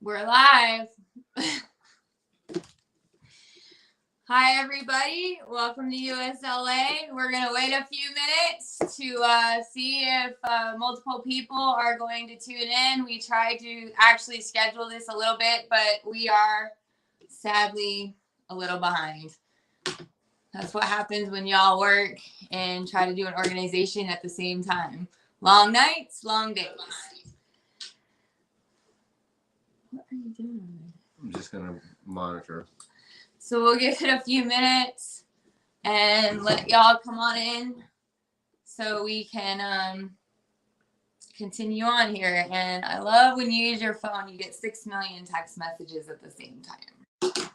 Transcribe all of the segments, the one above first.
We're live. Hi, everybody. Welcome to USLA. We're going to wait a few minutes to see if multiple people are going to tune in. We tried to actually schedule this a little bit, but we are sadly a little behind. That's what happens when y'all work and try to do an organization at the same time. Long nights, long days. What are you doing? I'm just going to monitor. So we'll give it a few minutes and let y'all come on in so we can continue on here. And I love when you use your phone, you get 6 million text messages at the same time.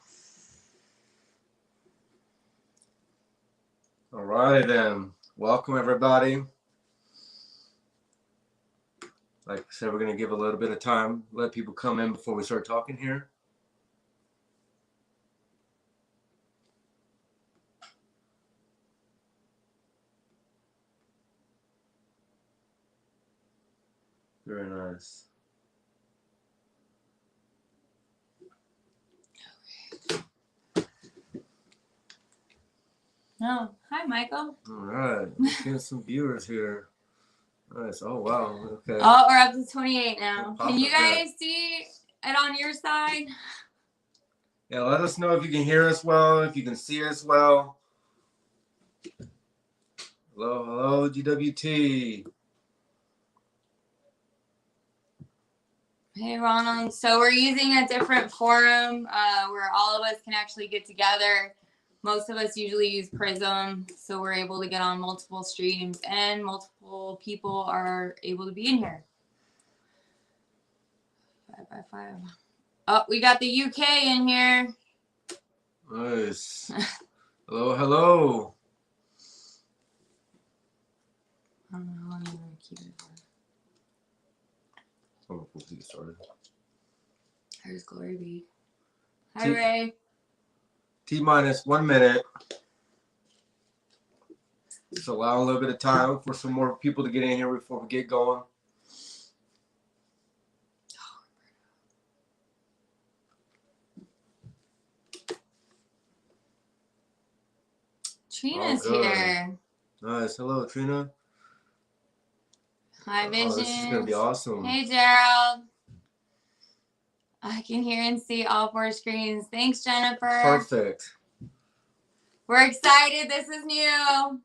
All right, then. Welcome, everybody. Like I said, we're going to give a little bit of time, let people come in before we start talking here. Very nice. Oh, hi, Michael. All right. We're getting some viewers here. Nice. Oh, wow. Okay. Oh, we're up to 28 now. Can you guys see it on your side? Yeah, let us know if you can hear us well, if you can see us well. Hello, GWT. Hey, Ronald. So we're using a different forum where all of us can actually get together. Most of us usually use Prism, so we're able to get on multiple streams and multiple people are able to be in here. 5x5. Oh, we got the UK in here. Nice. Hello. I don't know how long I'm going to keep it for. Oh, we'll get started. There's Glory B. Hi, Ray. T-minus 1 minute. Just allow a little bit of time for some more people to get in here before we get going. Trina's here. Nice. Hello, Trina. Hi, Vision. This is going to be awesome. Hey, Gerald. I can hear and see all 4 screens. Thanks, Jennifer. Perfect. We're excited. This is new.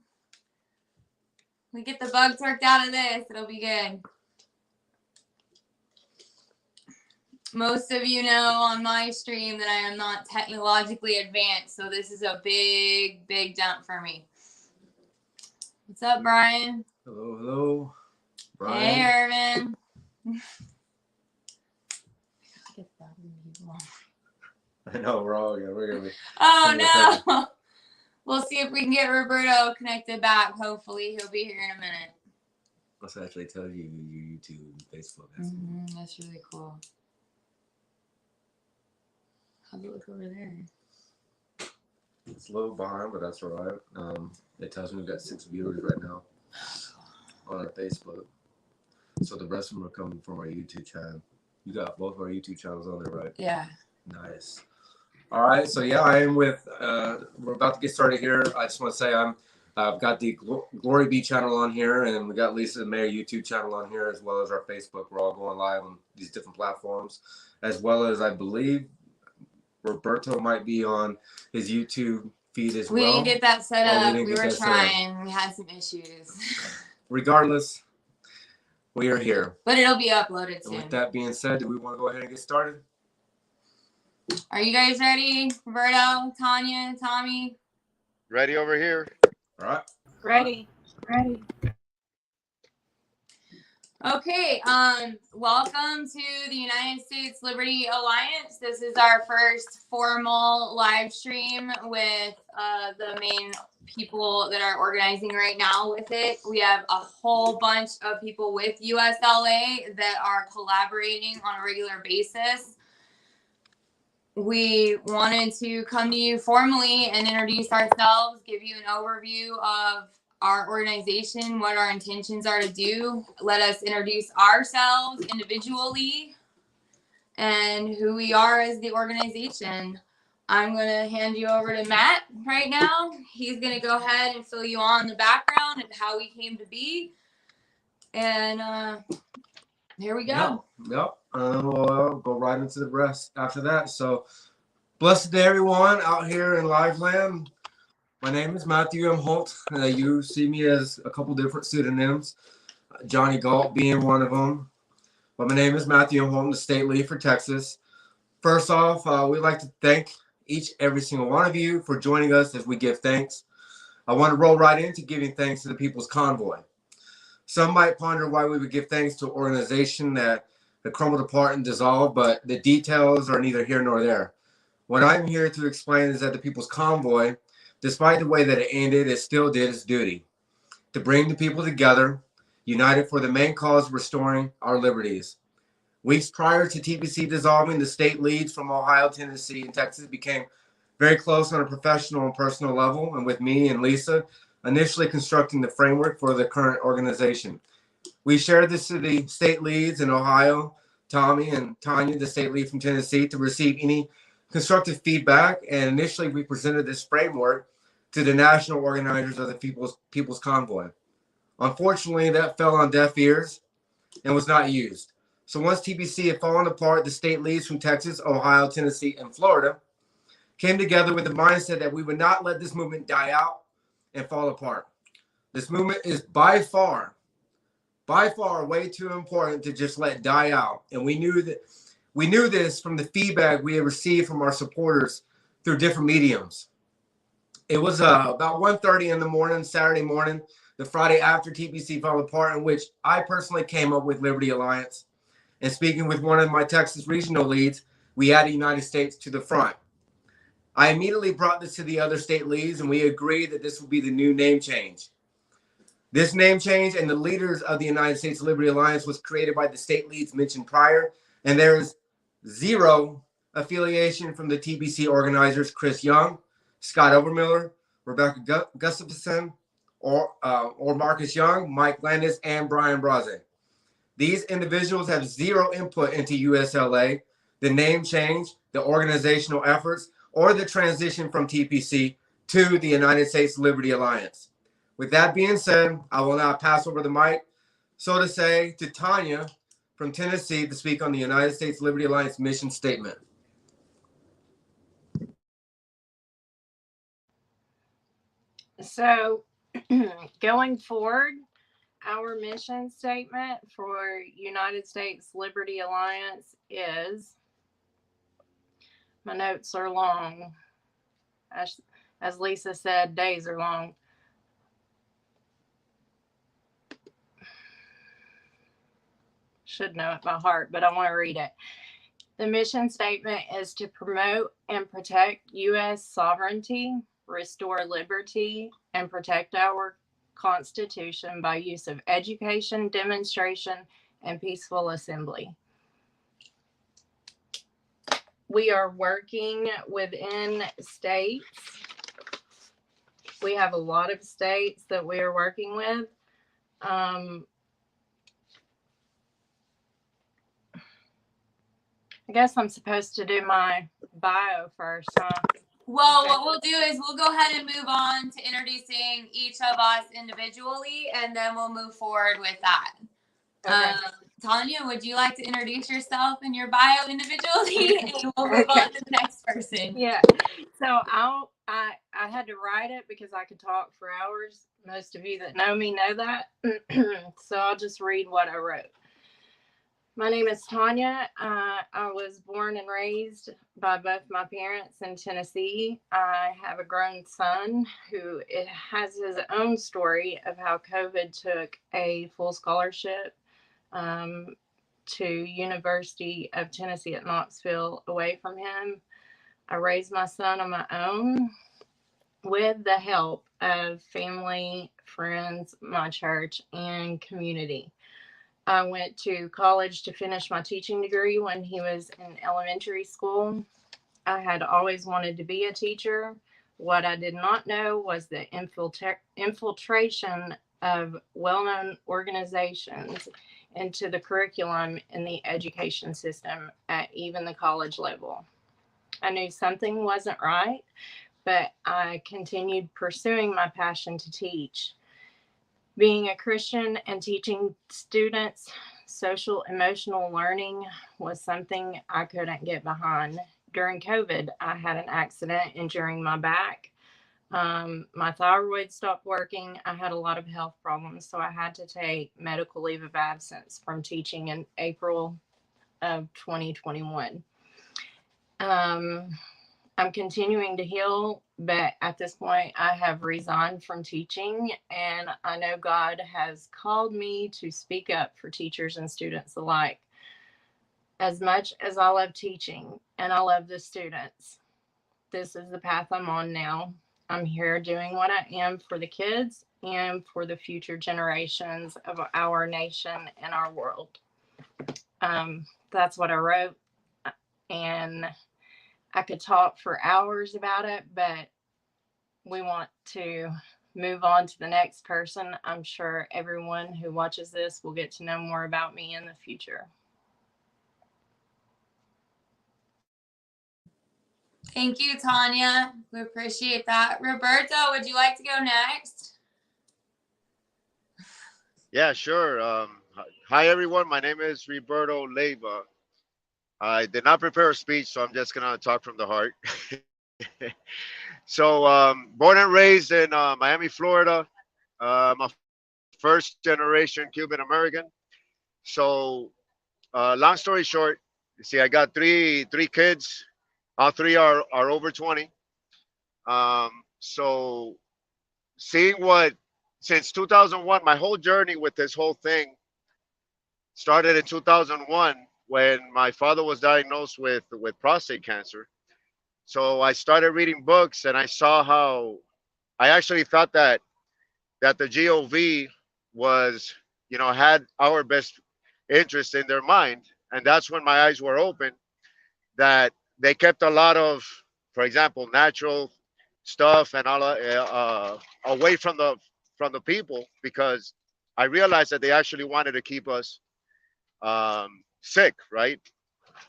We get the bugs worked out of this. It'll be good. Most of you know on my stream that I am not technologically advanced, so this is a big, big jump for me. What's up, Brian? Hello. Brian. Hey, Irvin. I know, we're going to be. Oh, no. We'll see if we can get Roberto connected back. Hopefully, he'll be here in a minute. Let's actually tell you your YouTube and Facebook. That's really cool. How's it look over there? It's a little behind, but that's all right. It tells me we've got 6 viewers right now on our Facebook. So the rest of them are coming from our YouTube channel. You got both of our YouTube channels on there, right? Yeah. Nice. All right, so yeah, I am with. We're about to get started here. I just want to say I've got the Glory B channel on here, and we got Lisa and Mayor YouTube channel on here, as well as our Facebook. We're all going live on these different platforms, as well as I believe Roberto might be on his YouTube feed as well. We didn't get that set up. We were trying. We had some issues. Regardless, we are here. But it'll be uploaded soon. And with that being said, do we want to go ahead and get started? Are you guys ready? Roberto, Tanya, Tommy? Ready over here. All right. Ready. Okay, welcome to the United States Liberty Alliance. This is our first formal live stream with the main people that are organizing right now with it. We have a whole bunch of people with USLA that are collaborating on a regular basis. We wanted to come to you formally and introduce ourselves, give you an overview of our organization, what our intentions are to do. Let us introduce ourselves individually, and who we are as the organization. I'm going to hand you over to Matt right now. He's going to go ahead and fill you on the background and how we came to be. And here we go. Yep. We'll go right into the rest after that. So, blessed day, everyone out here in live land. My name is Matthew M. Holt. You see me as a couple different pseudonyms, Johnny Galt being one of them. But my name is Matthew M. Holt. I'm the state lead for Texas. First off, we'd like to thank every single one of you for joining us as we give thanks. I want to roll right into giving thanks to the People's Convoy. Some might ponder why we would give thanks to an organization that crumbled apart and dissolved, but the details are neither here nor there. What I'm here to explain is that the People's Convoy, despite the way that it ended, it still did its duty to bring the people together, united for the main cause of restoring our liberties. Weeks prior to TPC dissolving, the state leads from Ohio, Tennessee, and Texas became very close on a professional and personal level, and with me and Lisa initially constructing the framework for the current organization. We shared this to the state leads in Ohio, Tommy and Tanya, the state lead from Tennessee, to receive any constructive feedback, and initially we presented this framework to the national organizers of the People's Convoy. Unfortunately, that fell on deaf ears and was not used. So once TPC had fallen apart, the state leads from Texas, Ohio, Tennessee, and Florida came together with the mindset that we would not let this movement die out and fall apart. This movement is by far way too important to just let die out. And we knew this from the feedback we had received from our supporters through different mediums. It was about 1:30 in the morning, Saturday morning, the Friday after TPC fell apart, in which I personally came up with Liberty Alliance. And speaking with one of my Texas regional leads, we added United States to the front. I immediately brought this to the other state leads, and we agreed that this would be the new name change. This name change and the leaders of the United States Liberty Alliance was created by the state leads mentioned prior, and there is zero affiliation from the TPC organizers Chris Young, Scott Obermiller, Rebecca Gustafson, or Marcus Young, Mike Landis, and Brian Braze. These individuals have zero input into USLA, the name change, the organizational efforts, or the transition from TPC to the United States Liberty Alliance. With that being said, I will now pass over the mic, so to say, to Tanya from Tennessee to speak on the United States Liberty Alliance mission statement. So going forward, our mission statement for United States Liberty Alliance is, my notes are long. As Lisa said, days are long. Should know it by heart, but I want to read it. The mission statement is to promote and protect U.S. sovereignty, restore liberty, and protect our Constitution by use of education, demonstration, and peaceful assembly. We are working within states. We have a lot of states that we are working with. I guess I'm supposed to do my bio first, huh? Well, what we'll do is we'll go ahead and move on to introducing each of us individually, and then we'll move forward with that. Okay. Tanya, would you like to introduce yourself and your bio individually, and we'll move on to the next person? Yeah. So I had to write it because I could talk for hours. Most of you that know me know that. So I'll just read what I wrote. My name is Tanya. I was born and raised by both my parents in Tennessee. I have a grown son who has his own story of how COVID took a full scholarship to University of Tennessee at Knoxville away from him. I raised my son on my own with the help of family, friends, my church, and community. I went to college to finish my teaching degree when he was in elementary school. I had always wanted to be a teacher. What I did not know was the infiltration of well-known organizations into the curriculum in the education system at even the college level. I knew something wasn't right, but I continued pursuing my passion to teach. Being a Christian and teaching students social emotional learning was something I couldn't get behind. During COVID, I had an accident injuring my back. My thyroid stopped working. I had a lot of health problems, so I had to take medical leave of absence from teaching in April of 2021. I'm continuing to heal, but at this point, I have resigned from teaching, and I know God has called me to speak up for teachers and students alike. As much as I love teaching and I love the students, this is the path I'm on now. I'm here doing what I am for the kids and for the future generations of our nation and our world. That's what I wrote, and I could talk for hours about it, but we want to move on to the next person. I'm sure everyone who watches this will get to know more about me in the future. Thank you, Tanya. We appreciate that. Roberto, would you like to go next? Yeah, sure. Hi, everyone. My name is Roberto Leiva. I did not prepare a speech, so I'm just going to talk from the heart. So, born and raised in Miami, Florida. I'm a first generation Cuban American. So, long story short, you see, I got three kids. All three are over 20. So, seeing what since 2001, my whole journey with this whole thing started in 2001 when my father was diagnosed with prostate cancer. So I started reading books, and I saw how I actually thought that the GOV was, had our best interest in their mind. And that's when my eyes were open, that they kept a lot of, for example, natural stuff and all away from the people, because I realized that they actually wanted to keep us sick, right?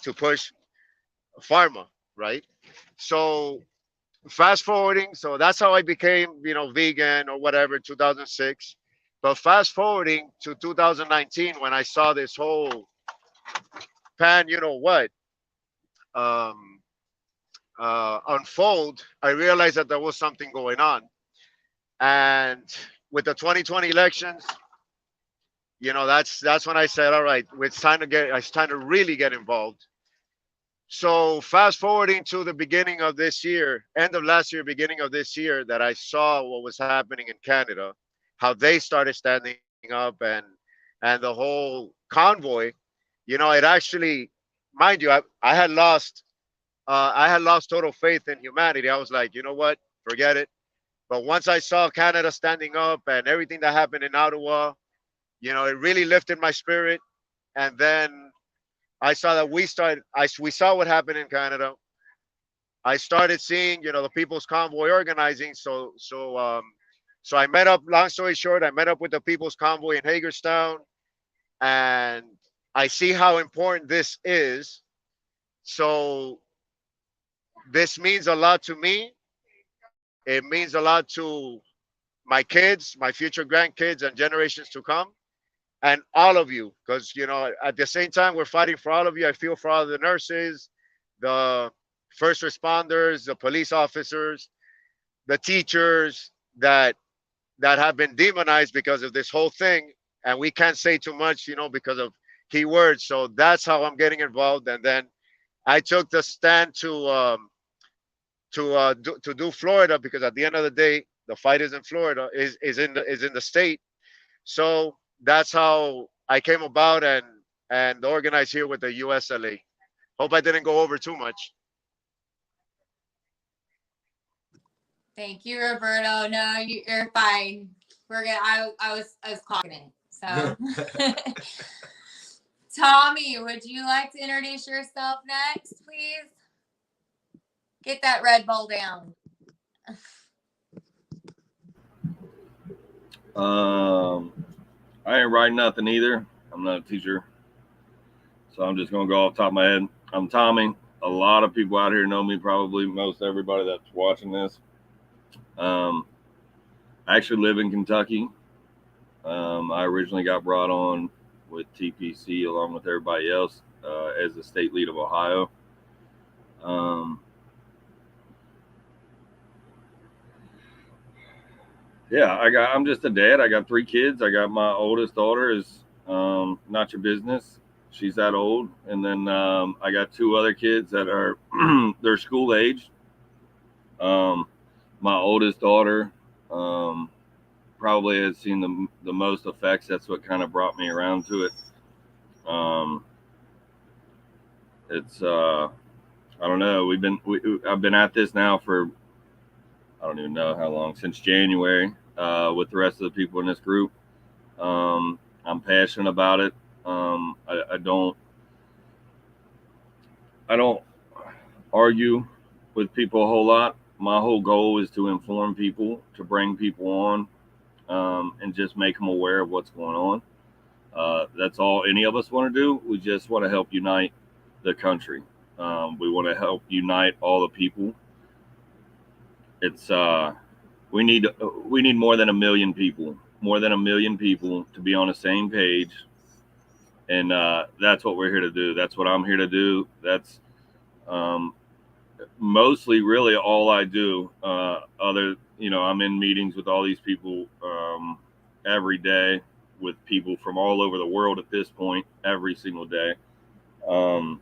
To push pharma, right? So fast forwarding, so that's how I became, vegan or whatever, 2006. But fast forwarding to 2019, when I saw this whole pan, um, unfold, I realized that there was something going on. And with the 2020 elections, that's when I said, all right, it's time to really get involved. So fast forwarding to the beginning of this year, end of last year, beginning of this year, that I saw what was happening in Canada, how they started standing up, and the whole convoy. It actually, mind you, I had lost total faith in humanity. I was like, you know what, forget it. But once I saw Canada standing up and everything that happened in Ottawa, it really lifted my spirit. And then I saw that we saw what happened in Canada. I started seeing, the People's Convoy organizing. So I met up. Long story short, I met up with the People's Convoy in Hagerstown, and I see how important this is. So this means a lot to me. It means a lot to my kids, my future grandkids, and generations to come, and all of you, because at the same time we're fighting for all of you. I feel for all the nurses, the first responders, the police officers, the teachers that have been demonized because of this whole thing, and we can't say too much, because of keywords. So that's how I'm getting involved. And then I took the stand to do Florida, because at the end of the day, the fight is in Florida, is in the state. So that's how I came about and organized here with the USLA. Hope I didn't go over too much. Thank you, Roberto. No, you're fine. We're gonna. I was clocking it. So, Tommy, would you like to introduce yourself next, please? Get that Red Bull down. I ain't writing nothing either. I'm not a teacher. So I'm just going to go off the top of my head. I'm Tommy. A lot of people out here know me, probably most everybody that's watching this. I actually live in Kentucky. I originally got brought on with TPC along with everybody else as the state lead of Ohio. Yeah, I'm just a dad. I got 3 kids. I got my oldest daughter is not your business. She's that old. And then I got 2 other kids that are they're school age. My oldest daughter probably has seen the most effects. That's what kind of brought me around to it. It's I don't know. I've been at this now for I don't even know how long, since January, with the rest of the people in this group. I'm passionate about it. I don't argue with people a whole lot. My whole goal is to inform people, to bring people on, and just make them aware of what's going on. That's all any of us want to do. We just want to help unite the country. We want to help unite all the people. It's we need more than 1 million people, to be on the same page, and that's what we're here to do. That's what I'm here to do. That's mostly really all I do. I'm in meetings with all these people every day, with people from all over the world at this point, every single day. I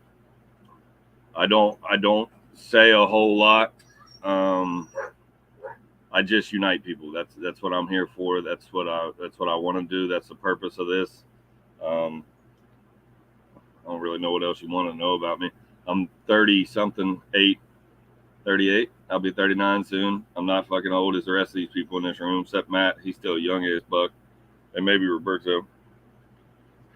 don't say a whole lot. I just unite people. That's what I'm here for. That's what I want to do. That's the purpose of this. I don't really know what else you want to know about me. I'm 30-something, 38. I'll be 39 soon. I'm not fucking old as the rest of these people in this room, except Matt. He's still young as buck, and maybe Roberto.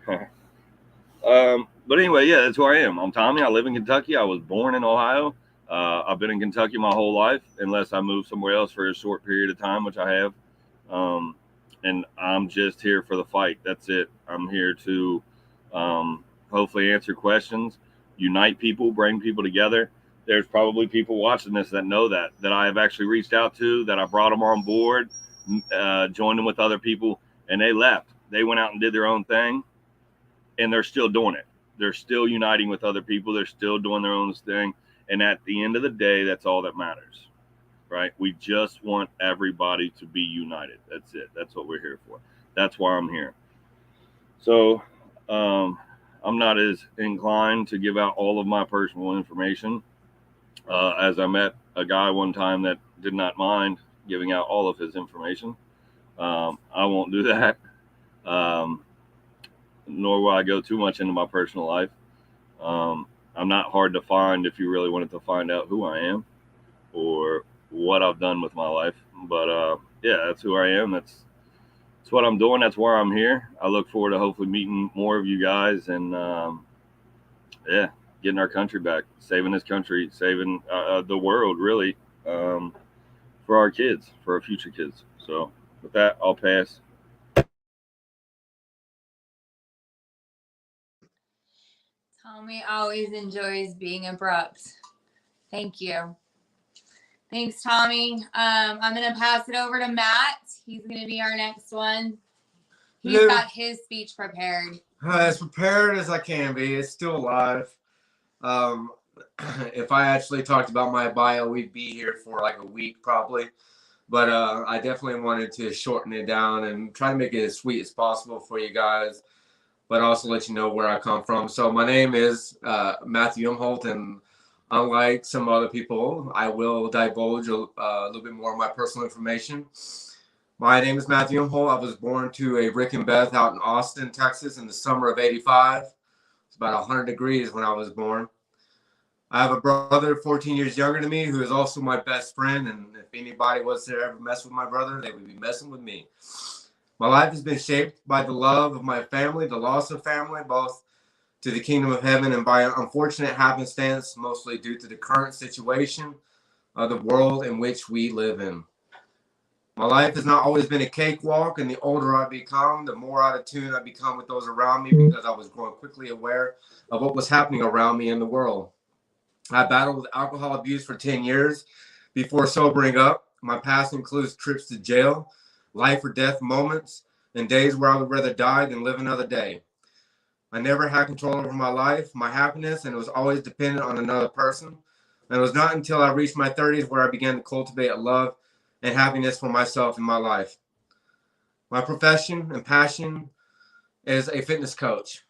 But anyway, yeah, that's who I am. I'm Tommy. I live in Kentucky. I was born in Ohio. I've been in Kentucky my whole life, unless I move somewhere else for a short period of time, which I have. And I'm just here for the fight. That's it. I'm here to hopefully answer questions, unite people, bring people together. There's probably people watching this that know that I have actually reached out to, that I brought them on board, joined them with other people, and they left. They went out and did their own thing, and they're still doing it. They're still uniting with other people. They're still doing their own thing. And at the end of the day, that's all that matters, right? We just want everybody to be united. That's it. That's what we're here for. That's why I'm here. So I'm not as inclined to give out all of my personal information, as I met a guy one time that did not mind giving out all of his information. I won't do that, nor will I go too much into my personal life. I'm not hard to find if you really wanted to find out who I am or what I've done with my life. But yeah, that's who I am. That's what I'm doing. That's why I'm here. I look forward to hopefully meeting more of you guys and yeah, getting our country back, saving this country, saving the world, really, for our kids, for our future kids. So with that, I'll pass. Tommy always enjoys being abrupt. Thank you. Thanks, Tommy. I'm going to pass it over to Matt. He's going to be our next one. He's got his speech prepared. As prepared as I can be. It's still alive. If I actually talked about my bio, we'd be here for like a week probably. But I definitely wanted to shorten it down and try to make it as sweet as possible for you guys, but also let you know where I come from. So my name is Matthew Umholt, and unlike some other people, I will divulge a little bit more of my personal information. My name is Matthew Umholt. I was born to a Rick and Beth out in Austin, Texas in the summer of '85. It's about 100 degrees when I was born. I have a brother 14 years younger than me who is also my best friend, and if anybody was to ever mess with my brother, they would be messing with me. My life has been shaped by the love of my family, the loss of family, both to the kingdom of heaven and by unfortunate happenstance, mostly due to the current situation of the world in which we live in. My life has not always been a cakewalk, and the older I become, the more out of tune I become with those around me because I was growing quickly aware of what was happening around me in the world. I battled with alcohol abuse for 10 years before sobering up. My past includes trips to jail, life or death moments, and days where I would rather die than live another day. I never had control over my life, my happiness, and it was always dependent on another person. And it was not until I reached my 30s where I began to cultivate a love and happiness for myself in my life. My profession and passion is a fitness coach,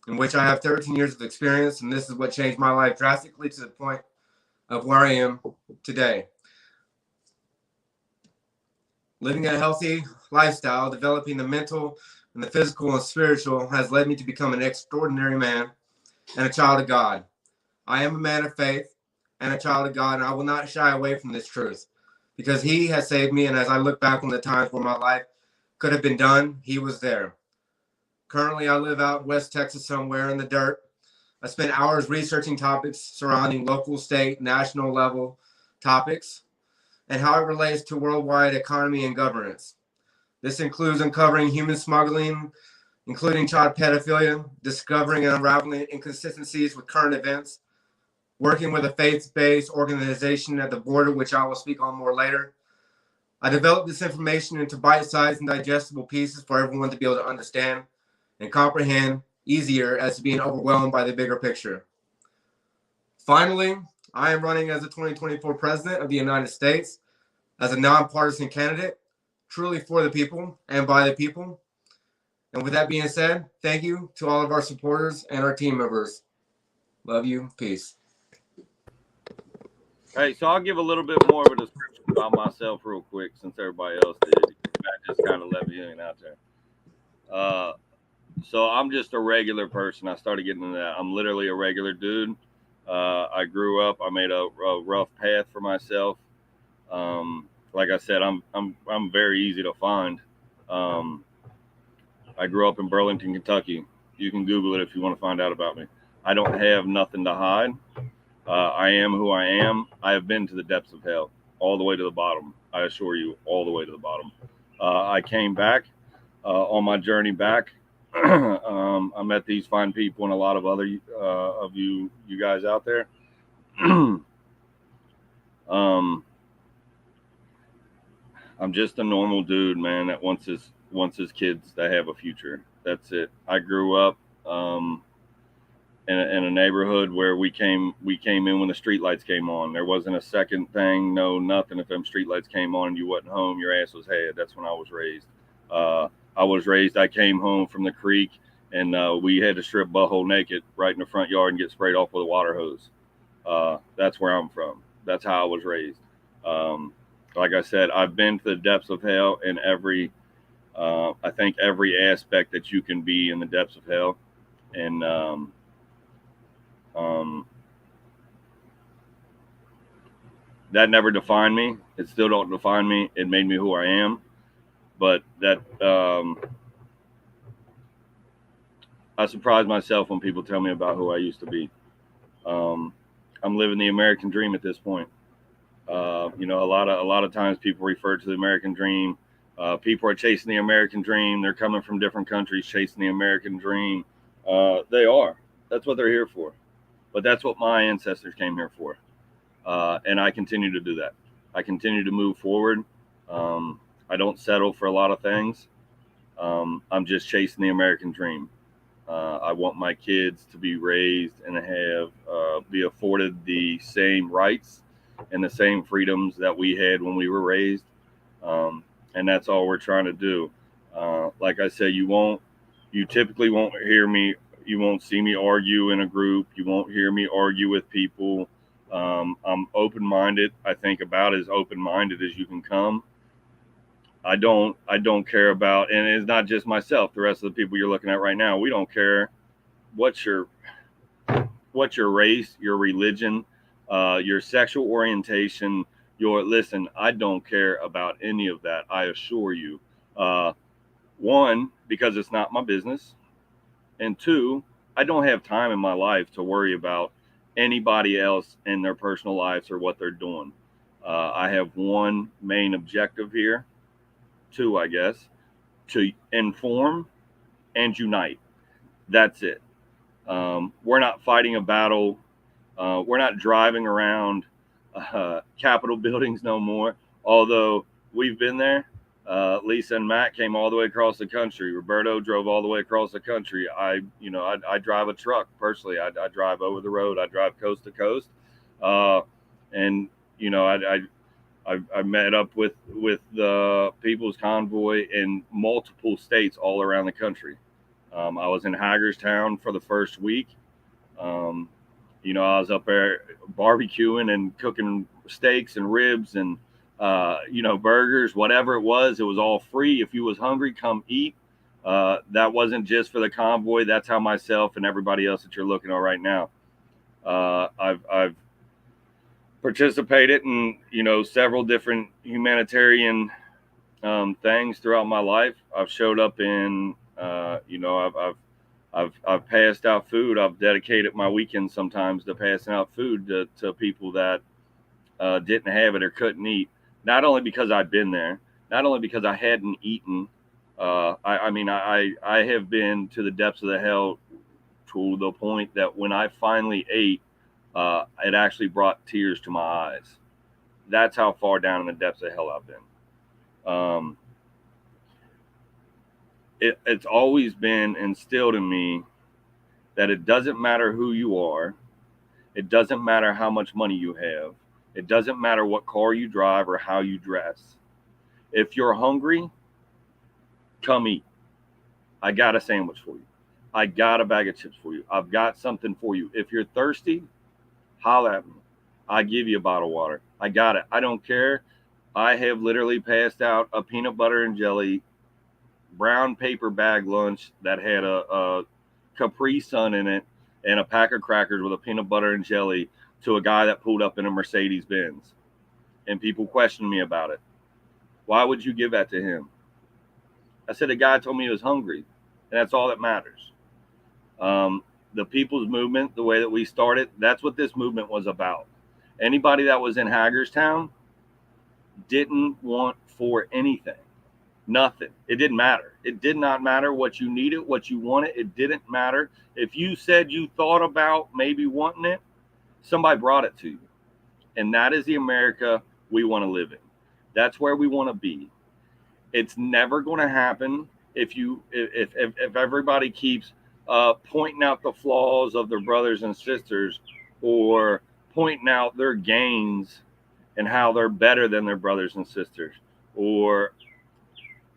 in which I have 13 years of experience, and this is what changed my life drastically to the point of where I am today. Living a healthy lifestyle, developing the mental and the physical and spiritual has led me to become an extraordinary man and a child of God. I am a man of faith and a child of God, and I will not shy away from this truth because He has saved me. And as I look back on the times where my life could have been done, He was there. Currently, I live out in West Texas somewhere in the dirt. I spend hours researching topics surrounding local, state, national level topics and how it relates to worldwide economy and governance. This includes uncovering human smuggling, including child pedophilia, discovering and unraveling inconsistencies with current events, working with a faith-based organization at the border, which I will speak on more later. I developed this information into bite-sized and digestible pieces for everyone to be able to understand and comprehend easier as to being overwhelmed by the bigger picture. Finally, I am running as the 2024 President of the United States as a nonpartisan candidate, truly for the people and by the people. And with that being said, thank you to all of our supporters and our team members. Love you. Peace. Hey, so I'll give a little bit more of a description about myself real quick since everybody else did. I just kind of let me in out there. So I'm just a regular person. I started getting into that. I'm literally a regular dude. I grew up. I made a rough path for myself. Like I said, I'm very easy to find. I grew up in Burlington, Kentucky. You can Google it if you want to find out about me. I don't have nothing to hide. I am who I am. I have been to the depths of hell, all the way to the bottom. I assure you, all the way to the bottom. I came back on my journey back. I met these fine people and a lot of other of you guys out there. I'm just a normal dude, man, that wants his kids to have a future. That's it. I grew up in a neighborhood where we came in when the street lights came on. There wasn't a second thing, no nothing. If them street lights came on and you wasn't home, your ass was had. That's when I was raised. I came home from the creek and we had to strip butthole naked right in the front yard and get sprayed off with a water hose. That's where I'm from. That's how I was raised. Like I said, I've been to the depths of hell in every, I think every aspect that you can be in the depths of hell. And that never defined me. It still don't define me. It made me who I am. But that I surprise myself when people tell me about who I used to be. I'm living the American dream at this point. A lot of times people refer to the American dream. People are chasing the American dream. They're coming from different countries chasing the American dream. They are. That's what they're here for. But that's what my ancestors came here for. And I continue to do that. I continue to move forward. I don't settle for a lot of things. I'm just chasing the American dream. I want my kids to be raised and be afforded the same rights and the same freedoms that we had when we were raised. And that's all we're trying to do. Like I said, you typically won't hear me. You won't see me argue in a group. You won't hear me argue with people. I'm open-minded. I think about as open-minded as you can come. I don't care about, and it's not just myself, the rest of the people you're looking at right now. We don't care what's your race, your religion, your sexual orientation, listen, I don't care about any of that. I assure you. One, because it's not my business. And two, I don't have time in my life to worry about anybody else in their personal lives or what they're doing. I have one main objective here, two, I guess, to inform and unite. That's it. We're not fighting a battle. We're not driving around Capitol buildings no more. Although we've been there. Lisa and Matt came all the way across the country. Roberto drove all the way across the country. I drive a truck personally. I drive over the road. I drive coast to coast. And I met up with the People's Convoy in multiple states all around the country. I was in Hagerstown for the first week. I was up there barbecuing and cooking steaks and ribs and burgers, whatever it was all free. If you was hungry, come eat. That wasn't just for the convoy. That's how myself and everybody else that you're looking at right now. I've participated in several different humanitarian things throughout my life. I've showed up in I've passed out food. I've dedicated my weekends sometimes to passing out food to people that didn't have it or couldn't eat. Not only because I'd been there, not only because I hadn't eaten. I have been to the depths of the hell to the point that when I finally ate, it actually brought tears to my eyes. That's how far down in the depths of hell I've been. It's always been instilled in me that it doesn't matter who you are. It doesn't matter how much money you have. It doesn't matter what car you drive or how you dress. If you're hungry, come eat. I got a sandwich for you. I got a bag of chips for you. I've got something for you. If you're thirsty, holler at me. I give you a bottle of water. I got it. I don't care. I have literally passed out a peanut butter and jelly brown paper bag lunch that had a Capri Sun in it and a pack of crackers with a peanut butter and jelly to a guy that pulled up in a Mercedes Benz. And people questioned me about it. Why would you give that to him? I said, the guy told me he was hungry, and that's all that matters. The people's movement, the way that we started, that's what this movement was about. Anybody that was in Hagerstown didn't want for anything. Nothing. It didn't matter. It did not matter what you needed, what you wanted. It didn't matter. If you said you thought about maybe wanting it, somebody brought it to you. And that is the America we want to live in. That's where we want to be. It's never going to happen if everybody keeps pointing out the flaws of their brothers and sisters or pointing out their gains and how they're better than their brothers and sisters, or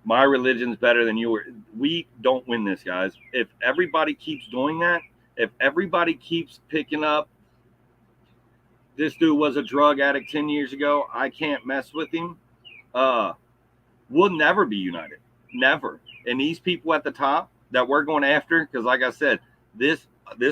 my religion's better than yours. We don't win this, guys. If everybody keeps doing that, if everybody keeps picking up, this dude was a drug addict 10 years ago, I can't mess with him, we'll never be united. Never. And these people at the top that we're going after, because like I said, this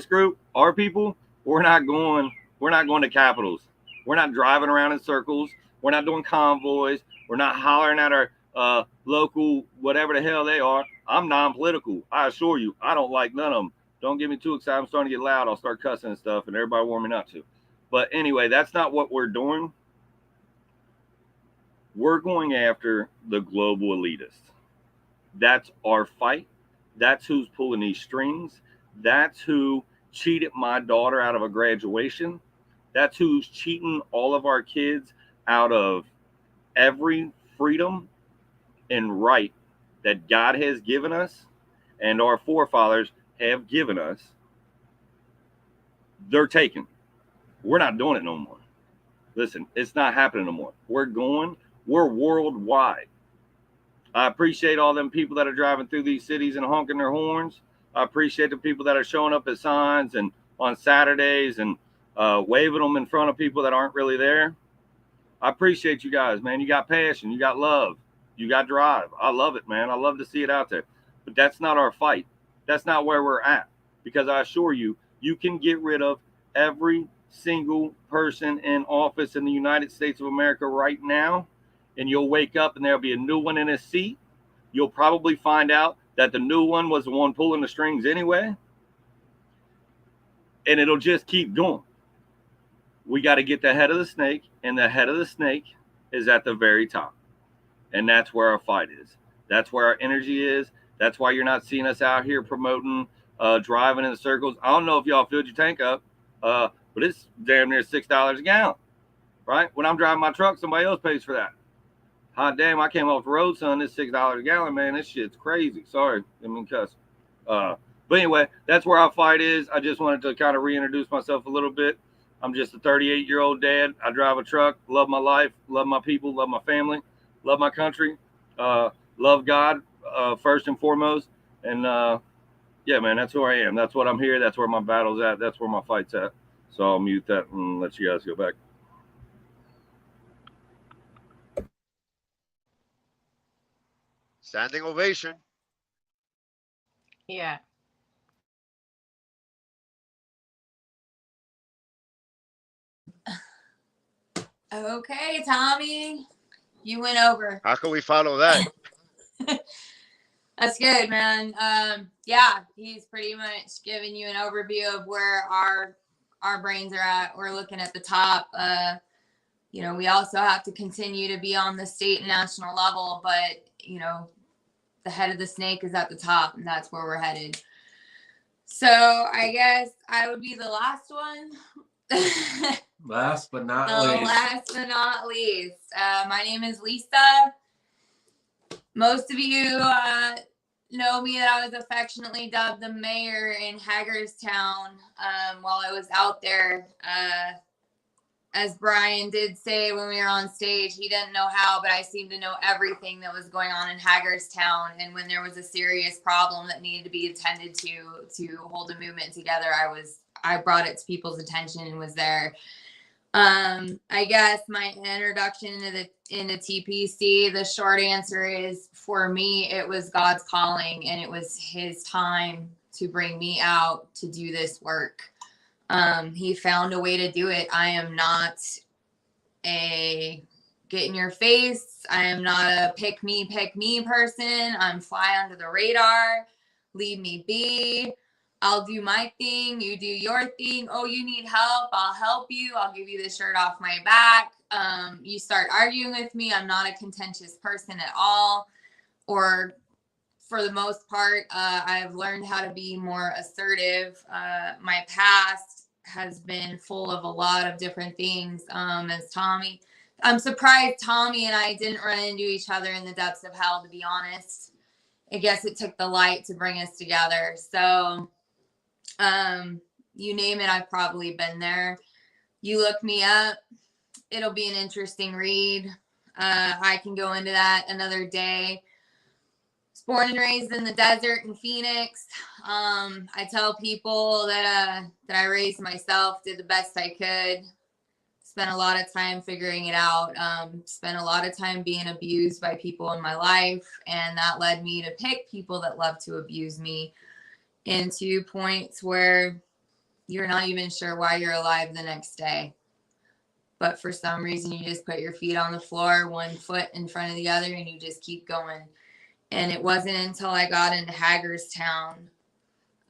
group, our people, we're not going to capitals. We're not driving around in circles. We're not doing convoys. We're not hollering at our local, whatever the hell they are. I'm non-political. I assure you, I don't like none of them. Don't get me too excited. I'm starting to get loud. I'll start cussing and stuff, and everybody warn me not to. But anyway, that's not what we're doing. We're going after the global elitists. That's our fight. That's who's pulling these strings. That's who cheated my daughter out of a graduation. That's who's cheating all of our kids out of every freedom and right that God has given us and our forefathers have given us. They're taken. We're not doing it no more. Listen, it's not happening no more. We're worldwide. I appreciate all them people that are driving through these cities and honking their horns. I appreciate the people that are showing up at signs and on Saturdays and waving them in front of people that aren't really there. I appreciate you guys, man. You got passion. You got love. You got drive. I love it, man. I love to see it out there. But that's not our fight. That's not where we're at. Because I assure you, you can get rid of every single person in office in the United States of America right now, and you'll wake up and there'll be a new one in his seat. You'll probably find out that the new one was the one pulling the strings anyway. And it'll just keep going. We got to get the head of the snake, and the head of the snake is at the very top. And that's where our fight is. That's where our energy is. That's why you're not seeing us out here promoting, driving in the circles. I don't know if y'all filled your tank up, but it's damn near $6 a gallon, right? When I'm driving my truck, somebody else pays for that. Hot damn, I came off the road, son. This $6 a gallon, man. This shit's crazy. Sorry, I mean cuss. But anyway, that's where our fight is. I just wanted to kind of reintroduce myself a little bit. I'm just a 38-year-old dad. I drive a truck, love my life, love my people, love my family, love my country, love God first and foremost. And yeah, man, that's who I am. That's what I'm here. That's where my battle's at. That's where my fight's at. So I'll mute that and let you guys go back. Standing ovation. Yeah. Okay, Tommy, you went over. How can we follow that? That's good, man. Yeah, he's pretty much giving you an overview of where our brains are at. We're looking at the top. You know, we also have to continue to be on the state and national level, but you know, the head of the snake is at the top, and that's where we're headed. So I guess I would be the last one. Last but not least. Last but not least. My name is Lisa. Most of you know me that I was affectionately dubbed the mayor in Hagerstown while I was out there. As Brian did say when we were on stage, he didn't know how, but I seemed to know everything that was going on in Hagerstown. And when there was a serious problem that needed to be attended to hold a movement together, I brought it to people's attention and was there. I guess my introduction into TPC, the short answer is, for me, it was God's calling, and it was his time to bring me out to do this work. He found a way to do it. I am not a get in your face. I am not a pick me person. I'm fly under the radar. Leave me be. I'll do my thing. You do your thing. Oh, you need help. I'll help you. I'll give you the shirt off my back. You start arguing with me. I'm not a contentious person at all. Or for the most part, I've learned how to be more assertive. My past has been full of a lot of different things. As Tommy, I'm surprised Tommy and I didn't run into each other in the depths of hell, to be honest. I guess it took the light to bring us together. So, you name it, I've probably been there. You look me up, it'll be an interesting read. I can go into that another day. Born and raised in the desert in Phoenix. I tell people that I raised myself, did the best I could, spent a lot of time figuring it out, spent a lot of time being abused by people in my life, and that led me to pick people that love to abuse me into points where you're not even sure why you're alive the next day. But for some reason, you just put your feet on the floor, one foot in front of the other, and you just keep going. And it wasn't until I got into Hagerstown,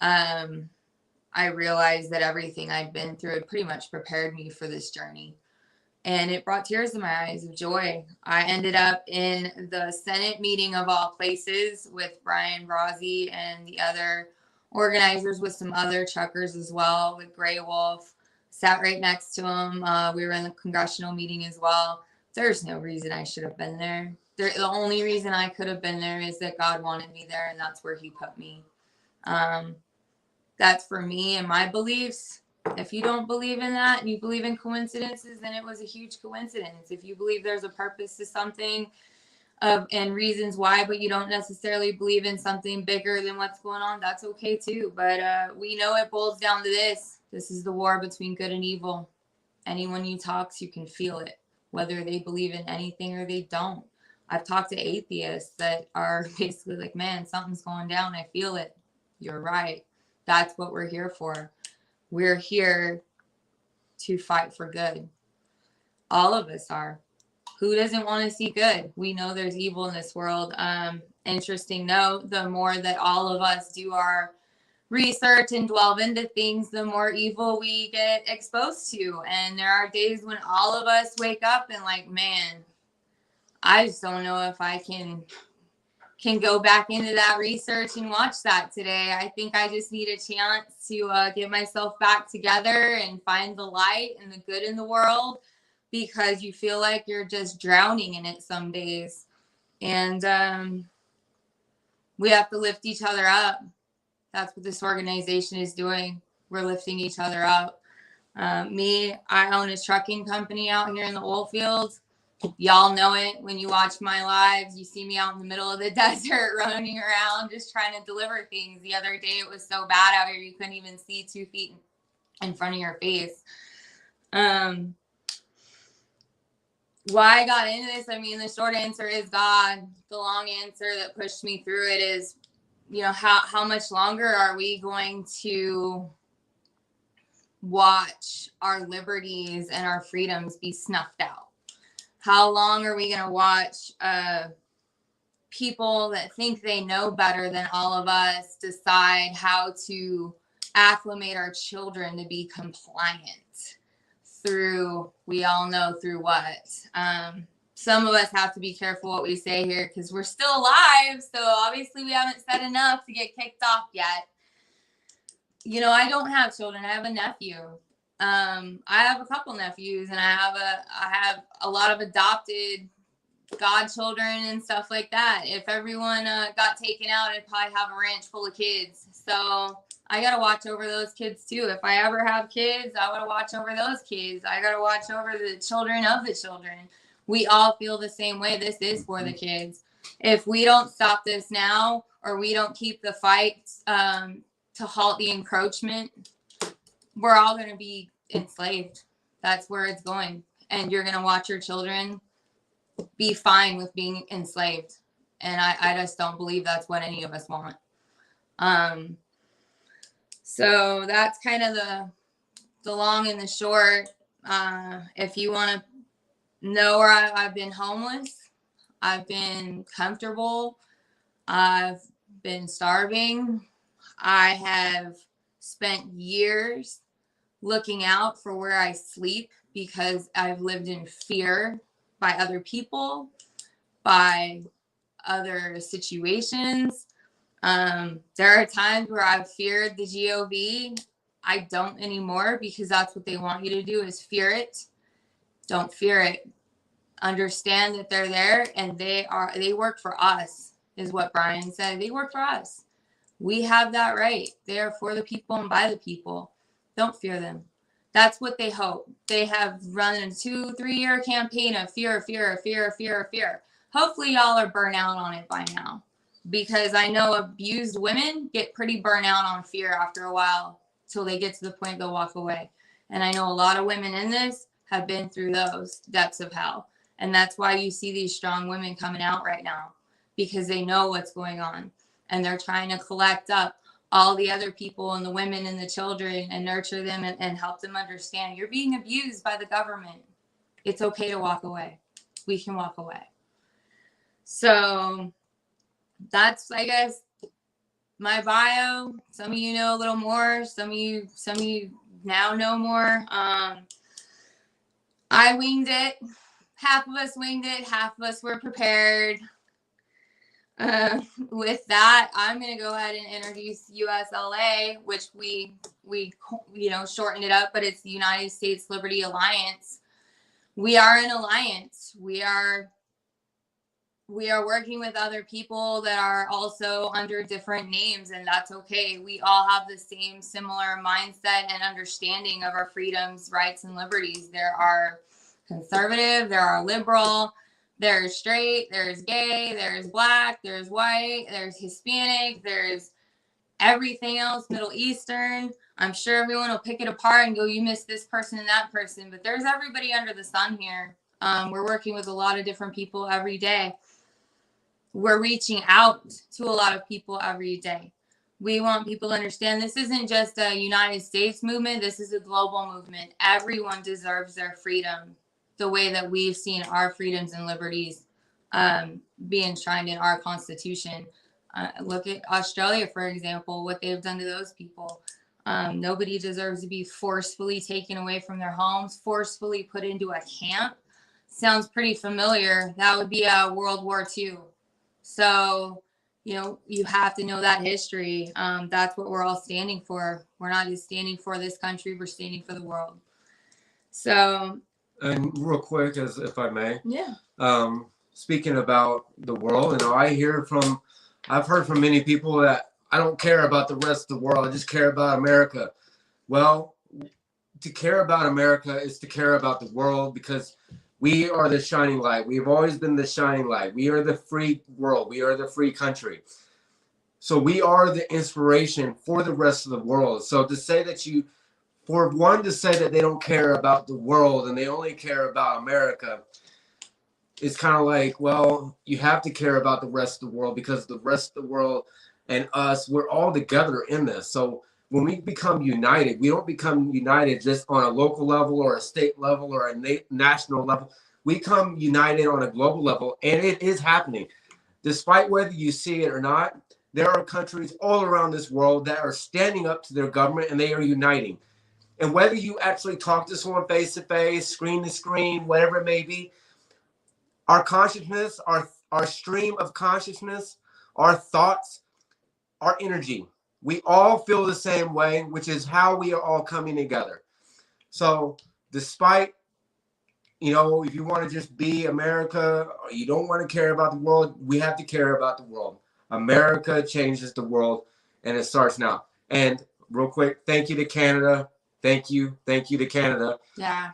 I realized that everything I'd been through had pretty much prepared me for this journey. And it brought tears to my eyes of joy. I ended up in the Senate meeting of all places with Brian Brazzi and the other organizers, with some other truckers as well, with Gray Wolf. Sat right next to him. We were in the congressional meeting as well. There's no reason I should have been there. The only reason I could have been there is that God wanted me there, and that's where he put me. That's for me and my beliefs. If you don't believe in that and you believe in coincidences, then it was a huge coincidence. If you believe there's a purpose to something and reasons why, but you don't necessarily believe in something bigger than what's going on, that's okay too. But we know it boils down to this. This is the war between good and evil. Anyone you talk to, you can feel it, whether they believe in anything or they don't. I've talked to atheists that are basically like, man, something's going down. I feel it. You're right. That's what we're here for. We're here to fight for good. All of us are. Who doesn't want to see good? We know there's evil in this world. Interesting note, the more that all of us do our research and delve into things, the more evil we get exposed to. And there are days when all of us wake up and like, man, I just don't know if I can go back into that research and watch that today. I think I just need a chance to get myself back together and find the light and the good in the world, because you feel like you're just drowning in it some days. And we have to lift each other up. That's what this organization is doing. We're lifting each other up. I own a trucking company out here in the oil fields. Y'all know it when you watch my lives. You see me out in the middle of the desert running around just trying to deliver things. The other day it was so bad out here you couldn't even see 2 feet in front of your face. Why I got into this, I mean, the short answer is God. The long answer that pushed me through it is, you know, how much longer are we going to watch our liberties and our freedoms be snuffed out? How long are we going to watch people that think they know better than all of us decide how to acclimate our children to be compliant through, we all know through what? Some of us have to be careful what we say here because we're still alive. So obviously we haven't said enough to get kicked off yet. You know, I don't have children. I have a nephew. I have a couple nephews, and I have a lot of adopted godchildren and stuff like that. If everyone got taken out, I'd probably have a ranch full of kids. So I got to watch over those kids too. If I ever have kids, I got to watch over those kids. I got to watch over the children of the children. We all feel the same way. This is for the kids. If we don't stop this now, or we don't keep the fight to halt the encroachment, we're all going to be enslaved. That's where it's going. And you're going to watch your children be fine with being enslaved. And I just don't believe that's what any of us want. So that's kind of the long and the short. If you want to know where I've been homeless, I've been comfortable, I've been starving, I have spent years looking out for where I sleep because I've lived in fear by other people, by other situations. There are times where I've feared the GOV. I don't anymore because that's what they want you to do, is fear it. Don't fear it. Understand that they're there and they work for us, is what Brian said. They work for us. We have that right. They are for the people and by the people. Don't fear them. That's what they hope. They have run a 2-3 year campaign of fear. Hopefully y'all are burnt out on it by now, because I know abused women get pretty burnt out on fear after a while till they get to the point they'll walk away. And I know a lot of women in this have been through those depths of hell. And that's why you see these strong women coming out right now, because they know what's going on. And they're trying to collect up all the other people and the women and the children and nurture them and help them understand you're being abused by the government. It's okay to walk away. We can walk away. So that's, I guess, my bio. Some of you know a little more. Some of you now know more. I winged it. Half of us winged it. Half of us were prepared. With that, I'm going to go ahead and introduce USLA, which we shortened it up, but it's the United States Liberty Alliance. We are an alliance. We are working with other people that are also under different names, and that's okay. We all have the same similar mindset and understanding of our freedoms, rights, and liberties. There are conservative, there are liberal, there's straight, there's gay, there's black, there's white, there's Hispanic, there's everything else, Middle Eastern. I'm sure everyone will pick it apart and go, you missed this person and that person, but there's everybody under the sun here. We're working with a lot of different people every day. We're reaching out to a lot of people every day. We want people to understand this isn't just a United States movement. This is a global movement. Everyone deserves their freedom, the way that we've seen our freedoms and liberties be enshrined in our Constitution. Look at Australia, for example, what they've done to those people. Nobody deserves to be forcefully taken away from their homes, forcefully put into a camp sounds pretty familiar. That would be World War II. So, you know, you have to know that history. That's what we're all standing for. We're not just standing for this country, we're standing for the world. So, and real quick, as if I may, yeah. Speaking about the world, you know, I've heard from many people that I don't care about the rest of the world. I just care about America. Well, to care about America is to care about the world, because we are the shining light. We've always been the shining light. We are the free world. We are the free country. So we are the inspiration for the rest of the world. So to say that for one to say that they don't care about the world and they only care about America, it's kind of like, well, you have to care about the rest of the world, because the rest of the world and us, we're all together in this. So when we become united, we don't become united just on a local level or a state level or a national level. We come united on a global level, and it is happening. Despite whether you see it or not, there are countries all around this world that are standing up to their government, and they are uniting. And whether you actually talk to someone face to face, screen to screen, whatever it may be, our consciousness, our stream of consciousness, our thoughts, our energy, we all feel the same way, which is how we are all coming together. So despite, you know, if you want to just be America, or you don't want to care about the world, we have to care about the world. America changes the world, and it starts now. And real quick, thank you to Canada. Thank you to Canada. Yeah.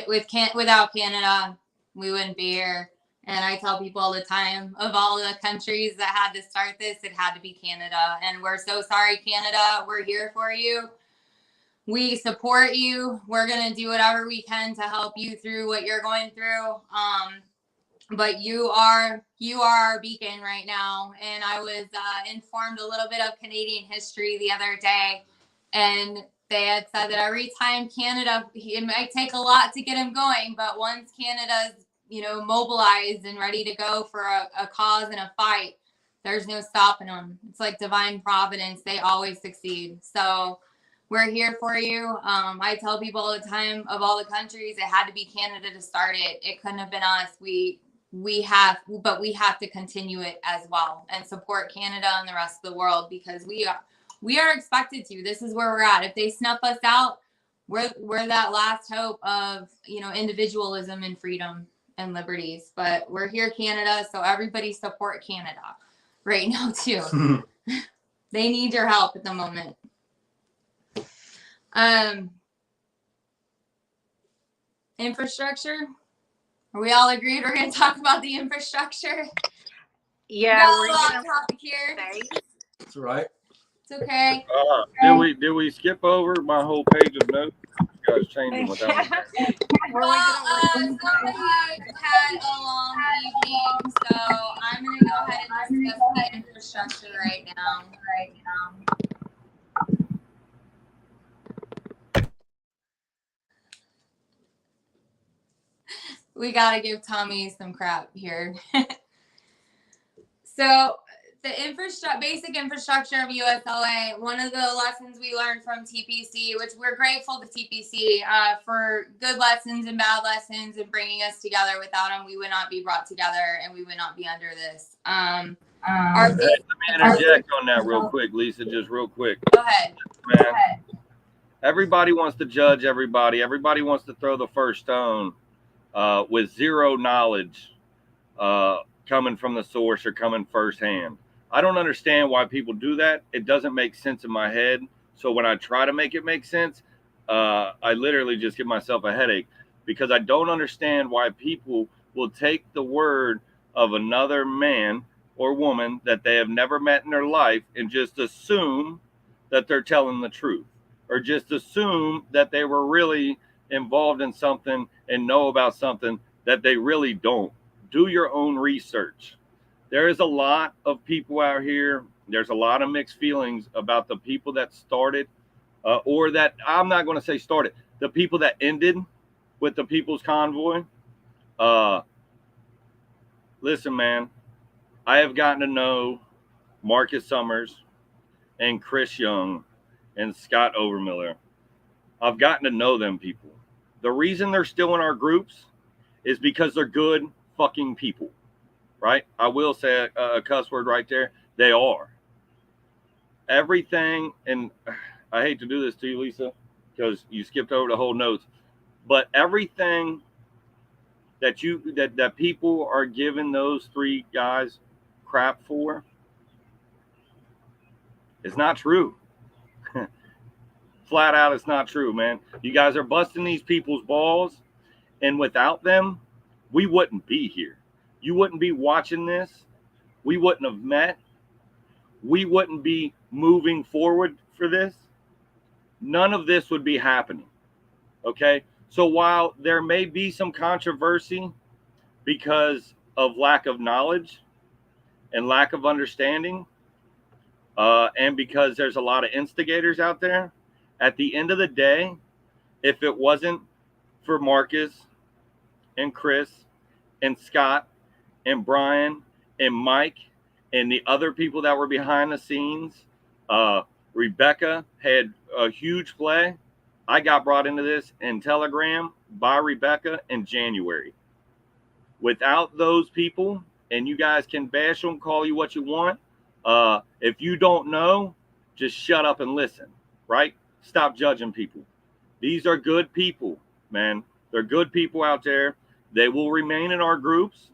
Without Canada, we wouldn't be here. And I tell people all the time, of all the countries that had to start this, it had to be Canada. And we're so sorry, Canada. We're here for you. We support you. We're going to do whatever we can to help you through what you're going through. But you are our beacon right now. And I was informed a little bit of Canadian history the other day. And they had said that every time Canada, it might take a lot to get them going, but once Canada's, you know, mobilized and ready to go for a cause and a fight, there's no stopping them. It's like divine providence. They always succeed. So we're here for you. I tell people all the time, of all the countries, it had to be Canada to start it. It couldn't have been us. We have to continue it as well and support Canada and the rest of the world, because we are expected to. This is where we're at. If they snuff us out, we're that last hope of, you know, individualism and freedom and liberties. But we're here, Canada, so everybody support Canada right now too. They need your help at the moment. Infrastructure. Are we all agreed we're going to talk about the infrastructure? Yeah, we're on topic here. That's right. It's okay. Did we skip over my whole page of notes? You guys changed them without me. Somebody had a long evening, so I'm going to go ahead and discuss the infrastructure right now. We got to give Tommy some crap here. So the basic infrastructure of USLA, one of the lessons we learned from TPC, which we're grateful to TPC for good lessons and bad lessons and bringing us together. Without them, we would not be brought together and we would not be under this. Let me interject on that real quick, Lisa, just real quick. Go ahead. Man, everybody wants to judge everybody. Everybody wants to throw the first stone with zero knowledge coming from the source or coming firsthand. I don't understand why people do that. It doesn't make sense in my head. So when I try to make it make sense, I literally just give myself a headache, because I don't understand why people will take the word of another man or woman that they have never met in their life and just assume that they're telling the truth, or just assume that they were really involved in something and know about something that they really don't. Do your own research. There is a lot of people out here. There's a lot of mixed feelings about the people that started, or that, I'm not going to say started, the people that ended with the People's Convoy. Listen, man, I have gotten to know Marcus Summers and Chris Young and Scott Overmiller. I've gotten to know them people. The reason they're still in our groups is because they're good fucking people, right? I will say a cuss word right there. They are. Everything, and I hate to do this to you, Lisa, because you skipped over the whole notes, but everything that people are giving those three guys crap for is not true. Flat out, it's not true, man. You guys are busting these people's balls, and without them, we wouldn't be here. You wouldn't be watching this. We wouldn't have met. We wouldn't be moving forward for this. None of this would be happening. Okay? So while there may be some controversy because of lack of knowledge and lack of understanding, and because there's a lot of instigators out there, at the end of the day, if it wasn't for Marcus and Chris and Scott and Brian and Mike and the other people that were behind the scenes, Rebecca had a huge play. I got brought into this in Telegram by Rebecca in January. Without those people, and you guys can bash them, call you what you want. If you don't know, just shut up and listen, right? Stop judging people. These are good people, man. They're good people out there. They will remain in our groups.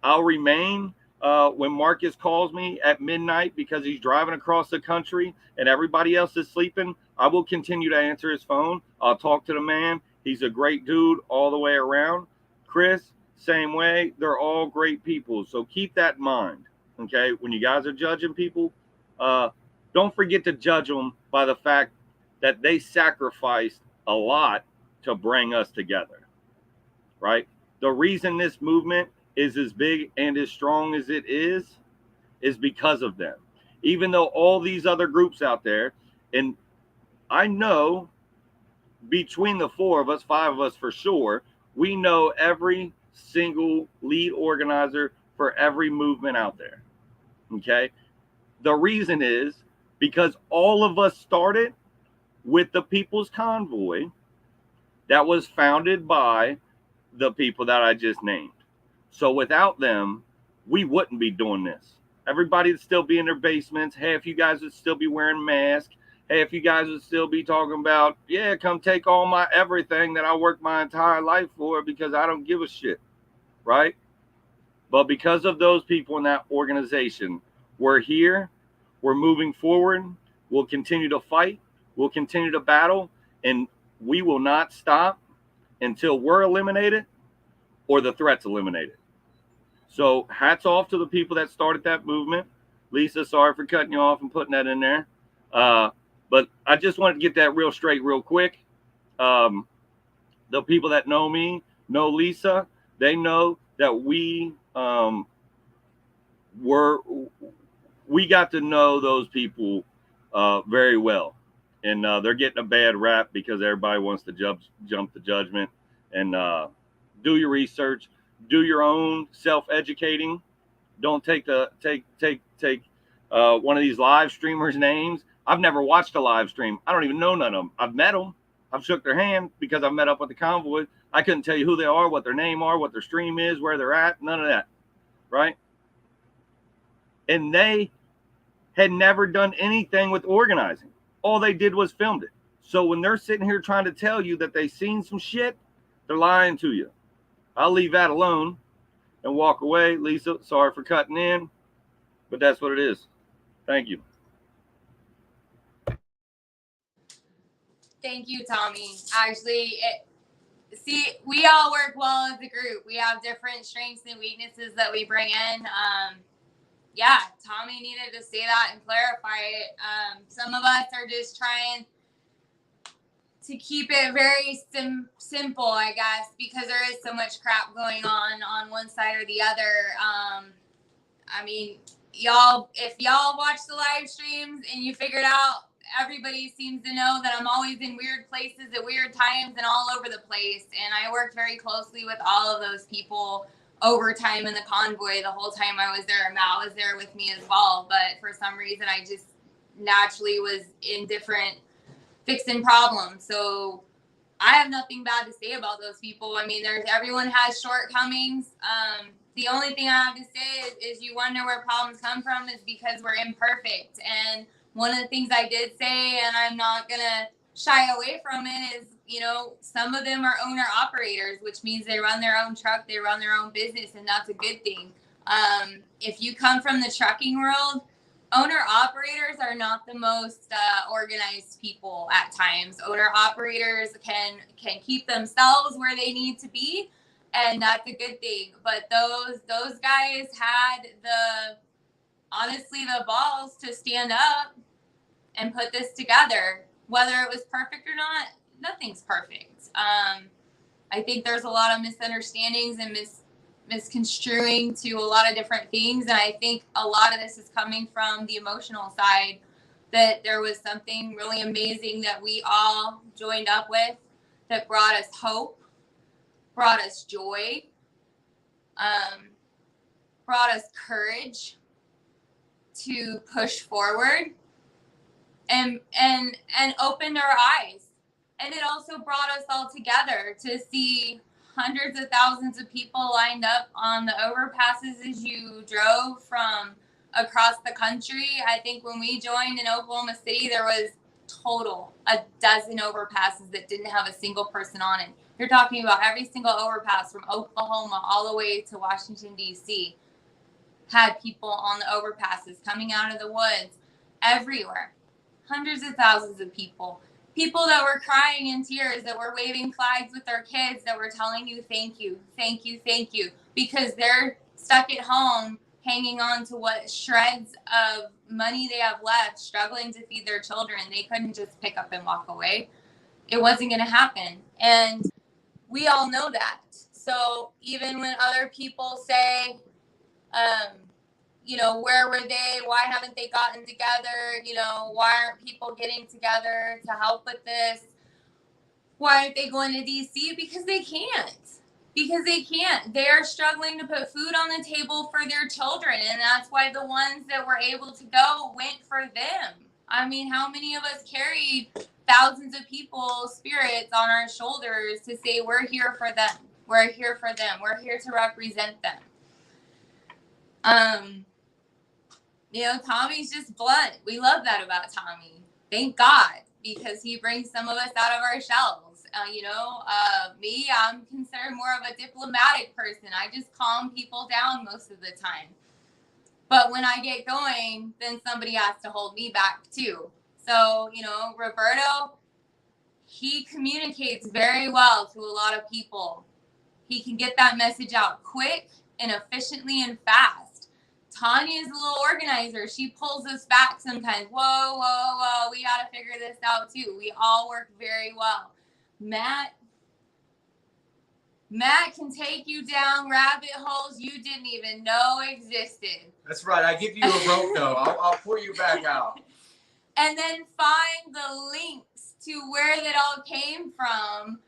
I'll remain when Marcus calls me at midnight because he's driving across the country and everybody else is sleeping. I will continue to answer his phone. I'll talk to the man. He's a great dude all the way around. Chris, same way. They're all great people. So keep that in mind, okay? When you guys are judging people, don't forget to judge them by the fact that they sacrificed a lot to bring us together, right? The reason this movement is as big and as strong as it is because of them. Even though all these other groups out there, and I know between the four of us, five of us for sure, we know every single lead organizer for every movement out there, okay? The reason is because all of us started with the People's Convoy that was founded by the people that I just named. So without them, we wouldn't be doing this. Everybody would still be in their basements. Half you guys would still be wearing masks. Half you guys would still be talking about, yeah, come take all my everything that I worked my entire life for because I don't give a shit, right? But because of those people in that organization, we're here, we're moving forward, we'll continue to fight, we'll continue to battle, and we will not stop until we're eliminated or the threat's eliminated. So hats off to the people that started that movement. Lisa, sorry for cutting you off and putting that in there. But I just wanted to get that real straight real quick. The people that know me, know Lisa, they know that we got to know those people very well. And they're getting a bad rap because everybody wants to jump to judgment. And do your research, do your own self-educating. Don't take one of these live streamers' names. I've never watched a live stream. I don't even know none of them. I've met them. I've shook their hand because I've met up with the convoy. I couldn't tell you who they are, what their name are, what their stream is, where they're at, none of that, right? And they had never done anything with organizing. All they did was filmed it. So when they're sitting here trying to tell you that they've seen some shit, they're lying to you. I'll leave that alone and walk away. Lisa, sorry for cutting in, but that's what it is. Thank you. Thank you, Tommy. Actually, we all work well as a group. We have different strengths and weaknesses that we bring in. Yeah, Tommy needed to say that and clarify it. Some of us are just trying to keep it very simple, I guess, because there is so much crap going on one side or the other. I mean, if y'all watch the live streams and you figured out, everybody seems to know that I'm always in weird places at weird times and all over the place. And I worked very closely with all of those people over time in the convoy the whole time I was there. Matt was there with me as well. But for some reason, I just naturally was indifferent fixing problems. So I have nothing bad to say about those people. I mean, everyone has shortcomings. The only thing I have to say is you wonder where problems come from is because we're imperfect. And one of the things I did say, and I'm not going to shy away from it, is, you know, some of them are owner operators, which means they run their own truck, they run their own business, and that's a good thing. If you come from the trucking world, owner operators are not the most organized people at times. Owner operators can keep themselves where they need to be, and that's a good thing. But those guys had honestly the balls to stand up and put this together. Whether it was perfect or not, nothing's perfect. I think there's a lot of misunderstandings and misconstruing to a lot of different things, and I think a lot of this is coming from the emotional side, that there was something really amazing that we all joined up with that brought us hope, brought us joy, brought us courage to push forward, and opened our eyes. And it also brought us all together to see hundreds of thousands of people lined up on the overpasses as you drove from across the country. I think when we joined in Oklahoma City, there was total a dozen overpasses that didn't have a single person on it. You're talking about every single overpass from Oklahoma all the way to Washington, D.C. had people on the overpasses coming out of the woods everywhere. Hundreds of thousands of people. People that were crying in tears, that were waving flags with their kids, that were telling you, thank you, thank you, thank you, because they're stuck at home hanging on to what shreds of money they have left, struggling to feed their children. They couldn't just pick up and walk away. It wasn't going to happen. And we all know that. So even when other people say, you know, where were they? Why haven't they gotten together? You know, why aren't people getting together to help with this? Why aren't they going to DC? Because they can't. Because they can't. They are struggling to put food on the table for their children. And that's why the ones that were able to go went for them. I mean, how many of us carried thousands of people's spirits on our shoulders to say, we're here for them. We're here for them. We're here to represent them. You know, Tommy's just blunt. We love that about Tommy. Thank God, because he brings some of us out of our shells. Me, I'm considered more of a diplomatic person. I just calm people down most of the time. But when I get going, then somebody has to hold me back too. So, you know, Roberto, he communicates very well to a lot of people. He can get that message out quick and efficiently and fast. Tanya is a little organizer. She pulls us back sometimes. Whoa. We got to figure this out too. We all work very well. Matt can take you down rabbit holes you didn't even know existed. That's right. I give you a rope though. I'll pull you back out. And then find the links to where that all came from,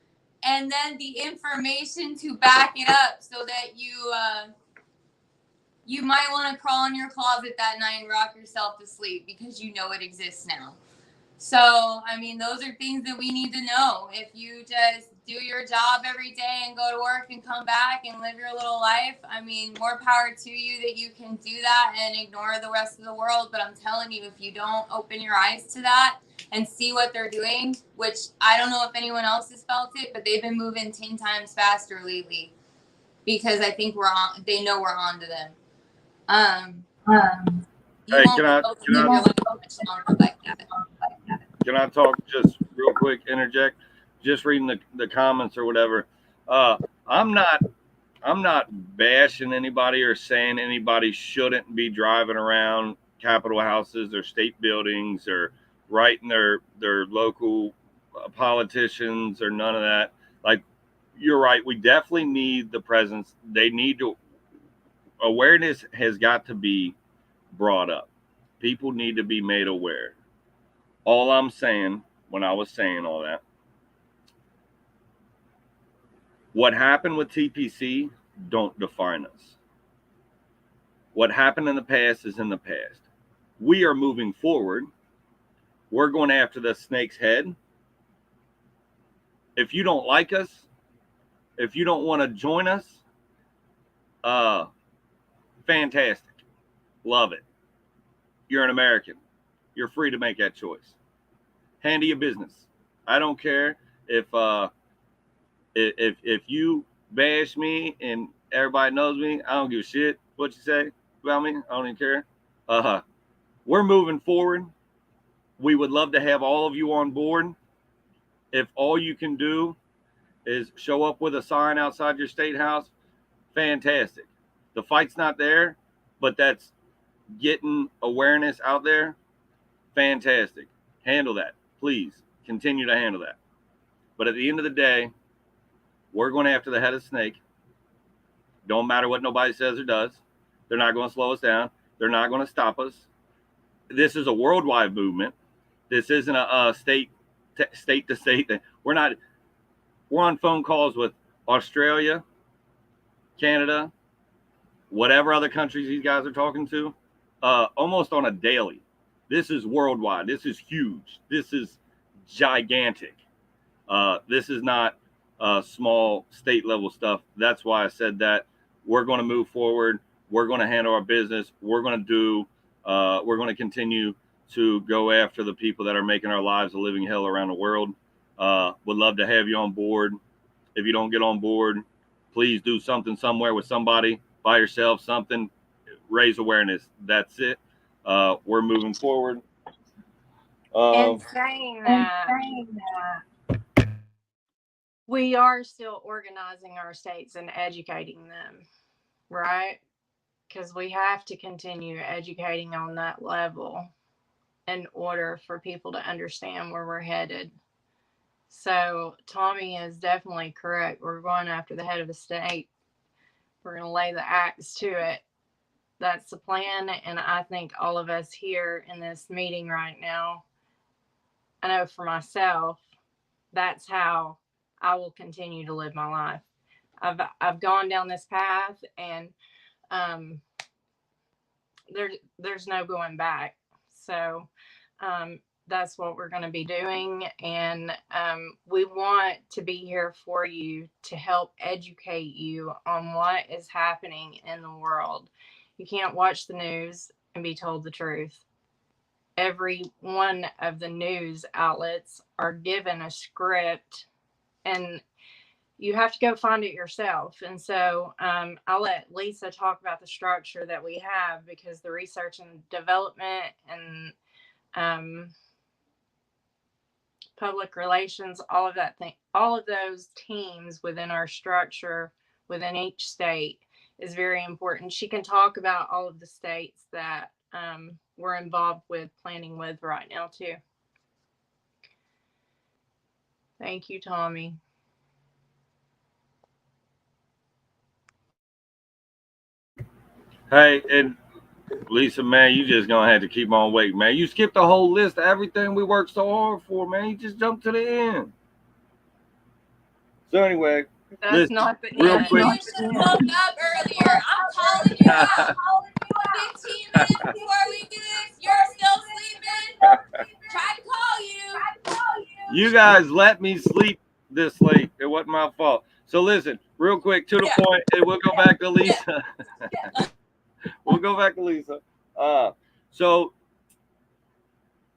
and then the information to back it up so that you might want to crawl in your closet that night and rock yourself to sleep because you know it exists now. So, I mean, those are things that we need to know. If you just do your job every day and go to work and come back and live your little life, I mean, more power to you that you can do that and ignore the rest of the world. But I'm telling you, if you don't open your eyes to that and see what they're doing, which I don't know if anyone else has felt it, but they've been moving 10 times faster lately because I think they know we're on to them. Hey, can I talk just real quick, interject? Just reading the comments or whatever. I'm not bashing anybody or saying anybody shouldn't be driving around Capitol houses or state buildings or writing their local politicians or none of that. Like, you're right. We definitely need the presence. They need to. Awareness has got to be brought up. People need to be made aware. All I'm saying, when I was saying all that, what happened with TPC don't define us. What happened in the past is in the past. We are moving forward. We're going after the snake's head. If you don't like us, if you don't want to join us, fantastic. Love it. You're an American. You're free to make that choice. Handle your business. I don't care if you bash me and everybody knows me. I don't give a shit what you say about me. I don't even care. We're moving forward. We would love to have all of you on board. If all you can do is show up with a sign outside your state house, fantastic. The fight's not there, but that's getting awareness out there. Fantastic. Handle that. Please continue to handle that. But at the end of the day, we're going after the head of snake. Don't matter what nobody says or does. They're not going to slow us down. They're not going to stop us. This is a worldwide movement. This isn't a state to state thing. We're on phone calls with Australia, Canada, whatever other countries these guys are talking to, almost on a daily. This is worldwide. This is huge. This is gigantic. This is not small state level stuff. That's why I said that. We're going to move forward. We're going to handle our business. We're going to continue to go after the people that are making our lives a living hell around the world. Would love to have you on board. If you don't get on board, please do something somewhere with somebody, by yourself, something, raise awareness. That's it. We're moving forward. And saying that, we are still organizing our states and educating them, right? Because we have to continue educating on that level in order for people to understand where we're headed. So Tommy is definitely correct. We're going after the head of the state. We're going to lay the axe to it. That's the plan. And I think all of us here in this meeting right now, I know for myself, that's how I will continue to live my life. I've gone down this path, and there's no going back. So that's what we're going to be doing. And we want to be here for you to help educate you on what is happening in the world. You can't watch the news and be told the truth. Every one of the news outlets are given a script, and you have to go find it yourself. And so I'll let Lisa talk about the structure that we have, because the research and development and public relations, all of that thing, all of those teams within our structure within each state is very important. She can talk about all of the states that we're involved with planning with right now too. Thank you, Tommy. Hey, and Lisa, man, you just gonna have to keep on waiting, man. You skipped the whole list of everything we worked so hard for, man. You just jumped to the end. So anyway, that's listen, not the real end. quick. You should have woke up earlier. I'm calling you out. 15 minutes before we do this, you're still sleeping. Tried to call you. You guys let me sleep this late. It wasn't my fault. So listen, real quick, to the point, and we'll go back to Lisa. We'll go back to Lisa. So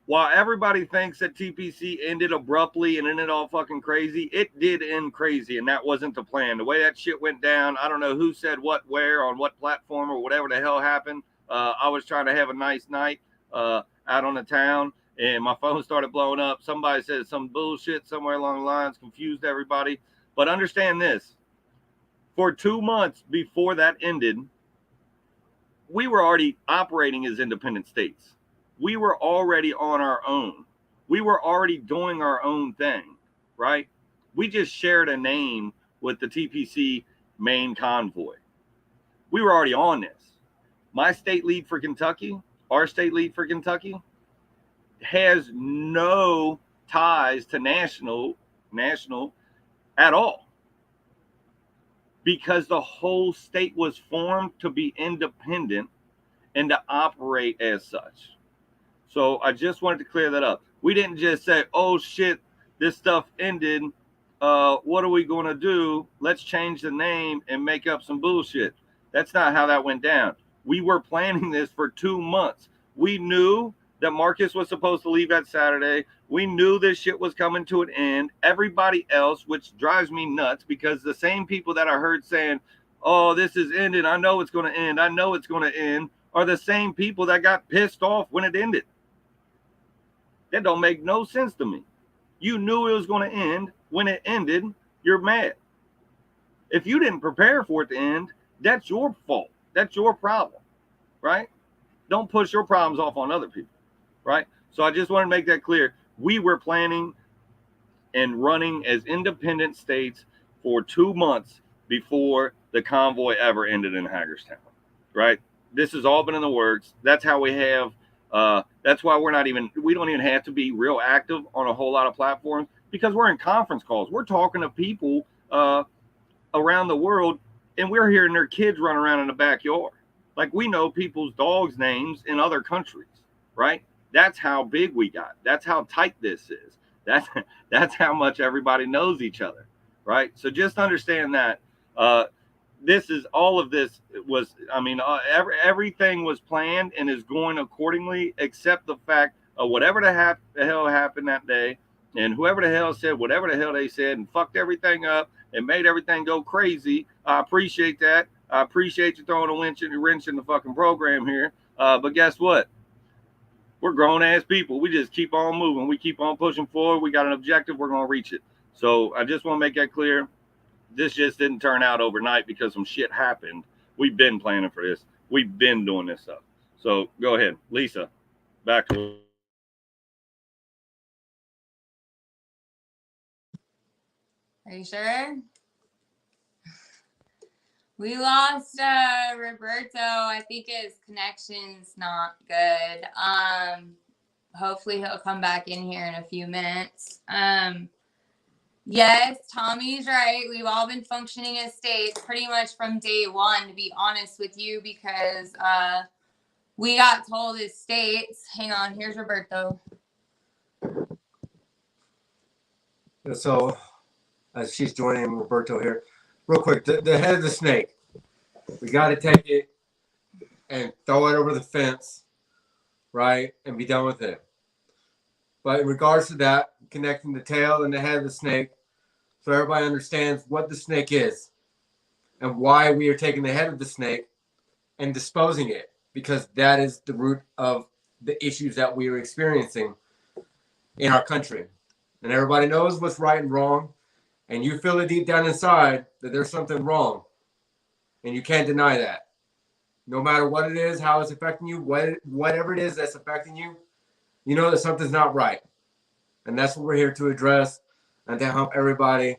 while everybody thinks that TPC ended abruptly and ended all fucking crazy, it did end crazy, and that wasn't the plan. The way that shit went down, I don't know who said what, where, on what platform, or whatever the hell happened. I was trying to have a nice night out on the town, and my phone started blowing up. Somebody said some bullshit somewhere along the lines, confused everybody. But understand this. For 2 months before that ended, we were already operating as independent states. We were already on our own. We were already doing our own thing, right? We just shared a name with the TPC main convoy. We were already on this. My state lead for Kentucky, our state lead for Kentucky, has no ties to national at all, because the whole state was formed to be independent and to operate as such. So I just wanted to clear that up. We didn't just say, oh shit, this stuff ended, what are we going to do? Let's change the name and make up some bullshit. That's not how that went down. We were planning this for 2 months. We knew that Marcus was supposed to leave that Saturday. We knew this shit was coming to an end. Everybody else, which drives me nuts, because the same people that I heard saying, oh, this is ending, I know it's going to end, I know it's going to end, are the same people that got pissed off when it ended. That don't make no sense to me. You knew it was going to end. When it ended, you're mad. If you didn't prepare for it to end, that's your fault. That's your problem, right? Don't push your problems off on other people, right? So I just want to make that clear. We were planning and running as independent states for 2 months before the convoy ever ended in Hagerstown, right? This has all been in the works. That's how we have, that's why we don't even have to be real active on a whole lot of platforms, because we're in conference calls. We're talking to people around the world, and we're hearing their kids run around in the backyard. Like, we know people's dogs' names in other countries, right? That's how big we got. That's how tight this is. That's how much everybody knows each other, right? So just understand that all of this was, I mean, everything was planned and is going accordingly, except the fact of whatever the hell happened that day, and whoever the hell said whatever the hell they said and fucked everything up and made everything go crazy. I appreciate that. I appreciate you throwing a wrench in the fucking program here. But guess what? We're grown ass people. We just keep on moving. We keep on pushing forward. We got an objective. We're going to reach it. So I just want to make that clear. This just didn't turn out overnight because some shit happened. We've been planning for this. We've been doing this stuff. So go ahead, Lisa, back to. Are you sure? We lost Roberto. I think his connection's not good. Hopefully he'll come back in here in a few minutes. Yes, Tommy's right. We've all been functioning as states pretty much from day one, to be honest with you, because we got told as states. Hang on, here's Roberto. So, as she's joining Roberto here, real quick, the head of the snake, we got to take it and throw it over the fence, right, and be done with it. But in regards to that, connecting the tail and the head of the snake, so everybody understands what the snake is and why we are taking the head of the snake and disposing it, because that is the root of the issues that we are experiencing in our country. And everybody knows what's right and wrong, and you feel it deep down inside that there's something wrong, and you can't deny that. No matter what it is, how it's affecting you, whatever it is that's affecting you, you know that something's not right. And that's what we're here to address and to help everybody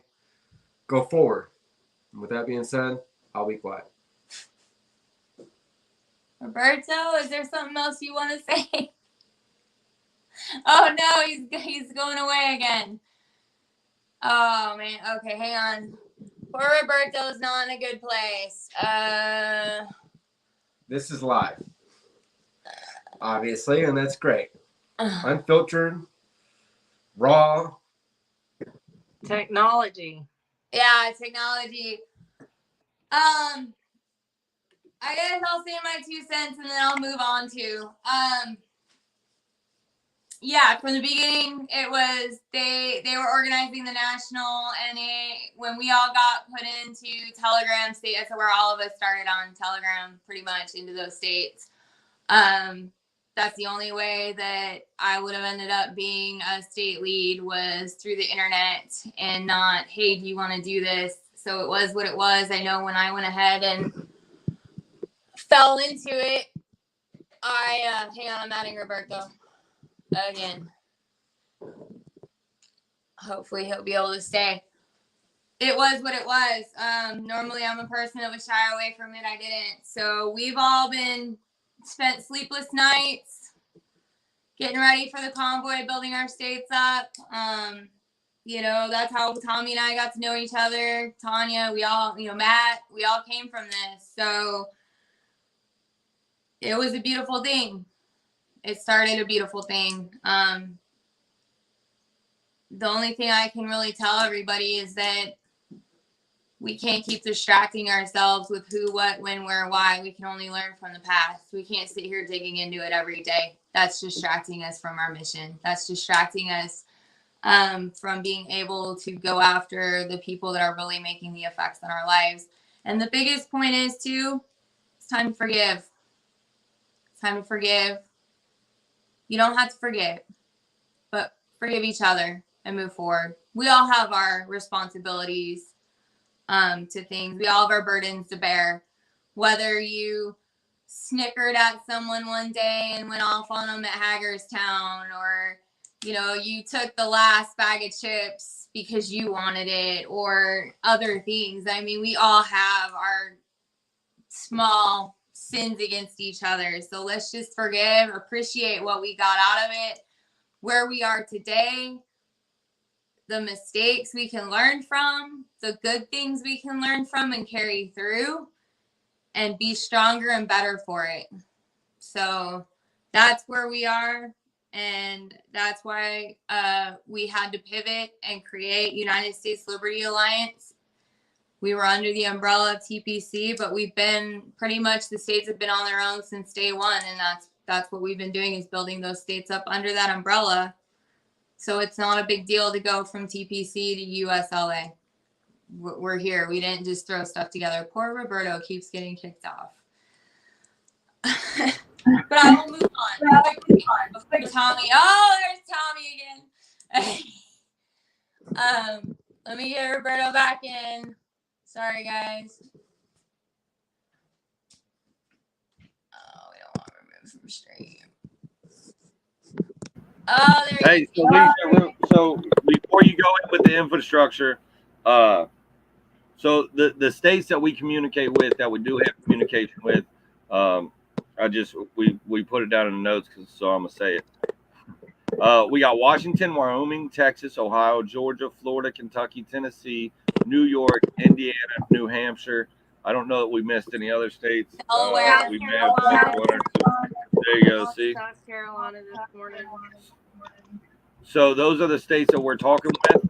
go forward. And with that being said, I'll be quiet. Roberto, is there something else you want to say? Oh no, he's going away again. Oh man, okay, hang on. Poor Roberto's not in a good place. This is live, obviously, and that's great. Unfiltered, raw. Technology. Yeah, technology. I guess I'll say my 2 cents and then I'll move on to. Yeah, from the beginning, it was they were organizing the national, and when we all got put into Telegram state, that's where all of us started on Telegram, pretty much into those states. That's the only way that I would have ended up being a state lead, was through the internet and not, hey, do you want to do this? So it was what it was. I know when I went ahead and fell into it, hang on, I'm adding Roberto again. Hopefully he'll be able to stay. It was what it was. Normally I'm a person that would shy away from it. I didn't. So we've all spent sleepless nights getting ready for the convoy, building our states up. That's how Tommy and I got to know each other. Tanya, we all, Matt, we all came from this. So it was a beautiful thing. It started a beautiful thing. the only thing I can really tell everybody is that we can't keep distracting ourselves with who, what, when, where, why. We can only learn from the past. We can't sit here digging into it every day. That's distracting us from our mission. That's distracting us from being able to go after the people that are really making the effects in our lives. And the biggest point is, too, it's time to forgive. It's time to forgive. You don't have to forget, but forgive each other and move forward. We all have our responsibilities to things. We all have our burdens to bear. Whether you snickered at someone one day and went off on them at Hagerstown, or you took the last bag of chips because you wanted it, or other things. I mean, we all have our small sins against each other. So let's just forgive, appreciate what we got out of it, where we are today, the mistakes we can learn from, the good things we can learn from and carry through, and be stronger and better for it. So that's where we are. And that's why we had to pivot and create United States Liberty Alliance. We were under the umbrella of TPC, but we've been pretty much, the states have been on their own since day one. And that's what we've been doing, is building those states up under that umbrella. So it's not a big deal to go from TPC to USLA. We're here. We didn't just throw stuff together. Poor Roberto keeps getting kicked off. But I will move on. Quick, Tommy. Oh, there's Tommy again. Let me get Roberto back in. Sorry, guys. Oh, we don't want to remove from stream. Oh, there you go. Lisa, so before you go in with the infrastructure, so the states that we communicate with, that we do have communication with, we put it down in the notes, so I'm gonna say it. We got Washington, Wyoming, Texas, Ohio, Georgia, Florida, Kentucky, Tennessee, New York, Indiana, New Hampshire. I don't know that we missed any other states. We may have missed one or two. There you go. See. South Carolina this morning. So those are the states that we're talking with.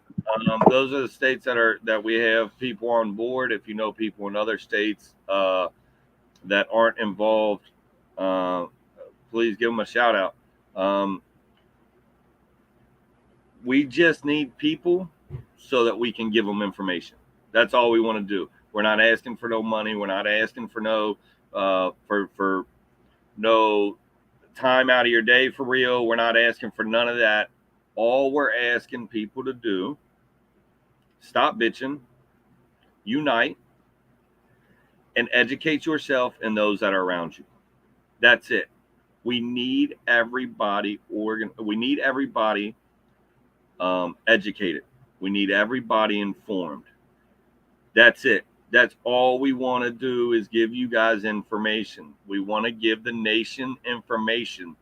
Those are the states that we have people on board. If you know people in other states that aren't involved, please give them a shout out. We just need people so that we can give them information. That's all we want to do. We're not asking for no money. We're not asking for no for no time out of your day for real. We're not asking for none of that. All we're asking people to do, stop bitching, unite, and educate yourself and those that are around you. That's it. We need everybody educated. We need everybody informed. That's it. That's all we want to do, is give you guys information. We want to give the nation information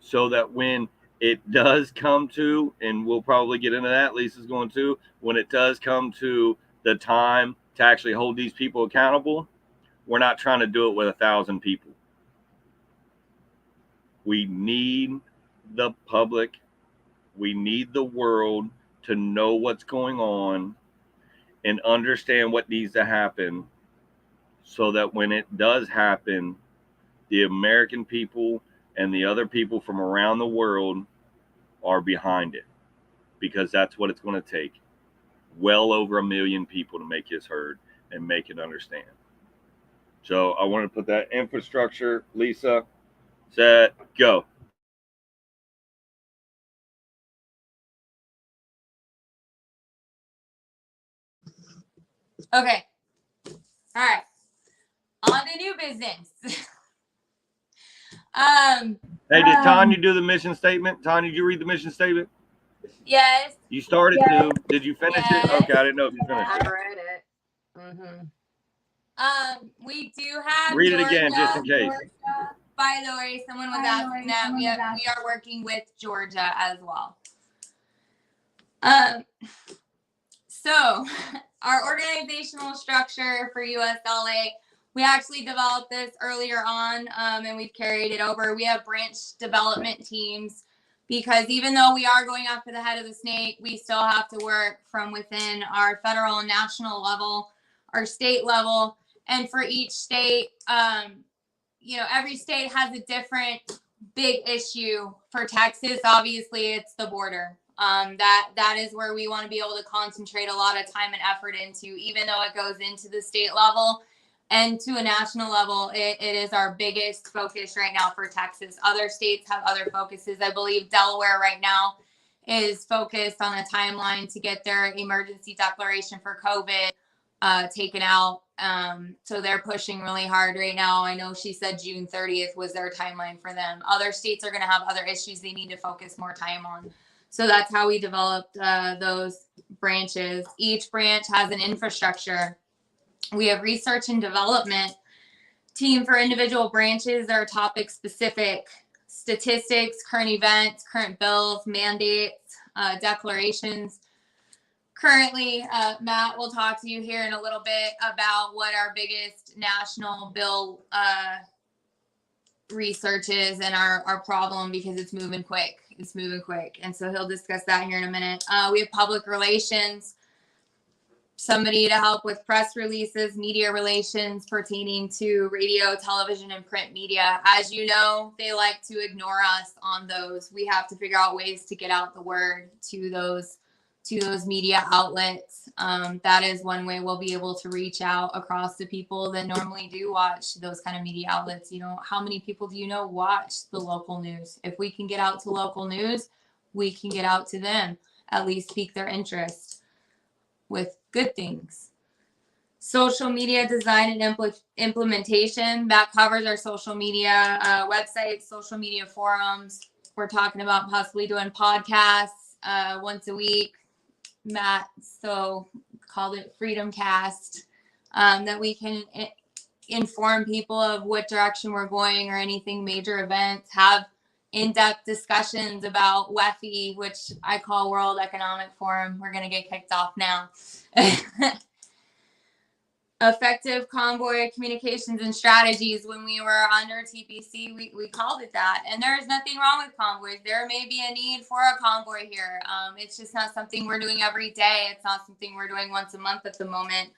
so that when it does come to, and we'll probably get into that, Lisa's going to, when it does come to the time to actually hold these people accountable, we're not trying to do it with 1,000 people. We need the public, we need the world to know what's going on and understand what needs to happen, so that when it does happen, the American people and the other people from around the world are behind it, because that's what it's going to take. Well over 1 million people to make this heard and make it understand. So I want to put that infrastructure. Lisa, set, go. Okay. All right. On to new business. Hey, did Tanya do the mission statement? Tanya, did you read the mission statement? Yes. You started to. Did you finish it? Okay, I didn't know if you finished it. I read it. We do have Read it again, just in case. Georgia. By the way, someone was asking that. We are working with Georgia as well. So our organizational structure for USLA, we actually developed this earlier on, and we've carried it over. We have branch development teams because even though we are going after the head of the snake, we still have to work from within our federal and national level, our state level. And for each state, every state has a different big issue. For Texas, obviously, it's the border. That is where we want to be able to concentrate a lot of time and effort into, even though it goes into the state level and to a national level. It is our biggest focus right now for Texas. Other states have other focuses. I believe Delaware right now is focused on a timeline to get their emergency declaration for COVID taken out. So they're pushing really hard right now. I know she said June 30th was their timeline for them. Other states are going to have other issues they need to focus more time on. So that's how we developed those branches. Each branch has an infrastructure. We have research and development team for individual branches. There are topic specific statistics, current events, current bills, mandates, declarations. Currently, Matt will talk to you here in a little bit about what our biggest national bill research is and our problem, because it's moving quick. It's moving quick. And so he'll discuss that here in a minute. We have public relations, somebody to help with press releases, media relations pertaining to radio, television, and print media. As you know, they like to ignore us on those. We have to figure out ways to get out the word to those media outlets. That is one way we'll be able to reach out across the people that normally do watch those kind of media outlets. How many people do you know watch the local news? If we can get out to local news, we can get out to them, at least pique their interest with good things. Social media design and implementation, that covers our social media websites, social media forums. We're talking about possibly doing podcasts once a week. Matt called it Freedom Cast, that we can inform people of what direction we're going or anything major events, have in-depth discussions about WEFI, which I call World Economic Forum. We're going to get kicked off now. Effective convoy communications and strategies. When we were under TPC, we called it that. And there is nothing wrong with convoys. There may be a need for a convoy here. It's just not something we're doing every day. It's not something we're doing once a month at the moment.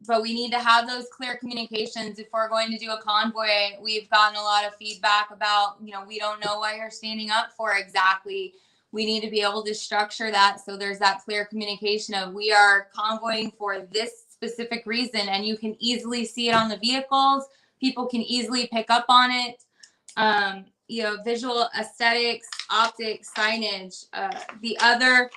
But we need to have those clear communications. If we're going to do a convoy, we've gotten a lot of feedback about, we don't know what you're standing up for exactly. We need to be able to structure that so there's that clear communication of, we are convoying for this specific reason, and you can easily see it on the vehicles. People can easily pick up on it. Visual aesthetics, optics, signage. The other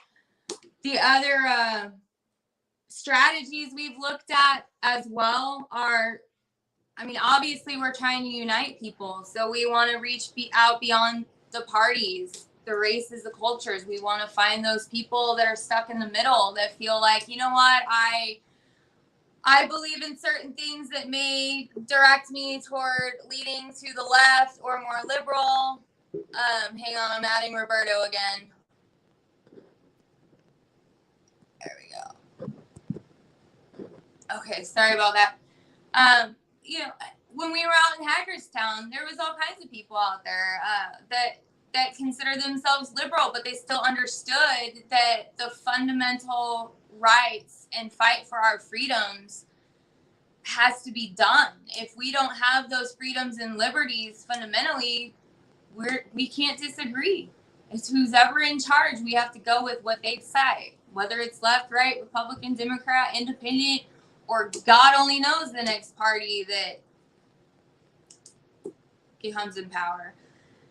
strategies we've looked at as well are, obviously we're trying to unite people. So we want to reach out beyond the parties, the races, the cultures. We want to find those people that are stuck in the middle that feel like, you know what, I believe in certain things that may direct me toward leading to the left or more liberal. Hang on, I'm adding Roberto again. There we go. Okay, sorry about that. When we were out in Hagerstown, there was all kinds of people out there that consider themselves liberal, but they still understood that the fundamental rights and fight for our freedoms has to be done. If we don't have those freedoms and liberties, fundamentally, we can't disagree. It's who's ever in charge. We have to go with what they say, whether it's left, right, Republican, Democrat, independent, or God only knows the next party that comes in power.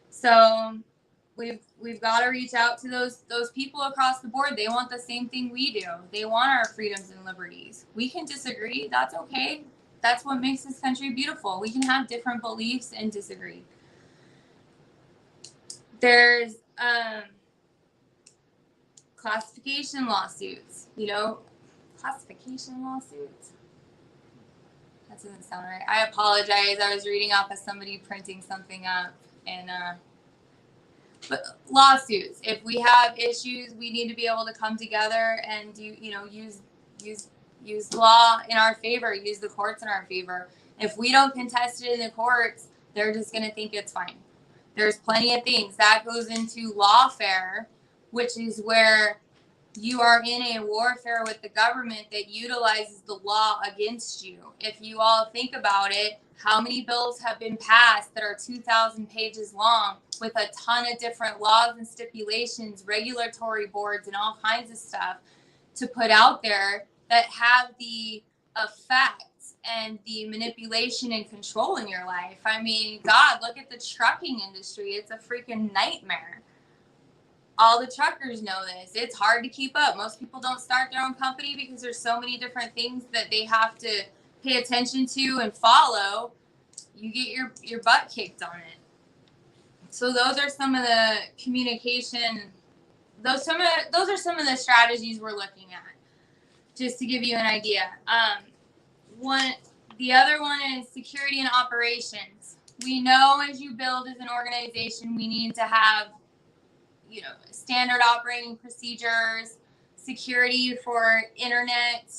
So we've got to reach out to those people across the board. They want the same thing we do. They want our freedoms and liberties. We can disagree. That's okay. That's what makes this country beautiful. We can have different beliefs and disagree. There's classification lawsuits. Classification lawsuits. That doesn't sound right. I apologize. I was reading off of somebody printing something up, and but lawsuits. If we have issues, we need to be able to come together and use law in our favor, use the courts in our favor. If we don't contest it in the courts, they're just going to think it's fine. There's plenty of things that goes into lawfare, which is where you are in a warfare with the government that utilizes the law against you. If you all think about it, how many bills have been passed that are 2,000 pages long with a ton of different laws and stipulations, regulatory boards, and all kinds of stuff to put out there that have the effects and the manipulation and control in your life? I mean, God, look at the trucking industry. It's a freaking nightmare. All the truckers know this. It's hard to keep up. Most people don't start their own company because there's so many different things that they have to pay attention to and follow. You get your butt kicked on it. So those are some of the communication. Those are some of the strategies we're looking at, just to give you an idea. The other one is security and operations. We know as you build as an organization, we need to have, standard operating procedures, security for internet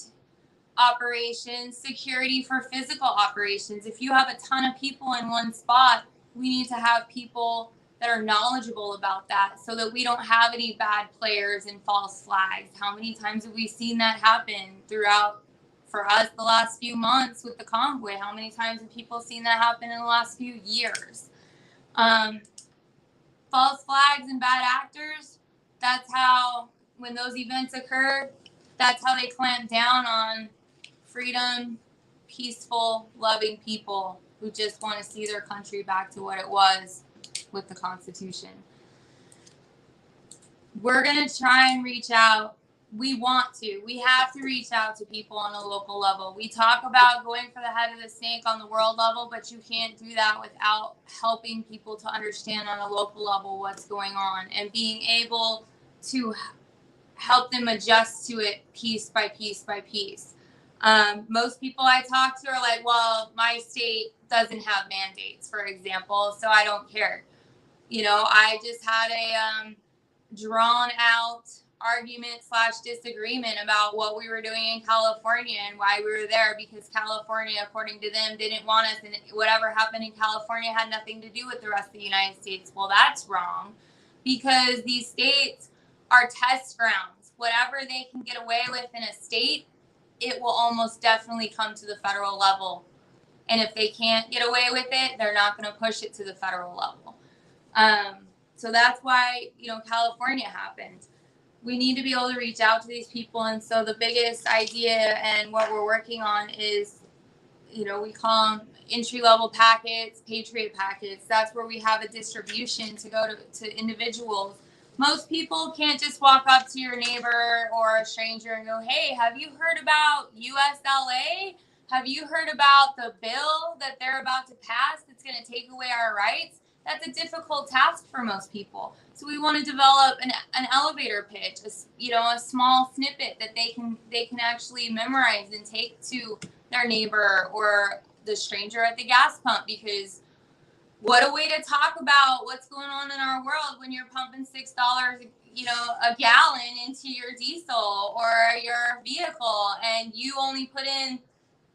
operations, security for physical operations. If you have a ton of people in one spot, we need to have people that are knowledgeable about that so that we don't have any bad players and false flags. How many times have we seen that happen throughout, for us, the last few months with the convoy? How many times have people seen that happen in the last few years? False flags and bad actors, that's how, when those events occur, that's how they clamp down on freedom, peaceful, loving people who just want to see their country back to what it was with the Constitution. We're going to try and reach out. We have to reach out to people on a local level. We talk about going for the head of the snake on the world level, but you can't do that without helping people to understand on a local level what's going on and being able to help them adjust to it piece by piece by piece. Most people I talk to are like, well, my state doesn't have mandates, for example, so I don't care. I just had a drawn out argument / disagreement about what we were doing in California and why we were there, because California, according to them, didn't want us, and whatever happened in California had nothing to do with the rest of the United States. Well, that's wrong, because these states are test grounds. Whatever they can get away with in a state, it will almost definitely come to the federal level. And if they can't get away with it, they're not going to push it to the federal level. So that's why, California happened. We need to be able to reach out to these people. And so the biggest idea and what we're working on is, we call them entry-level packets, Patriot packets. That's where we have a distribution to go to individuals. Most people can't just walk up to your neighbor or a stranger and go, hey, have you heard about USLA? Have you heard about the bill that they're about to pass that's going to take away our rights? That's a difficult task for most people. So we want to develop an elevator pitch, a small snippet that they can actually memorize and take to their neighbor or the stranger at the gas pump, because what a way to talk about what's going on in our world when you're pumping $6, a gallon into your diesel or your vehicle, and you only put in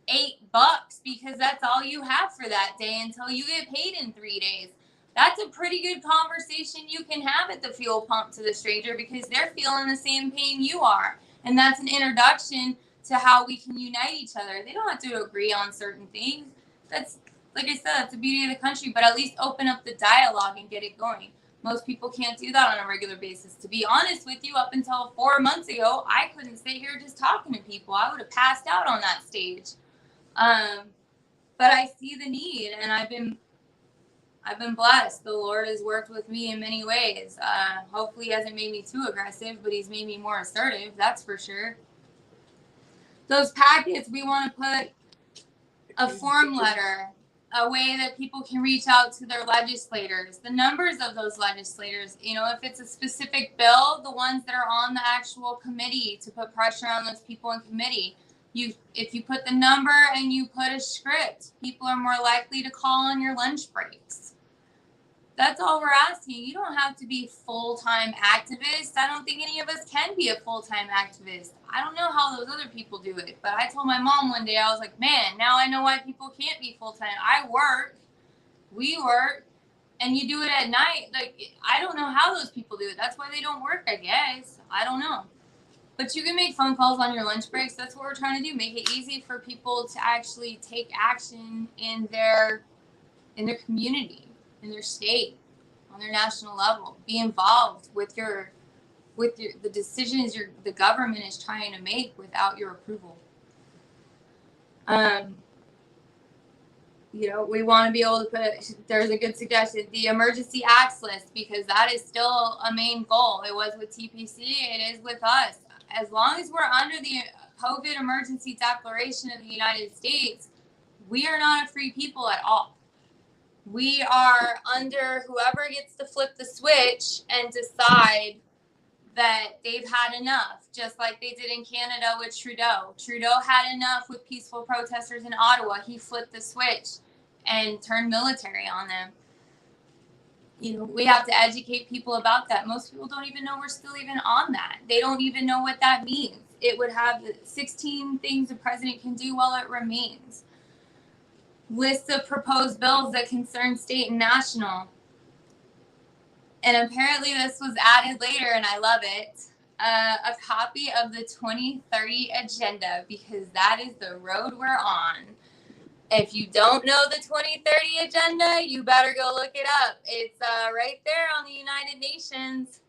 $8 because that's all you have for that day until you get paid in 3 days. That's a pretty good conversation you can have at the fuel pump to the stranger, because they're feeling the same pain you are. And that's an introduction to how we can unite each other. They don't have to agree on certain things. That's, like I said, that's the beauty of the country, but at least open up the dialogue and get it going. Most people can't do that on a regular basis. To be honest with you, up until 4 months ago, I couldn't sit here just talking to people. I would have passed out on that stage. But I see the need, and I've been blessed. The Lord has worked with me in many ways. Hopefully he hasn't made me too aggressive, but he's made me more assertive, that's for sure. Those packets, we want to put a form letter, a way that people can reach out to their legislators, the numbers of those legislators. If it's a specific bill, the ones that are on the actual committee, to put pressure on those people in committee. If you put the number and you put a script, people are more likely to call on your lunch breaks. That's all we're asking. You don't have to be full-time activists. I don't think any of us can be a full-time activist. I don't know how those other people do it, but I told my mom one day, I was like, man, now I know why people can't be full-time. We work, and you do it at night, like, I don't know how those people do it. That's why they don't work, I guess. I don't know. But you can make phone calls on your lunch breaks. That's what we're trying to do. Make it easy for people to actually take action in their community, in their state, on their national level. Be involved with the decisions the government is trying to make without your approval. You know, we want to be able to put, there's a good suggestion, the emergency acts list, because that is still a main goal. It was with TPC, it is with us. As long as we're under the COVID emergency declaration of the United States, we are not a free people at all. We are under whoever gets to flip the switch and decide that they've had enough, just like they did in Canada with Trudeau. Trudeau had enough with peaceful protesters in Ottawa. He flipped the switch and turned military on them. You know, we have to educate people about that. Most people don't even know we're still even on that. They don't even know what that means. It would have 16 things the president can do while it remains. Lists of proposed bills that concern state and national. And apparently this was added later, and I love it. A copy of the 2030 agenda, because that is the road we're on. If you don't know the 2030 agenda, you better go look it up. It's right there on the United Nations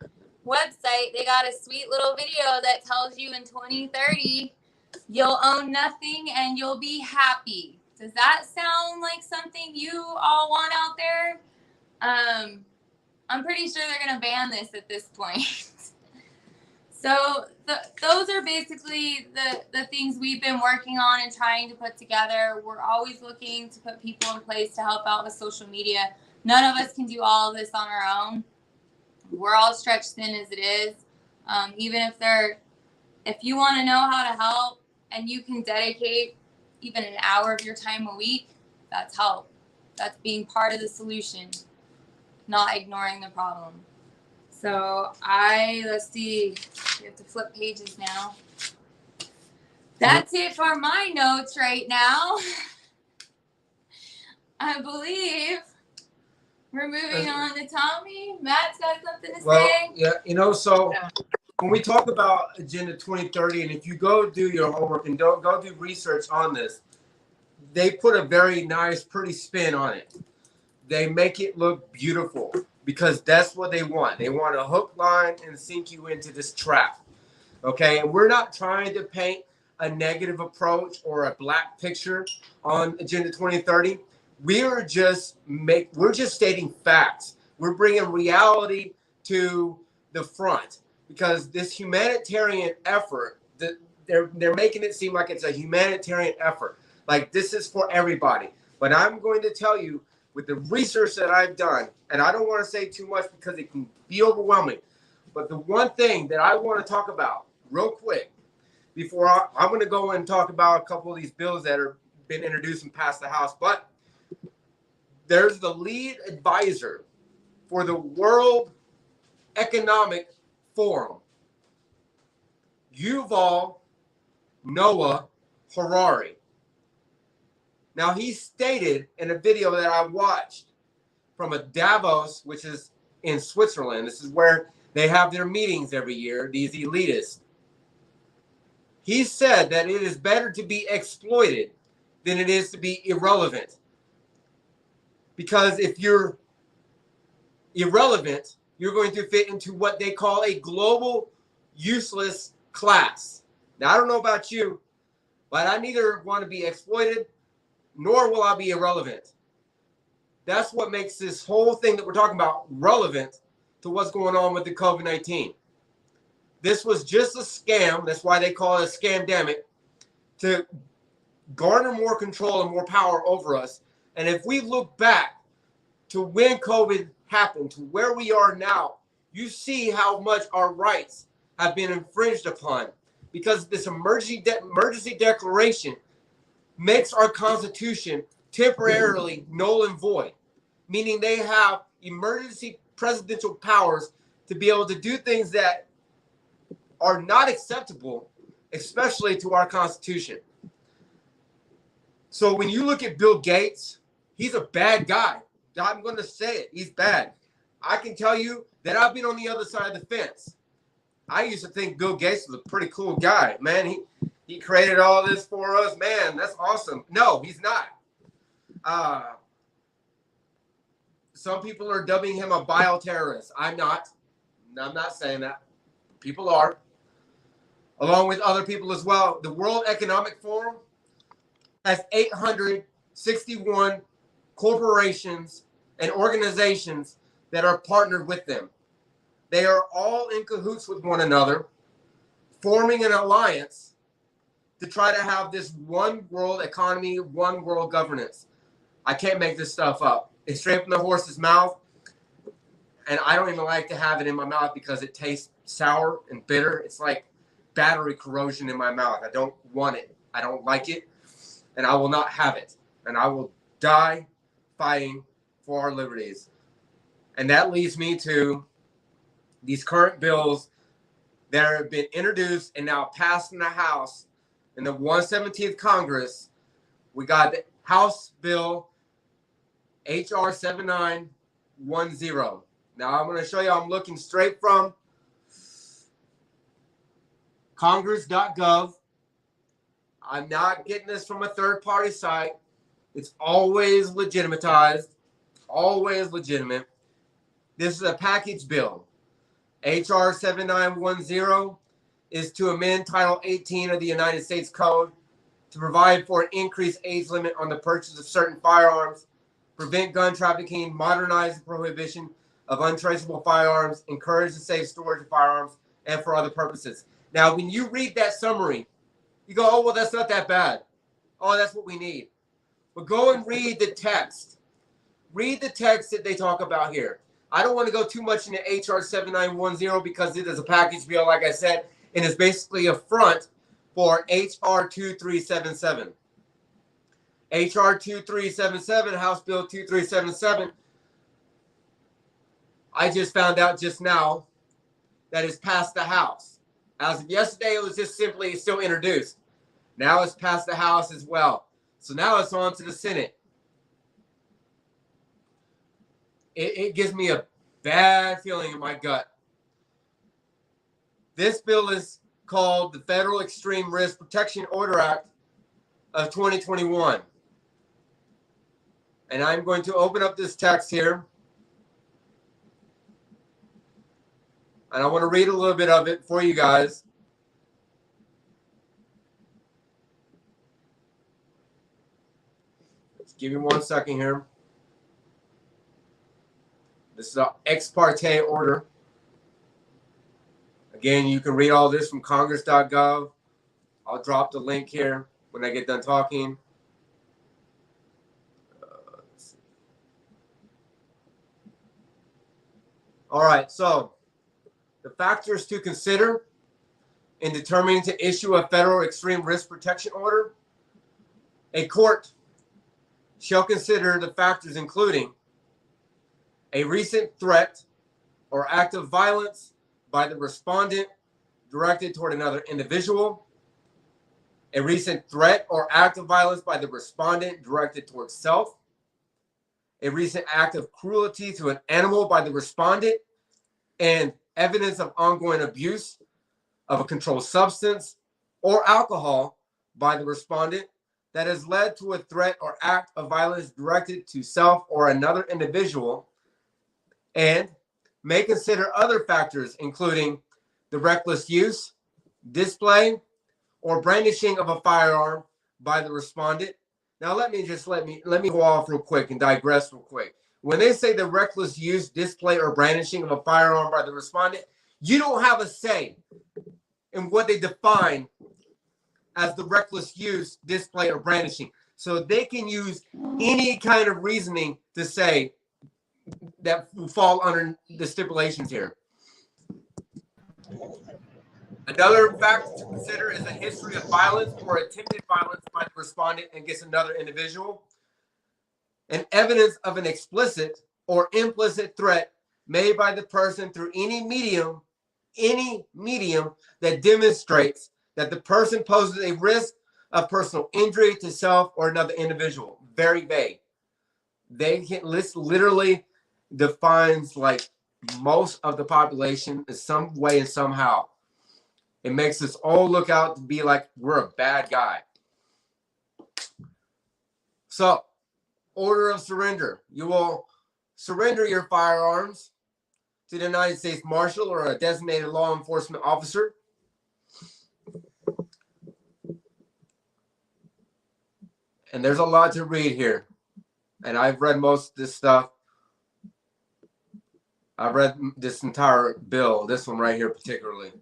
website. They got a sweet little video that tells you in 2030, you'll own nothing and you'll be happy. Does that sound like something you all want out there? I'm pretty sure they're going to ban this at this point. So those are basically the things we've been working on and trying to put together. We're always looking to put people in place to help out with social media. None of us can do all of this on our own. We're all stretched thin as it is. Even if you want to know how to help and you can dedicate even an hour of your time a week, that's help. That's being part of the solution, not ignoring the problem. So let's see, we have to flip pages now. That's it for my notes right now. I believe we're moving on to Tommy. Matt's got something to say. Yeah, you know, so when we talk about Agenda 2030, and if you go do your homework and go do research on this, they put a very nice, pretty spin on it. They make it look beautiful, because that's what they want. They want a hook, line, and sink you into this trap. Okay, and we're not trying to paint a negative approach or a black picture on Agenda 2030. We're just stating facts. We're bringing reality to the front, because this humanitarian effort, they're making it seem like it's a humanitarian effort, like this is for everybody. But I'm going to tell you, with the research that I've done, and I don't want to say too much because it can be overwhelming, but the one thing that I want to talk about real quick before I'm going to go and talk about a couple of these bills that have been introduced and passed the House, but there's the lead advisor for the World Economic Forum, Yuval Noah Harari. Now, he stated in a video that I watched from a Davos, which is in Switzerland. This is where they have their meetings every year, these elitists. He said that it is better to be exploited than it is to be irrelevant. Because if you're irrelevant, you're going to fit into what they call a global useless class. Now, I don't know about you, but I neither want to be exploited nor will I be irrelevant. That's what makes this whole thing that we're talking about relevant to what's going on with the COVID-19. This was just a scam. That's why they call it a scamdemic, to garner more control and more power over us. And if we look back to when COVID happened to where we are now, you see how much our rights have been infringed upon, because this emergency declaration makes our Constitution temporarily null and void, meaning they have emergency presidential powers to be able to do things that are not acceptable, especially to our Constitution. So when you look at Bill Gates, he's a bad guy. I'm going to say it. He's bad. I can tell you that I've been on the other side of the fence. I used to think Bill Gates was a pretty cool guy. Man, he created all this for us. Man, that's awesome. No, he's not. Some people are dubbing him a bioterrorist. I'm not. I'm not saying that. People are. Along with other people as well. The World Economic Forum has 861 corporations and organizations that are partnered with them. They are all in cahoots with one another, forming an alliance to try to have this one world economy, one world governance. I can't make this stuff up. It's straight from the horse's mouth, and I don't even like to have it in my mouth because it tastes sour and bitter. It's like battery corrosion in my mouth. I don't want it. I don't like it, and I will not have it. And I will die fighting for our liberties. And that leads me to these current bills that have been introduced and now passed in the House in the 117th Congress. We got the House Bill HR 7910. Now I'm going to show you, I'm looking straight from congress.gov. I'm not getting this from a third-party site. It's always legitimatized, always legitimate. This is a package bill. HR 7910 is to amend Title 18 of the United States Code to provide for an increased age limit on the purchase of certain firearms, prevent gun trafficking, modernize the prohibition of untraceable firearms, encourage the safe storage of firearms, and for other purposes. Now, when you read that summary, you go, oh, well, that's not that bad. Oh, that's what we need. But go and read the text. Read the text that they talk about here. I don't want to go too much into HR 7910 because it is a package bill, like I said, and it's basically a front for HR 2377. HR 2377, House Bill 2377, I just found out just now that it's passed the House. As of yesterday, it was just simply still introduced. Now it's passed the House as well. So now it's on to the Senate. It gives me a bad feeling in my gut. This bill is called the Federal Extreme Risk Protection Order Act of 2021. And I'm going to open up this text here. And I want to read a little bit of it for you guys. Just give me 1 second here. This is an ex parte order. Again, you can read all this from congress.gov. I'll drop the link here when I get done talking. Let's see. All right, so the factors to consider in determining to issue a federal extreme risk protection order. A court shall consider the factors including a recent threat or act of violence by the respondent directed toward another individual, a recent threat or act of violence by the respondent directed toward self, a recent act of cruelty to an animal by the respondent, and evidence of ongoing abuse of a controlled substance or alcohol by the respondent that has led to a threat or act of violence directed to self or another individual, and may consider other factors including the reckless use, display, or brandishing of a firearm by the respondent. Now let me go off real quick and digress real quick. When they say the reckless use, display, or brandishing of a firearm by the respondent, you don't have a say in what they define as the reckless use, display, or brandishing. So they can use any kind of reasoning to say that will fall under the stipulations here. Another factor to consider is a history of violence or attempted violence by the respondent against another individual, and evidence of an explicit or implicit threat made by the person through any medium that demonstrates that the person poses a risk of personal injury to self or another individual. Very vague. This literally defines like most of the population in some way and somehow. It makes us all look out to be like we're a bad guy. So, order of surrender. You will surrender your firearms to the United States Marshal or a designated law enforcement officer. And there's a lot to read here. And I've read most of this stuff. I've read this entire bill, this one right here particularly.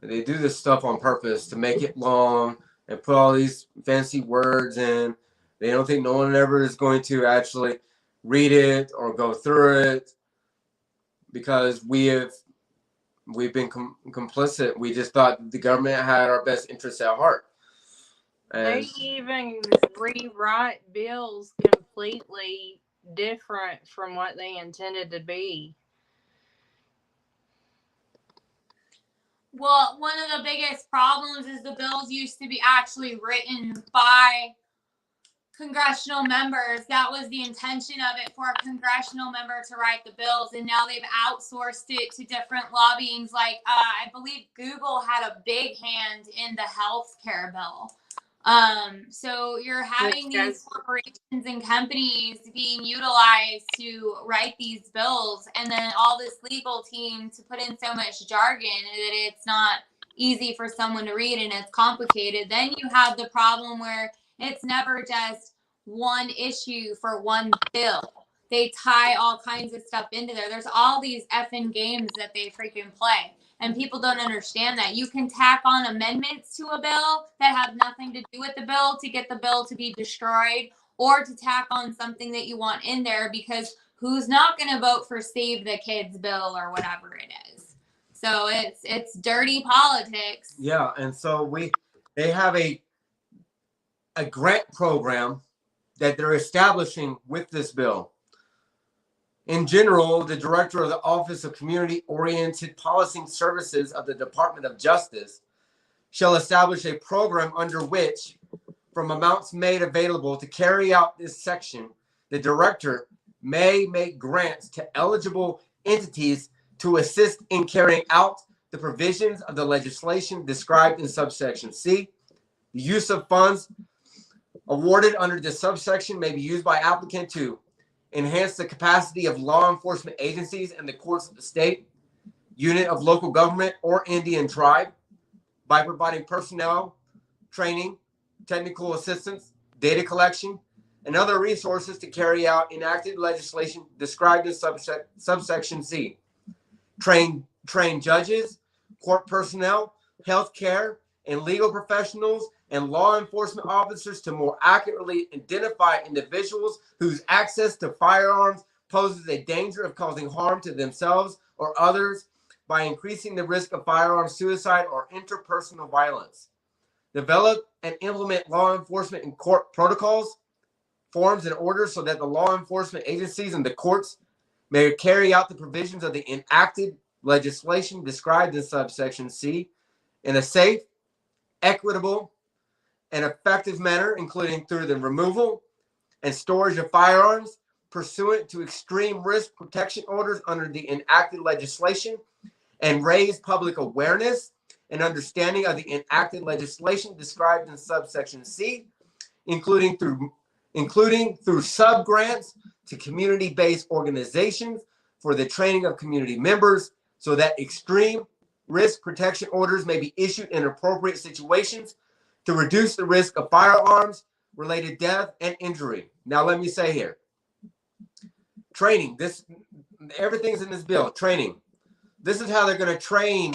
They do this stuff on purpose to make it long and put all these fancy words in. They don't think no one ever is going to actually read it or go through it because we've been complicit. We just thought the government had our best interests at heart. And they even rewrite bills completely different from what they intended to be. Well, one of the biggest problems is the bills used to be actually written by congressional members. That was the intention of it, for a congressional member to write the bills, and now they've outsourced it to different lobbyings. Like I believe Google had a big hand in the healthcare bill. So you're having these corporations and companies being utilized to write these bills, and then all this legal team to put in so much jargon that it's not easy for someone to read and it's complicated. Then you have the problem where it's never just one issue for one bill. They tie all kinds of stuff into there. There's all these effing games that they freaking play. And people don't understand that. You can tack on amendments to a bill that have nothing to do with the bill to get the bill to be destroyed, or to tack on something that you want in there, because who's not going to vote for Save the Kids bill or whatever it is? So it's dirty politics. Yeah, and so they have a grant program that they're establishing with this bill. In general, the director of the Office of Community-Oriented Policing Services of the Department of Justice shall establish a program under which, from amounts made available to carry out this section, the director may make grants to eligible entities to assist in carrying out the provisions of the legislation described in subsection C. The use of funds awarded under this subsection may be used by applicant to enhance the capacity of law enforcement agencies and the courts of the state, unit of local government, or Indian tribe by providing personnel, training, technical assistance, data collection, and other resources to carry out enacted legislation described in subsection C. Train judges, court personnel, healthcare, and legal professionals and law enforcement officers to more accurately identify individuals whose access to firearms poses a danger of causing harm to themselves or others by increasing the risk of firearm suicide or interpersonal violence. Develop and implement law enforcement and court protocols, forms, and orders so that the law enforcement agencies and the courts may carry out the provisions of the enacted legislation described in subsection C in a safe, equitable, and effective manner, including through the removal and storage of firearms pursuant to extreme risk protection orders under the enacted legislation, and raise public awareness and understanding of the enacted legislation described in subsection C, including through sub-grants to community-based organizations for the training of community members so that extreme risk protection orders may be issued in appropriate situations to reduce the risk of firearms-related death and injury. Now, let me say here, training, everything's in this bill, training. This is how they're going to train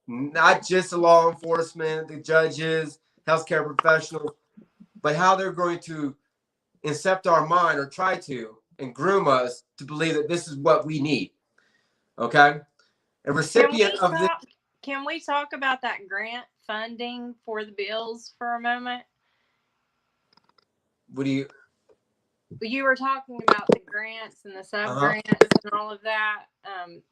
not just the law enforcement, the judges, healthcare professionals, but how they're going to incept our mind, or try to, and groom us to believe that this is what we need. Okay? A recipient of this. Can we talk about that grant funding for the bills for a moment? What do you? you were talking about the grants and the sub-grants and all of that.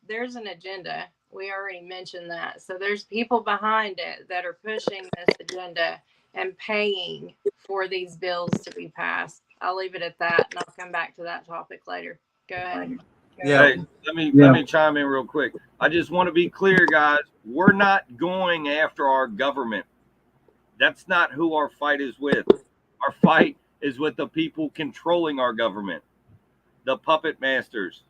There's an agenda. We already mentioned that. So there's people behind it that are pushing this agenda and paying for these bills to be passed. I'll leave it at that, and I'll come back to that topic later. Go ahead. Hey, let me chime in real quick. I just want to be clear, guys. We're not going after our government. That's not who our fight is with. Our fight is with the people controlling our government, the puppet masters.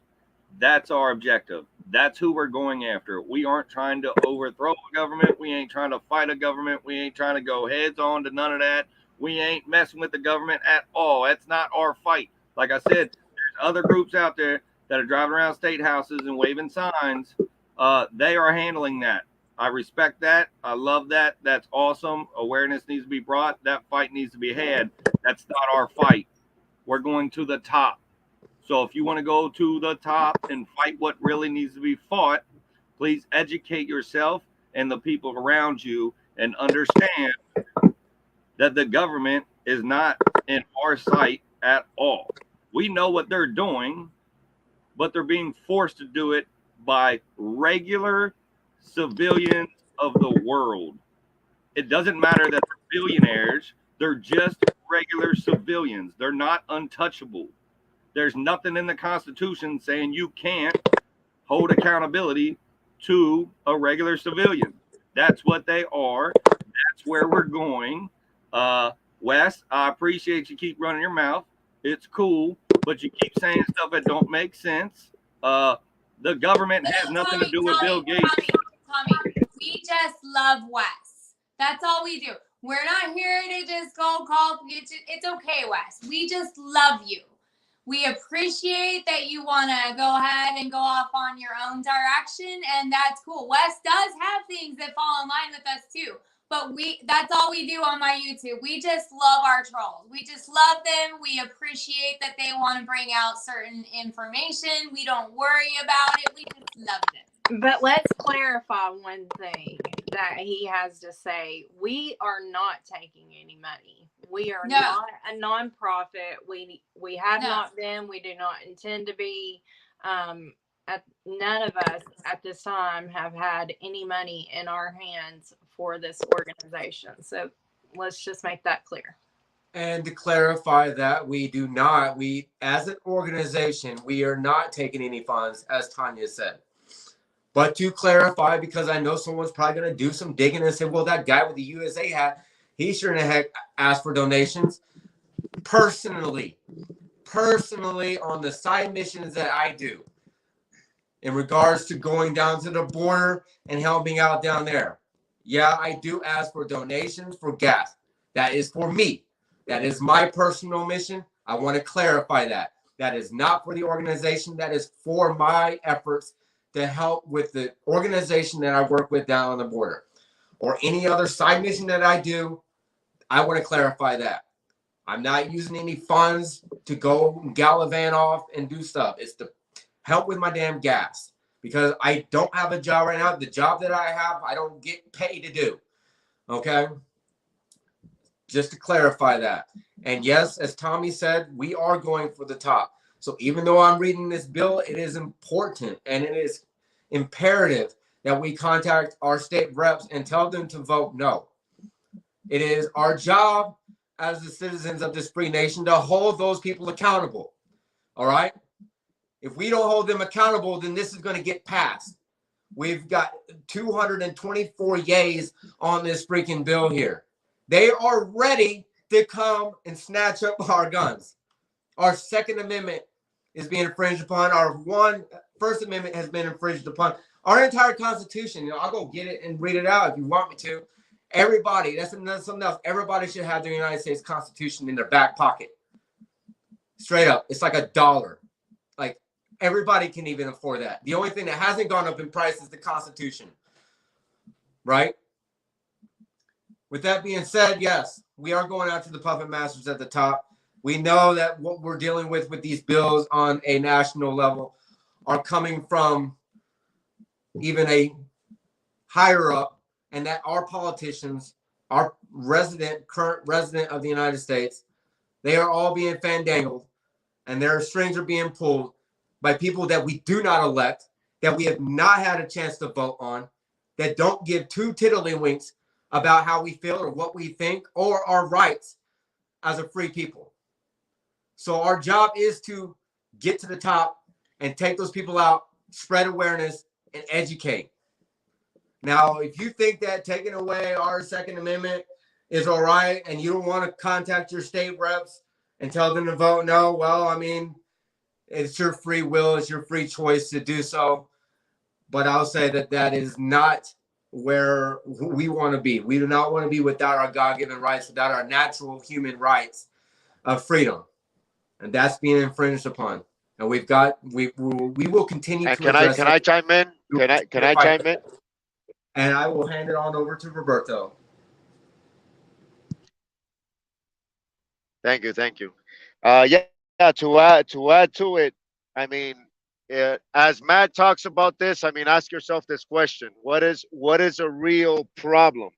That's our objective. That's who we're going after. We aren't trying to overthrow a government. We ain't trying to fight a government. We ain't trying to go heads on to none of that. We ain't messing with the government at all. That's not our fight. Like I said, there's other groups out there that are driving around state houses and waving signs. They are handling that. I respect that. I love that. That's awesome. Awareness needs to be brought. That fight needs to be had. That's not our fight. We're going to the top. So if you want to go to the top and fight what really needs to be fought, please educate yourself and the people around you and understand that the government is not in our sight at all. We know what they're doing, but they're being forced to do it by regular civilians of the world. It doesn't matter that they're billionaires. They're just regular civilians. They're not untouchable. There's nothing in the Constitution saying you can't hold accountability to a regular civilian. That's what they are. That's where we're going. Wes, I appreciate you keep running your mouth. It's cool, but you keep saying stuff that don't make sense. The government has nothing to do with Bill Gates. Tommy, we just love Wes. That's all we do. We're not here to just go call. It's okay, Wes. We just love you. We appreciate that you want to go ahead and go off on your own direction, and that's cool. Wes does have things that fall in line with us too, but that's all we do on my YouTube. We just love our trolls. We just love them. We appreciate that they want to bring out certain information. We don't worry about it. We just love them. But let's clarify one thing that he has to say. We are not taking any money. We are not a nonprofit. We have not been. We do not intend to be. None of us at this time have had any money in our hands for this organization. So let's just make that clear. And to clarify that, as an organization, we are not taking any funds, as Tanya said. But to clarify, because I know someone's probably going to do some digging and say, well, that guy with the USA hat, he sure in the heck asked for donations. Personally, on the side missions that I do, in regards to going down to the border and helping out down there, yeah, I do ask for donations for gas. That is for me. That is my personal mission. I want to clarify that. That is not for the organization. That is for my efforts to help with the organization that I work with down on the border, or any other side mission that I do. I want to clarify that. I'm not using any funds to go gallivant off and do stuff. It's to help with my damn gas, because I don't have a job right now. The job that I have, I don't get paid to do. Okay? Just to clarify that. And yes, as Tommy said, we are going for the top. So even though I'm reading this bill, it is important and it is imperative that we contact our state reps and tell them to vote no. It is our job as the citizens of this free nation to hold those people accountable. All right? If we don't hold them accountable, then this is going to get passed. We've got 224 yays on this freaking bill here. They are ready to come and snatch up our guns. Our Second Amendment is being infringed upon. Our First Amendment has been infringed upon. Our entire Constitution, I'll go get it and read it out if you want me to. Everybody, that's something else. Everybody should have the United States Constitution in their back pocket. Straight up. It's like $1. Like, everybody can even afford that. The only thing that hasn't gone up in price is the Constitution. Right? With that being said, yes, we are going after the puppet masters at the top. We know that what we're dealing with these bills on a national level are coming from even a higher up, and that our politicians, our current resident of the United States, they are all being fandangled and their strings are being pulled by people that we do not elect, that we have not had a chance to vote on, that don't give two tiddlywinks about how we feel or what we think or our rights as a free people. So our job is to get to the top and take those people out, spread awareness, and educate. Now, if you think that taking away our Second Amendment is all right and you don't want to contact your state reps and tell them to vote no, well, I mean, it's your free will, it's your free choice to do so. But I'll say that that is not where we want to be. We do not want to be without our God-given rights, without our natural human rights of freedom. And that's being infringed upon. And we will continue And to address can I chime in? Can I chime in? And I will hand it on over to Roberto. Thank you. Yeah. To add to it, I mean, as Matt talks about this, I mean, ask yourself this question: what is a real problem?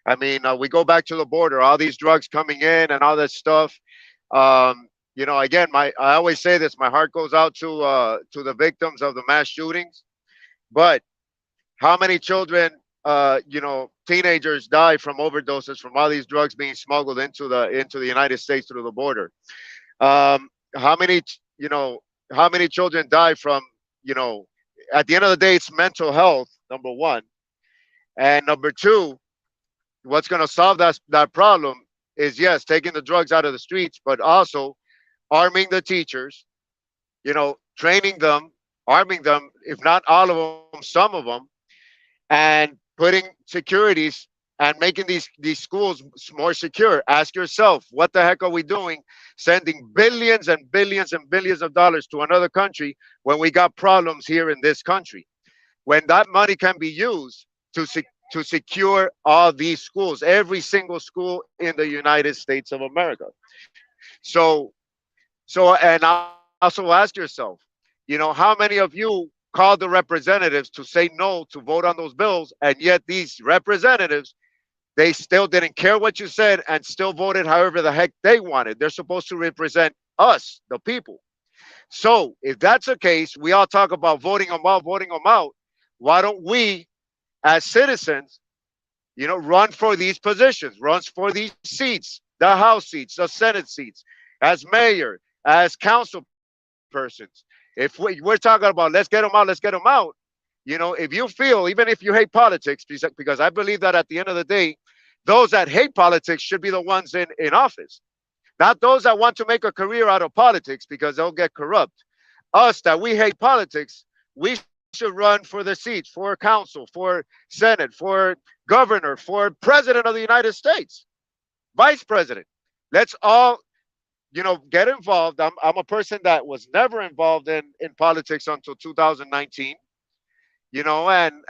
I mean, we go back to the border, all these drugs coming in and all that stuff. You know, again, I always say this: my heart goes out to the victims of the mass shootings. But how many children, you know, teenagers die from overdoses from all these drugs being smuggled into the United States through the border? How many, you know, how many children die from, you know, at the end of the day, it's mental health, number one. And number two, what's going to solve that problem is, yes, taking the drugs out of the streets, but also arming the teachers, you know, training them, arming them, if not all of them, some of them, and putting securities and making these schools more secure. Ask yourself, what the heck are we doing sending billions and billions and billions of dollars to another country when we got problems here in this country? When that money can be used to secure all these schools, every single school in the United States of America. So, and also ask yourself, you know, how many of you called the representatives to say no to vote on those bills, and yet these representatives, they still didn't care what you said and still voted however the heck they wanted. They're supposed to represent us, the people. So if that's the case, we all talk about voting them out, voting them out. Why don't we, as citizens, you know, run for these positions, runs for these seats, the House seats, the Senate seats, as mayor, as council persons? If we're talking about let's get them out, let's get them out. You know, if you feel, even if you hate politics, because I believe that at the end of the day, those that hate politics should be the ones in office, not those that want to make a career out of politics because they'll get corrupt. Us that we hate politics, we should run for the seats, for council, for Senate, for governor, for president of the United States, vice president. Let's all, you know, get involved. I'm a person that was never involved in politics until 2019. You know, and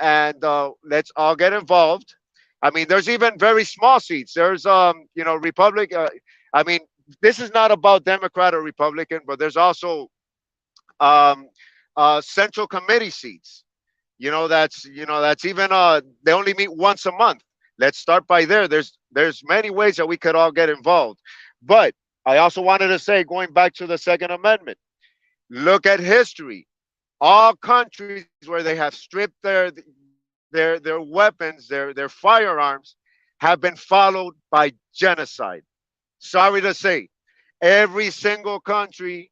let's all get involved. I mean, there's even very small seats. There's you know, Republic. I mean, this is not about Democrat or Republican, but there's also um, Central Committee seats. You know, that's even they only meet once a month. Let's start by there. There's many ways that we could all get involved. But I also wanted to say, going back to the Second Amendment, look at history. All countries where they have stripped their weapons, their firearms, have been followed by genocide. Sorry to say, every single country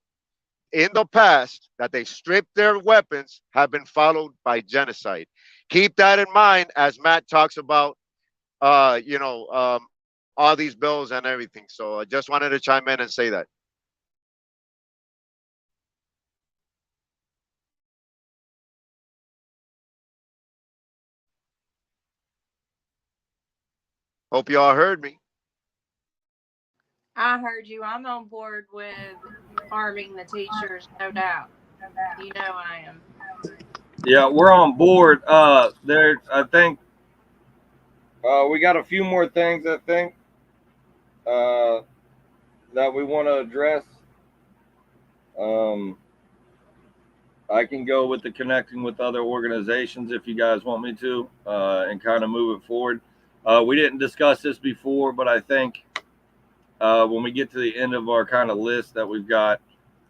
in the past that they stripped their weapons have been followed by genocide. Keep that in mind as Matt talks about, you know, all these bills and everything. So I just wanted to chime in and say that. Hope you all heard me. I heard you. I'm on board with arming the teachers, no doubt. You know I am. Yeah, we're on board. I think we got a few more things. I think uh, that we want to address. Um, I can go with the connecting with other organizations if you guys want me to, and kind of move it forward. We didn't discuss this before, but I think when we get to the end of our kind of list that we've got,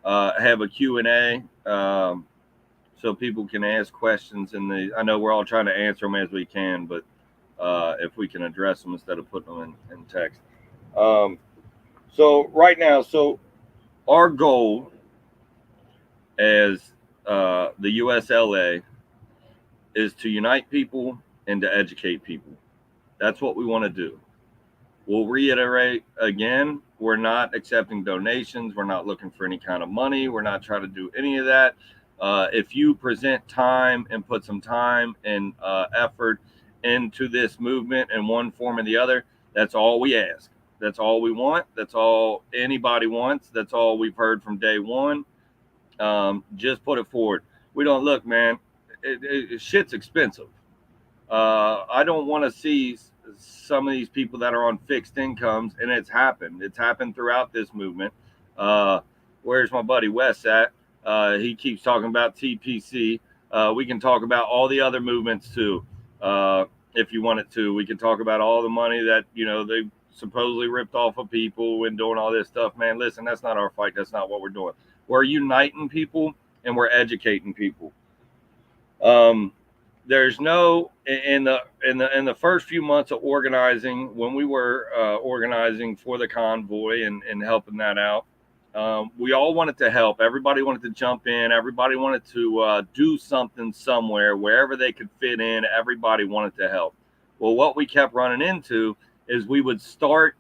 have a Q&A so people can ask questions. I know we're all trying to answer them as we can, but if we can address them instead of putting them in text. So right now, our goal as the USLA is to unite people and to educate people. That's what we want to do. We'll reiterate again, we're not accepting donations. We're not looking for any kind of money. We're not trying to do any of that. If you present time and put some time and effort into this movement in one form or the other, that's all we ask. That's all we want. That's all anybody wants. That's all we've heard from day one. Just put it forward. We don't look, man, shit's expensive. I don't want to see some of these people that are on fixed incomes, and it's happened. It's happened throughout this movement. Where's my buddy Wes at? He keeps talking about TPC. We can talk about all the other movements too, if you wanted to. We can talk about all the money that they supposedly ripped off of people and doing all this stuff. Man, listen, that's not our fight. That's not what we're doing. We're uniting people and we're educating people. There's no in the first few months of organizing, when we were organizing for the convoy and helping that out, we all wanted to help. Everybody wanted to jump in. Everybody wanted to do something somewhere, wherever they could fit in. Everybody wanted to help. Well, what we kept running into is we would start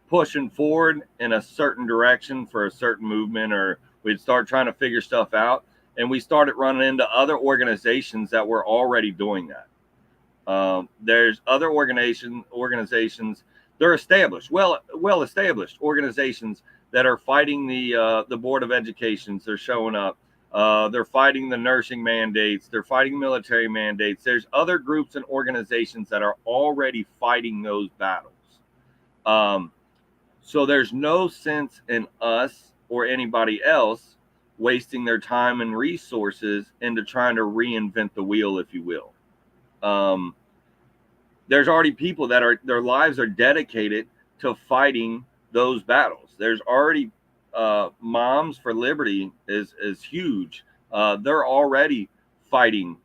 pushing forward in a certain direction for a certain movement, or we'd start trying to figure stuff out. And we started running into other organizations that were already doing that. There's other organizations, they're established, well established organizations that are fighting the Board of Education. They're showing up. They're fighting the nursing mandates. They're fighting military mandates. There's other groups and organizations that are already fighting those battles. So there's no sense in us or anybody else wasting their time and resources into trying to reinvent the wheel, if you will. There's already people that their lives are dedicated to fighting those battles. There's already Moms for Liberty is huge. They're already fighting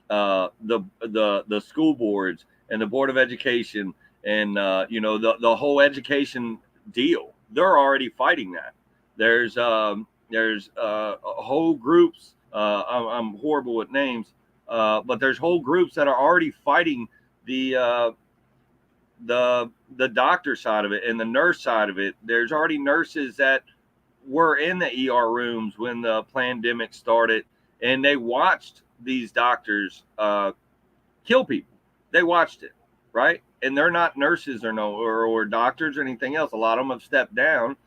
the school boards and the Board of Education and the whole education deal. They're already fighting that. There's whole groups. I'm horrible with names, but there's whole groups that are already fighting the doctor side of it and the nurse side of it. There's already nurses that were in the ER rooms when the pandemic started, and they watched these doctors kill people. They watched it, right? And they're not nurses or doctors or anything else. A lot of them have stepped down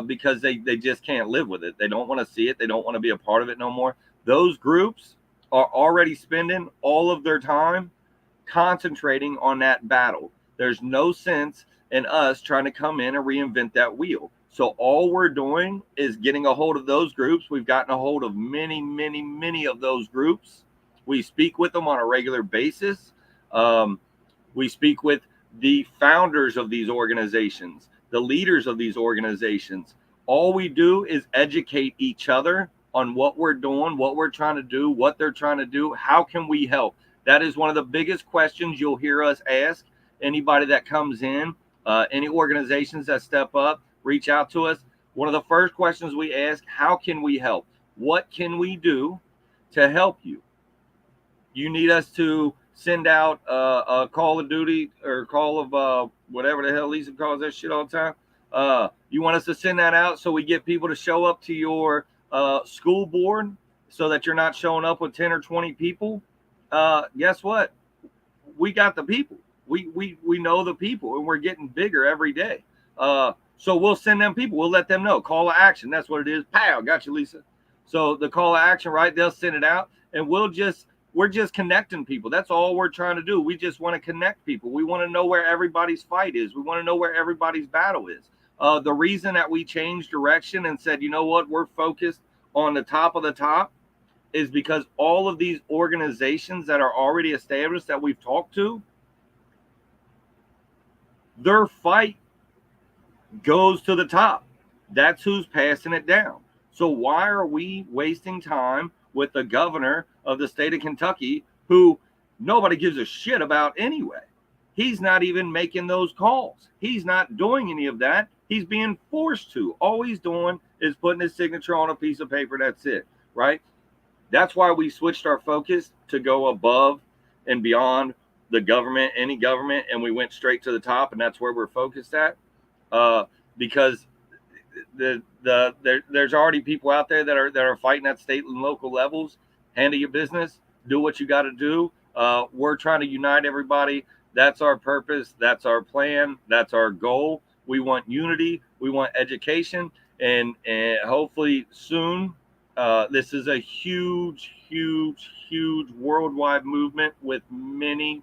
because they just can't live with it. They don't want to see it. They don't want to be a part of it no more. Those groups are already spending all of their time concentrating on that battle. There's no sense in us trying to come in and reinvent that wheel. So all we're doing is getting a hold of those groups. We've gotten a hold of many, many, many of those groups. We speak with them on a regular basis. We speak with the founders of these organizations, the leaders of these organizations. All we do is educate each other on what we're doing, what we're trying to do, what they're trying to do. How can we help? That is one of the biggest questions you'll hear us ask. Anybody that comes in, any organizations that step up, reach out to us. One of the first questions we ask, how can we help? What can we do to help you? You need us to send out a call of duty or call of whatever the hell Lisa calls that shit all the time. You want us to send that out so we get people to show up to your school board so that you're not showing up with 10 or 20 people? Guess what? We got the people. We know the people, and we're getting bigger every day. So we'll send them people. We'll let them know. Call to action. That's what it is. Pow, got you, Lisa. So the call to action, right? They'll send it out, and we're just connecting people. That's all we're trying to do. We just want to connect people. We want to know where everybody's fight is. We want to know where everybody's battle is. The reason that we changed direction and said, you know what, we're focused on the top of the top is because all of these organizations that are already established that we've talked to, their fight goes to the top. That's who's passing it down. So why are we wasting time with the governor of the state of Kentucky who nobody gives a shit about anyway? He's not even making those calls. He's not doing any of that. He's being forced to. All he's doing is putting his signature on a piece of paper. That's it, right? That's why we switched our focus to go above and beyond the government, any government, and we went straight to the top, and that's where we're focused at. Because there's already people out there that are fighting at state and local levels. Handle your business, do what you got to do. We're trying to unite everybody. That's our purpose. That's our plan. That's our goal. We want unity. We want education, and hopefully soon. This is a huge worldwide movement with many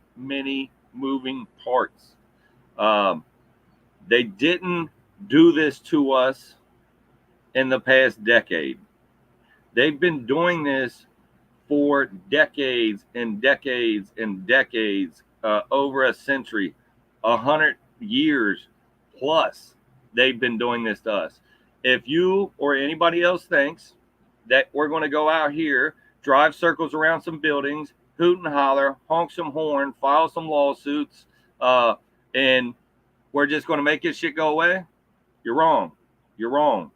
moving parts. They didn't do this to us in the past decade. They've been doing this for decades and decades and decades, over a century, 100 years plus. They've been doing this to us. If you or anybody else thinks that we're going to go out here, drive circles around some buildings, hoot and holler, honk some horn, file some lawsuits, and we're just going to make this shit go away, you're wrong. You're wrong.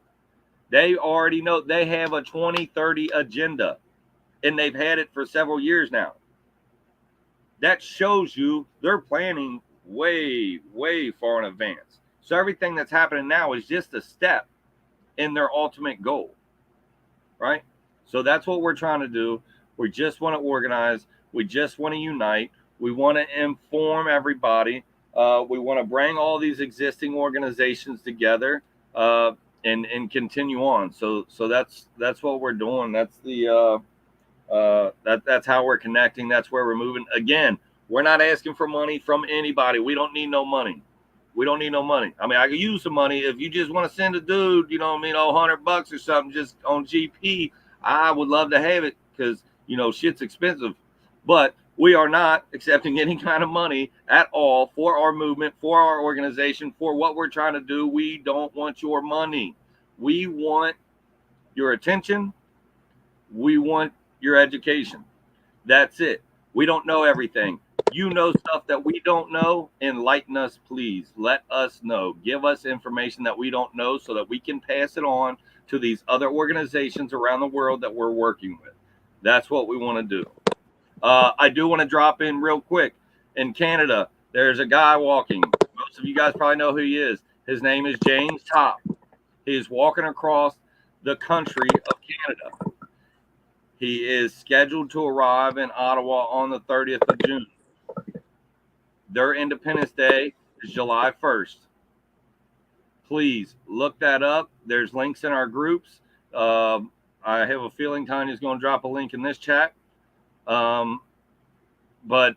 They already know. They have a 2030 agenda, and they've had it for several years now. That shows you they're planning way far in advance. So everything that's happening now is just a step in their ultimate goal, right? So that's what we're trying to do. We just want to organize. We just want to unite. We want to inform everybody. We want to bring all these existing organizations together, and continue on. So that's what we're doing. That's the that's how we're connecting. That's where we're moving. Again, we're not asking for money from anybody. We don't need no money. We don't need no money. I mean, I could use some money if you just want to send a dude, you know what I mean, $100 or something just on GP. I would love to have it because shit's expensive. But we are not accepting any kind of money at all for our movement, for our organization, for what we're trying to do. We don't want your money. We want your attention. We want your education. That's it. We don't know everything. You know stuff that we don't know. Enlighten us, please. Let us know. Give us information that we don't know so that we can pass it on to these other organizations around the world that we're working with. That's what we want to do. I do want to drop in real quick. In Canada, there's a guy walking. Most of you guys probably know who he is. His name is James Top. He's walking across the country of Canada. He is scheduled to arrive in Ottawa on the 30th of June. Their Independence Day is July 1st. Please look that up. There's links in our groups. I have a feeling Tanya's going to drop a link in this chat. But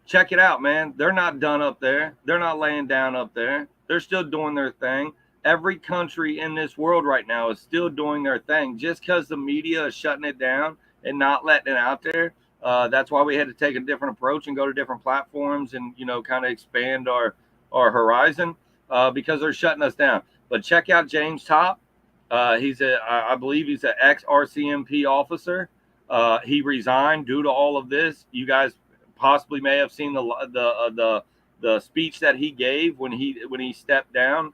check it out, man. They're not done up there. They're not laying down up there. They're still doing their thing. Every country in this world right now is still doing their thing. Just because the media is shutting it down and not letting it out there, that's why we had to take a different approach and go to different platforms and kind of expand our horizon, because they're shutting us down. But check out James Top. I believe he's an ex-RCMP officer. He resigned due to all of this. You guys possibly may have seen the speech that he gave when he stepped down.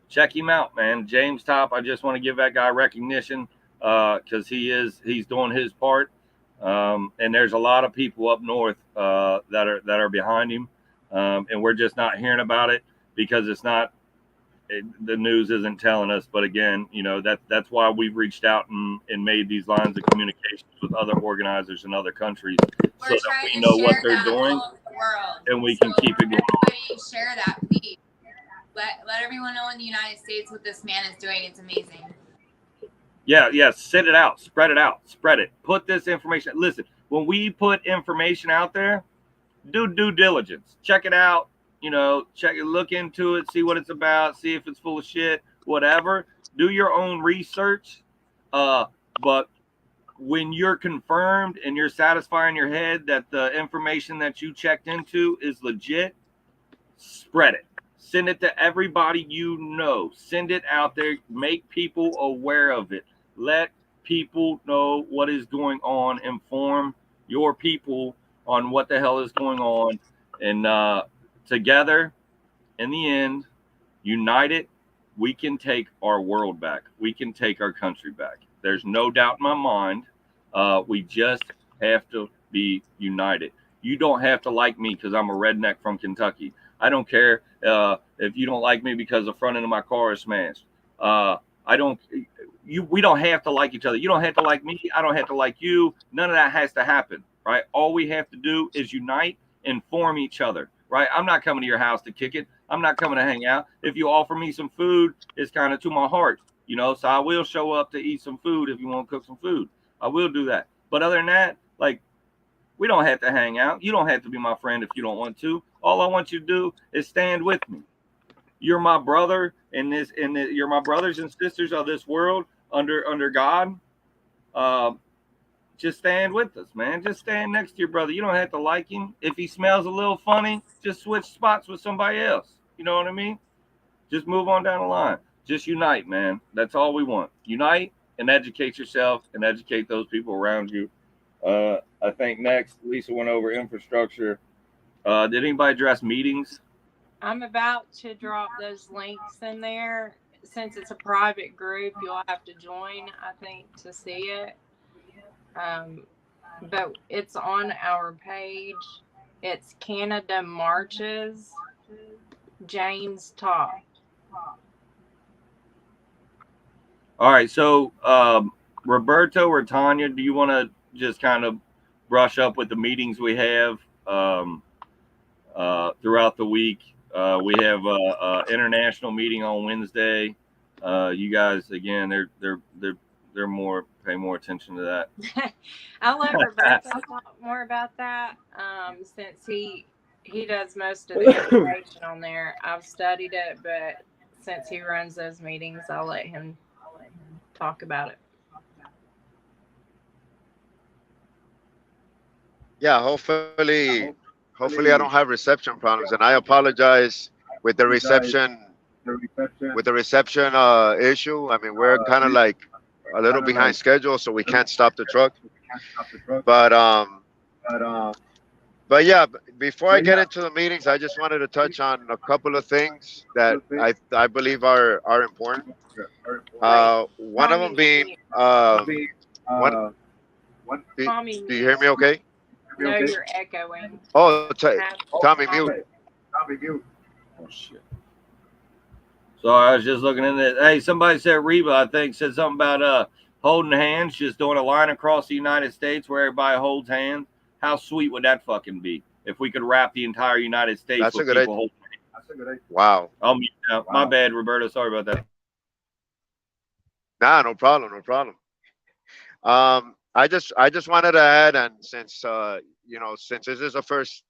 Check him out, man. James Top. I just want to give that guy recognition, because he's doing his part. And there's a lot of people up north that are behind him, and we're just not hearing about it because the news isn't telling us. But again, that's why we've reached out and made these lines of communications with other organizers in other countries, so that we know what they're doing, and we can keep it going on. Share that, please. Let everyone know in the United States what this man is doing. It's amazing. Yeah. Send it out. Spread it out. Spread it. Put this information. Listen, when we put information out there, do due diligence. Check it out. Check it, look into it, see what it's about, see if it's full of shit, whatever. Do your own research. But when you're confirmed and you're satisfied in your head that the information that you checked into is legit, spread it. Send it to everybody you know. Send it out there. Make people aware of it. Let people know what is going on. Inform your people on what the hell is going on. And together, in the end, united, we can take our world back. We can take our country back. There's no doubt in my mind. We just have to be united. You don't have to like me because I'm a redneck from Kentucky. I don't care if you don't like me because the front end of my car is smashed. I don't. We don't have to like each other. You don't have to like me. I don't have to like you. None of that has to happen, right? All we have to do is unite, inform each other, right? I'm not coming to your house to kick it. I'm not coming to hang out. If you offer me some food, it's kind of to my heart, so I will show up to eat some food if you want to cook some food. I will do that. But other than that, like, we don't have to hang out. You don't have to be my friend if you don't want to. All I want you to do is stand with me. You're my brother you're my brothers and sisters of this world under God. Just stand with us, man. Just stand next to your brother. You don't have to like him. If he smells a little funny, just switch spots with somebody else. You know what I mean? Just move on down the line. Just unite, man. That's all we want. Unite and educate yourself and educate those people around you. I think next, Lisa went over infrastructure. Did anybody address meetings? I'm about to drop those links in there. Since it's a private group, you'll have to join, I think, to see it. But it's on our page. It's Canada Marches, James Top. All right. So, Roberto or Tanya, do you want to just kind of brush up with the meetings we have throughout the week? We have a international meeting on Wednesday. You guys, again, they're pay more attention to that. I'll let Roberto talk more about that, since he does most of the information on there. I've studied it, but since he runs those meetings, I'll let him talk about it. Yeah, hopefully I don't have reception problems, and I apologize with the reception issue. I mean, we're kind of like a little behind schedule, so we can't stop the truck. But yeah, before I get into the meetings, I just wanted to touch on a couple of things that I believe are important. One of them being one. Tommy, Do you hear me? Okay. no, you're echoing. Oh, Tommy, mute. Oh shit. So I was just looking in it. Hey, somebody said Reba, I think, said something about holding hands, just doing a line across the United States where everybody holds hands. How sweet would that fucking be if we could wrap the entire United States That's with a good people idea. holding hands? That's a good idea. Wow. I'll mute now. Wow. My bad, Roberto. Sorry about that. Nah, no problem, no problem. I just wanted to add, and since since this is the first,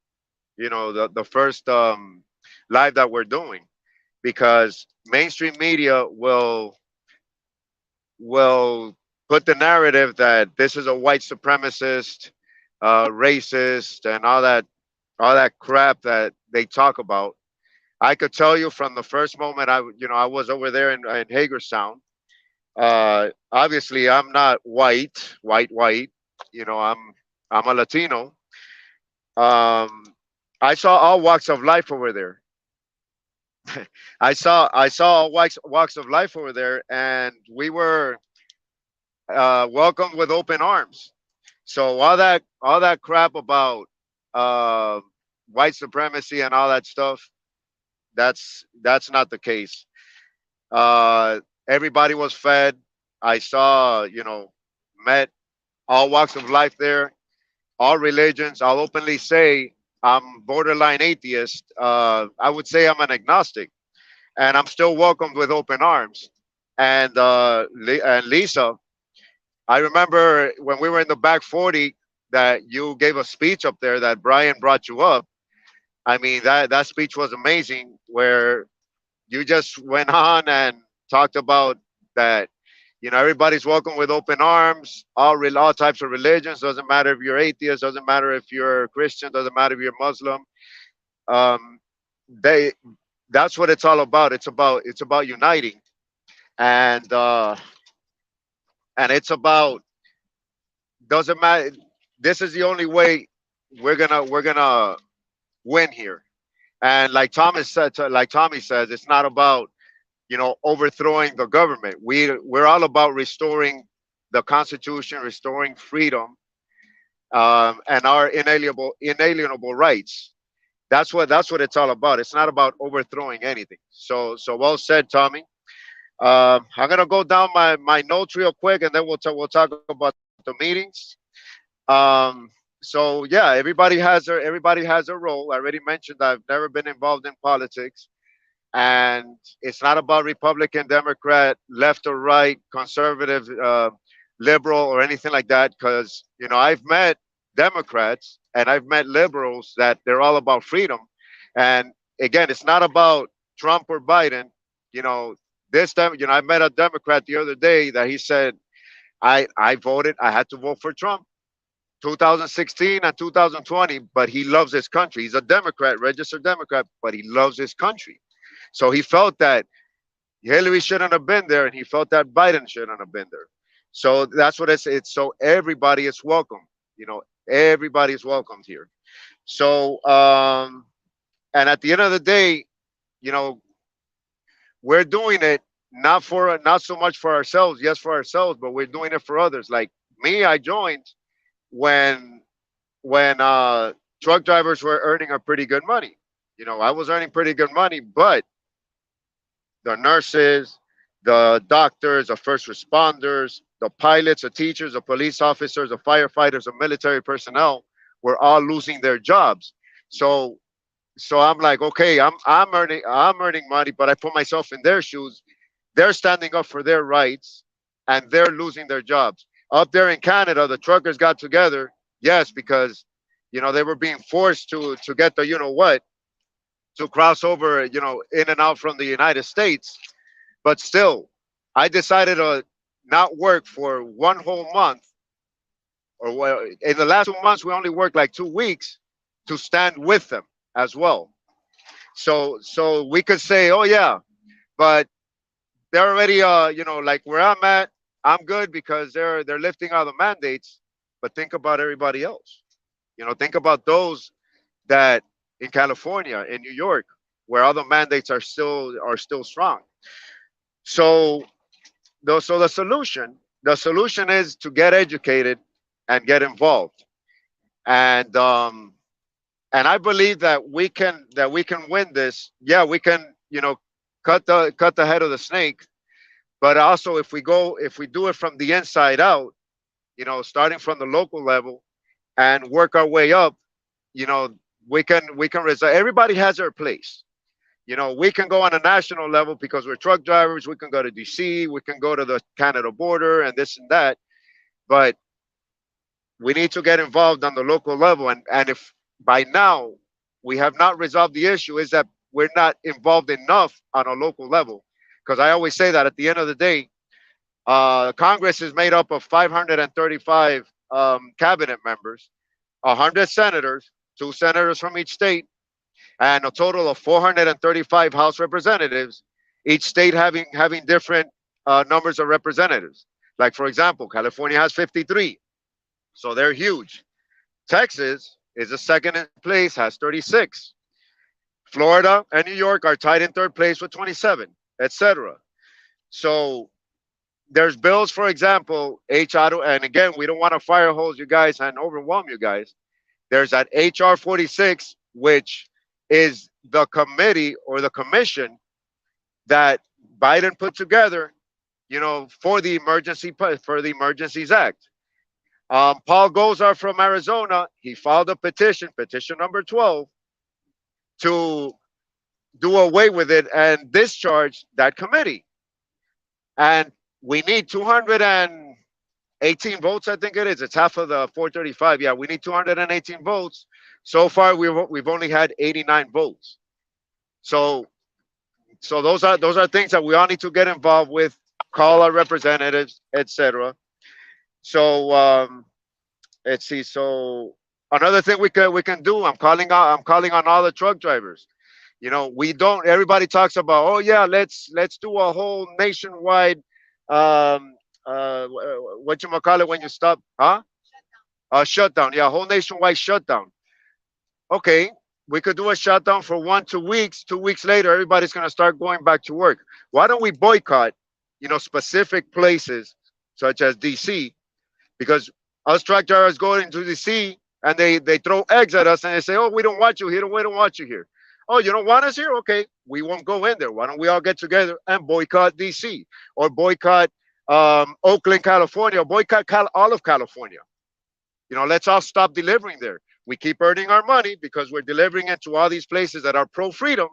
the first live that we're doing, because mainstream media will put the narrative that this is a white supremacist, racist, and all that crap that they talk about. I could tell you from the first moment I was over there in Hagerstown. Obviously, I'm not white. I'm a Latino. I saw all walks of life over there. I saw all walks of life over there, and we were welcomed with open arms. So all that crap about uh, white supremacy and all that stuff, that's not the case. Everybody was fed. I saw, met all walks of life there, all religions. I'll openly say I'm borderline atheist. I would say I'm an agnostic, and I'm still welcomed with open arms. And Lisa, I remember when we were in the back 40 that you gave a speech up there that Brian brought you up. I mean, that speech was amazing, where you just went on and talked about that. Everybody's welcome with open arms. All types of religions. Doesn't matter if you're atheist. Doesn't matter if you're Christian. Doesn't matter if you're Muslim. Um, they that's what it's all about. It's about uniting, and it's about, doesn't matter. This is the only way we're gonna win here. And like Tommy says, it's not about, overthrowing the government. We're all about restoring the Constitution, restoring freedom, and our inalienable rights. That's what it's all about. It's not about overthrowing anything. So well said, Tommy. I'm gonna go down my notes real quick, and then we'll talk about the meetings. So yeah, everybody has a role. I already mentioned I've never been involved in politics, and it's not about Republican, Democrat, left or right, conservative, liberal, or anything like that. Because I've met Democrats and I've met liberals that they're all about freedom. And again, it's not about Trump or Biden. You know, this time, I met a Democrat the other day that he said, I voted, I had to vote for Trump 2016 and 2020, but he loves his country. He's a Democrat, registered Democrat, but he loves his country. So he felt that Hillary shouldn't have been there, and he felt that Biden shouldn't have been there. So that's what it's. So everybody is welcome. Everybody is welcomed here. So, and at the end of the day, you know, we're doing it not so much for ourselves, yes, for ourselves, but we're doing it for others. Like me, I joined when truck drivers were earning a pretty good money. I was earning pretty good money, but the nurses, the doctors, the first responders, the pilots, the teachers, the police officers, the firefighters, the military personnel were all losing their jobs. So I'm like, okay, I'm earning money, but I put myself in their shoes. They're standing up for their rights, and they're losing their jobs. Up there in Canada, the truckers got together, yes, because they were being forced to get the what to cross over, in and out from the United States. But still, I decided to not work for one whole month, or in the last 2 months, we only worked like 2 weeks to stand with them as well. So we could say, oh yeah, but they're already, like where I'm at, I'm good because they're lifting all the mandates. But think about everybody else. Think about those that in California, in New York, where all the mandates are still strong. So the solution is to get educated and get involved, and I believe that we can win this. Yeah, we can cut the head of the snake, but also if we do it from the inside out, starting from the local level and work our way up, you know we can resolve. Everybody has their place. We can go on a national level because we're truck drivers. We can go to DC. We can go to the Canada border and this and that. But we need to get involved on the local level. And if by now we have not resolved the issue, is that we're not involved enough on a local level. Because I always say that at the end of the day, Congress is made up of 535 cabinet members, 100 senators, two senators from each state, and a total of 435 House representatives, each state having different numbers of representatives. Like for example, California has 53, so they're huge. Texas is the second in place, has 36. Florida and New York are tied in third place with 27, etc. So there's bills, for example, HR, and again, we don't want to fire hose you guys and overwhelm you guys. There's that HR 46, which is the committee or the commission that Biden put together, for the Emergencies Act. Paul Gosar from Arizona, he filed a petition number 12, to do away with it and discharge that committee. And we need 218 votes, I think it is. It's half of the 435. Yeah, we need 218 votes. So far, we've only had 89 votes. So those are things that we all need to get involved with, call our representatives, etc. So let's see. So another thing we can do. I'm calling on all the truck drivers. You know, we don't. Everybody talks about, oh yeah, let's do a whole nationwide, um, what you call it when you stop, huh? Shutdown. Yeah, whole nationwide shutdown. Okay, we could do a shutdown for 1 2 weeks. 2 weeks later, everybody's gonna start going back to work. Why don't we boycott, specific places such as DC? Because us truck drivers go into DC and they throw eggs at us and they say, "Oh, we don't want you here. We don't want you here." Oh, you don't want us here? Okay, we won't go in there. Why don't we all get together and boycott DC or boycott Oakland, California, or boycott all of California? Let's all stop delivering there. We keep earning our money because we're delivering it to all these places that are pro freedom,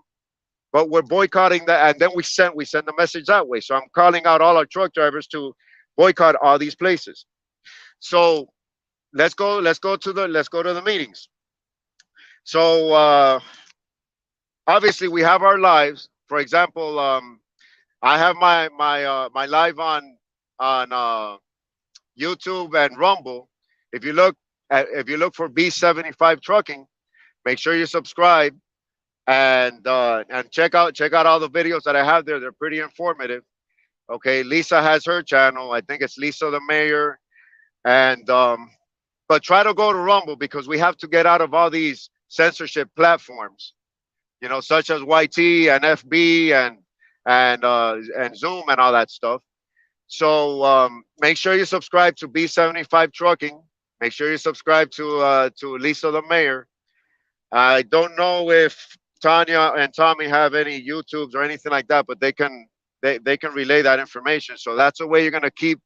but we're boycotting that, and then we send the message that way. So I'm calling out all our truck drivers to boycott all these places. So let's go to the meetings. So obviously we have our lives. For example, I have my live on YouTube and Rumble. If you look for B75 Trucking, make sure you subscribe and check out all the videos that I have there. They're pretty informative. Okay, Lisa has her channel. I think it's Lisa the Mayor, and but try to go to Rumble because we have to get out of all these censorship platforms, such as YT and FB and Zoom and all that stuff. So make sure you subscribe to B75 Trucking. Make sure you subscribe to Lisa the Mayor. I don't know if Tanya and Tommy have any YouTubes or anything like that, but they can relay that information. So that's the way you're gonna keep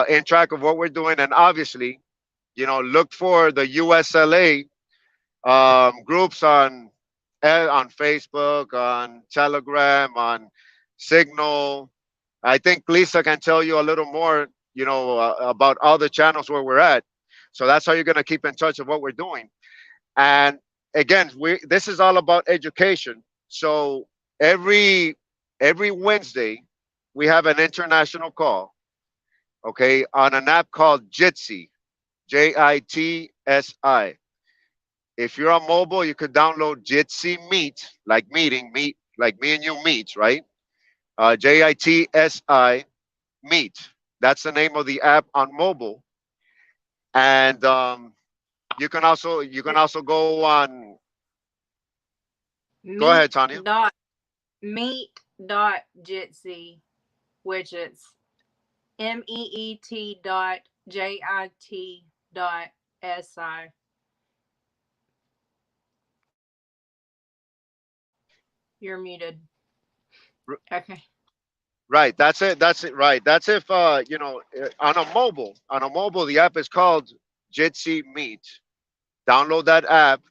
in track of what we're doing. And obviously, look for the USLA groups on Facebook, on Telegram, on Signal. I think Lisa can tell you a little more, about all the channels where we're at. So that's how you're going to keep in touch of what we're doing. And again, this is all about education. So every Wednesday, we have an international call, okay, on an app called Jitsi, JITSI. If you're on mobile, you could download Jitsi Meet, like meet, like me and you meet, right? JITSI Meet. That's the name of the app on mobile. And you can also go on. Go ahead, Tanya. Meet.jitsi, which it's MEET.JIT.SI. You're muted. Okay. Right, that's it. That's it. Right, that's if on a mobile, the app is called Jitsi Meet. Download that app.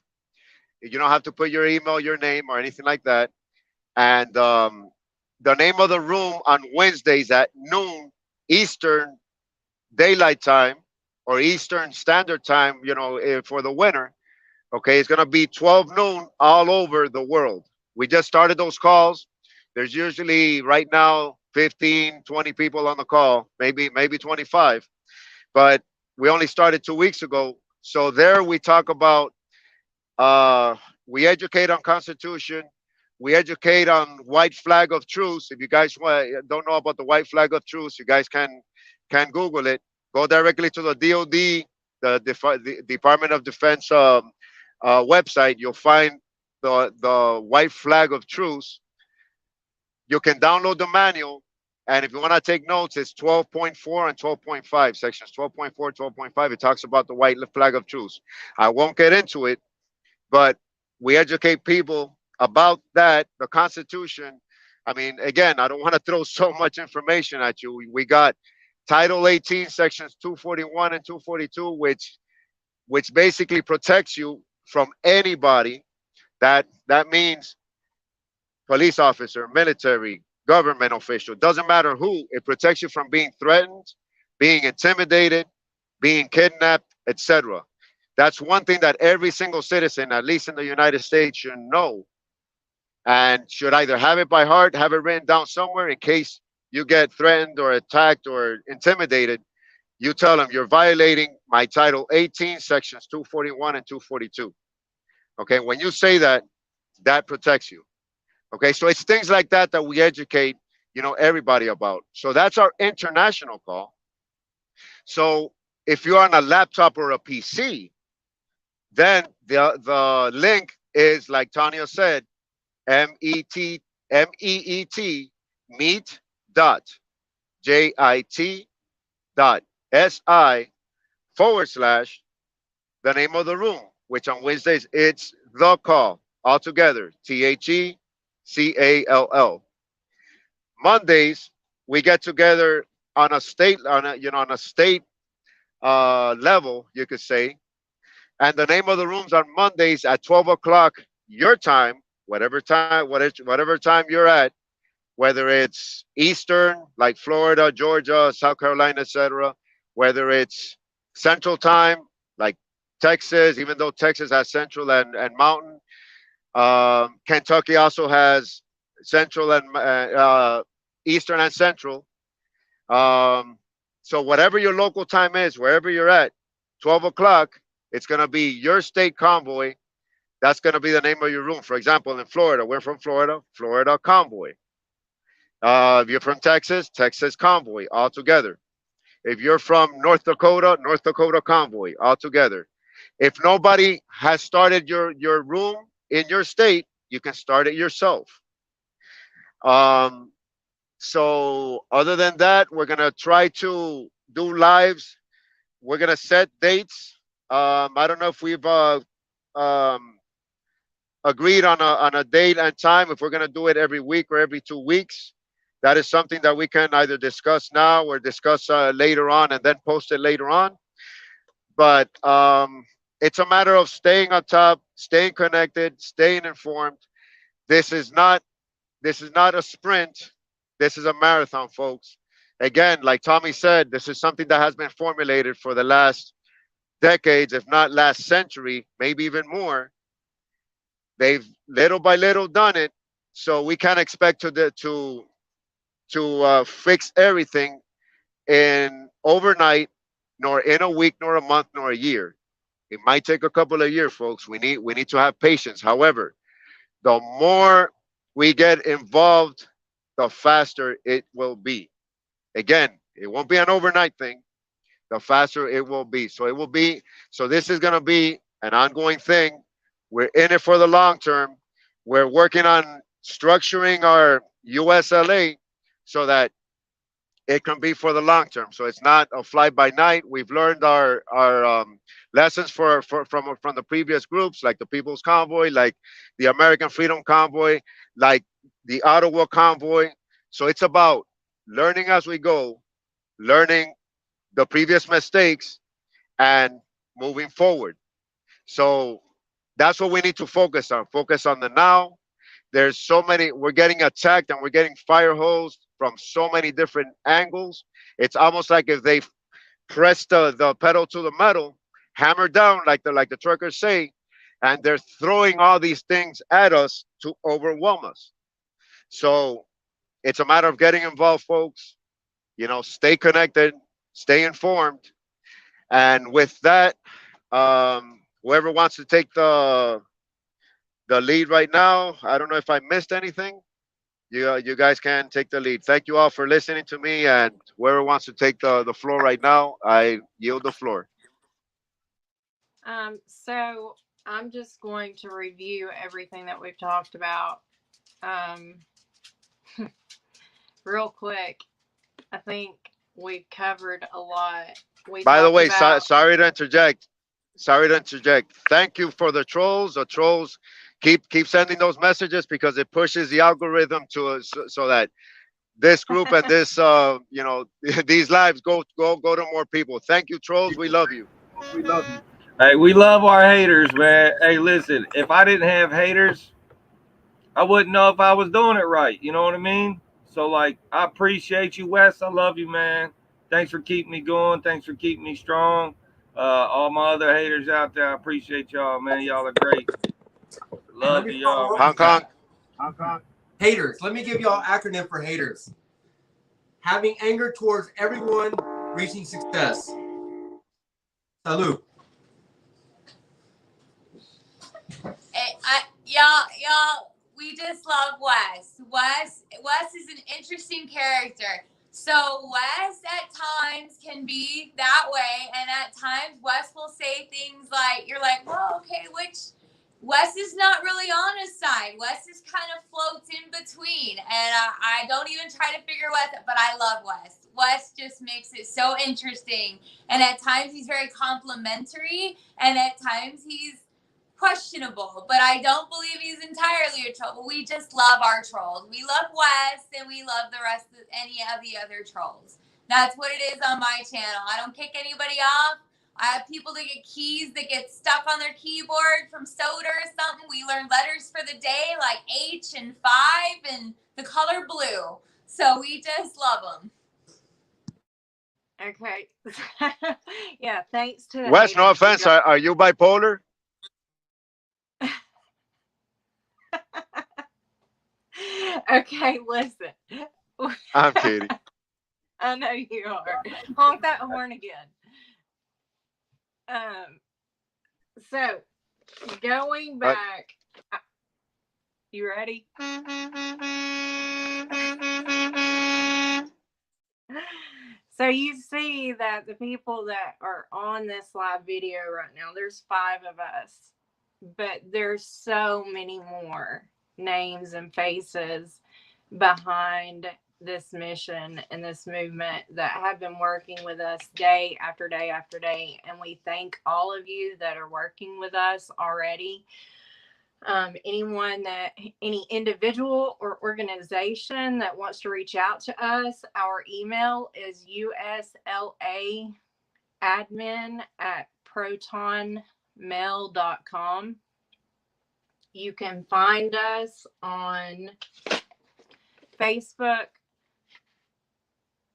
You don't have to put your email, your name, or anything like that. And the name of the room on Wednesdays at noon Eastern Daylight Time or Eastern Standard Time, for the winter. Okay, it's gonna be 12 noon all over the world. We just started those calls. There's usually right now 15, 20 people on the call, maybe 25. But we only started 2 weeks ago. So there we talk about we educate on Constitution. We educate on white flag of truce. If you guys don't know about the white flag of truce, you guys can Google it. Go directly to the DOD, the Department of Defense website. You'll find the white flag of truce. You can download the manual, and if you want to take notes, it's 12.4 and 12.5, sections 12.4, 12.5. It talks about the white flag of truce. I won't get into it, but we educate people about that, the Constitution. I mean, again, I don't want to throw so much information at you. We got Title 18, sections 241 and 242, which basically protects you from anybody. That means police officer, military, government official, doesn't matter who. It protects you from being threatened, being intimidated, being kidnapped, etc. That's one thing that every single citizen, at least in the United States, should know and should either have it by heart, have it written down somewhere in case you get threatened or attacked or intimidated. You tell them you're violating my Title 18, sections 241 and 242. Okay, when you say that, that protects you. Okay, so it's things like that that we educate, everybody about. So that's our international call. So if you're on a laptop or a PC, then the link is like Tanya said, MEET meet dot JIT dot SI / the name of the room, which on Wednesdays it's the call altogether, THECALL. Mondays we get together on a state on a state level, you could say, and the name of the rooms on Mondays at 12 o'clock your time, whatever time you're at, whether it's Eastern, like Florida, Georgia, South Carolina, etc., whether it's Central Time, like Texas, even though Texas has Central and Mountain. Kentucky also has Central and Eastern and Central. So whatever your local time is, wherever you're at, 12 o'clock, it's going to be your state convoy. That's going to be the name of your room. For example, in Florida, we're from Florida, Florida Convoy. If you're from Texas, Texas Convoy, all together. If you're from North Dakota, North Dakota Convoy, all together. If nobody has started your room in your state, you can start it yourself. So other than that, we're gonna try to do lives. We're gonna set dates. I don't know if we've um, agreed on a date and time. If we're gonna do it every week or every 2 weeks, that is something that we can either discuss now or discuss later on and then post it later on. But it's a matter of staying on top, staying connected, staying informed. This is not a sprint. This is a marathon, folks. Again, like Tommy said, this is something that has been formulated for the last decades, if not last century, maybe even more. They've little by little done it, so we can't expect to fix everything in overnight, nor in a week, nor a month, nor a year. It might take a couple of years, folks. We need to have patience. However, the more we get involved, the faster it will be. Again, it won't be an overnight thing. The faster it will be. So it will be. So this is going to be an ongoing thing. We're in it for the long term. We're working on structuring our USLA so that it can be for the long term. So it's not a fly by night. We've learned our lessons from the previous groups, like the People's Convoy, like the American Freedom Convoy, like the Ottawa Convoy. So it's about learning as we go, learning the previous mistakes, and moving forward. So that's what we need to focus on. Focus on the now. There's so many, we're getting attacked and we're getting fire hosed from so many different angles. It's almost like if they press the pedal to the metal, hammer down like the truckers say, and they're throwing all these things at us to overwhelm us. So it's a matter of getting involved, folks. Stay connected, stay informed. And with that, whoever wants to take the lead right now, I don't know if I missed anything. You guys can take the lead. Thank you all for listening to me. And whoever wants to take the floor right now, I yield the floor. So I'm just going to review everything that we've talked about. Real quick, I think we've covered a lot. By the way, sorry to interject. Sorry to interject. Thank you for the trolls. The trolls keep sending those messages because it pushes the algorithm to so that this group and this these lives go to more people. Thank you, trolls. We love you. We love you. Hey, we love our haters, man. Hey, listen, if I didn't have haters, I wouldn't know if I was doing it right. You know what I mean? So, like, I appreciate you, Wes. I love you, man. Thanks for keeping me going. Thanks for keeping me strong. All my other haters out there, I appreciate y'all, man. Y'all are great. Love you, y'all. Hong Kong. Haters. Let me give y'all an acronym for haters. Having anger towards everyone reaching success. Salud. Y'all, we just love Wes. Wes is an interesting character. So Wes at times can be that way, and at times Wes will say things like, you're like, well, okay, which Wes is not really on his side. Wes is kind of floats in between, and I don't even try to figure Wes, but I love Wes. Wes just makes it so interesting, and at times he's very complimentary, and at times he's questionable, but I don't believe he's entirely a troll. We just love our trolls. We love Wes, and we love the rest of any of the other trolls. That's what it is on my channel. I don't kick anybody off. I have people that get keys that get stuck on their keyboard from soda or something. We learn letters for the day like H and 5 and the color blue. So we just love them. Okay. Yeah, thanks to Wes, no offense, are you bipolar? Okay, listen. I'm kidding. I know you are. Honk that horn again. So going back, you ready? So you see that the people that are on this live video right now, there's 5 of us, but there's so many more names and faces behind this mission and this movement that have been working with us day after day after day. And we thank all of you that are working with us already. Any individual or organization that wants to reach out to us, our email is uslaadmin@protonmail.com. You can find us on Facebook,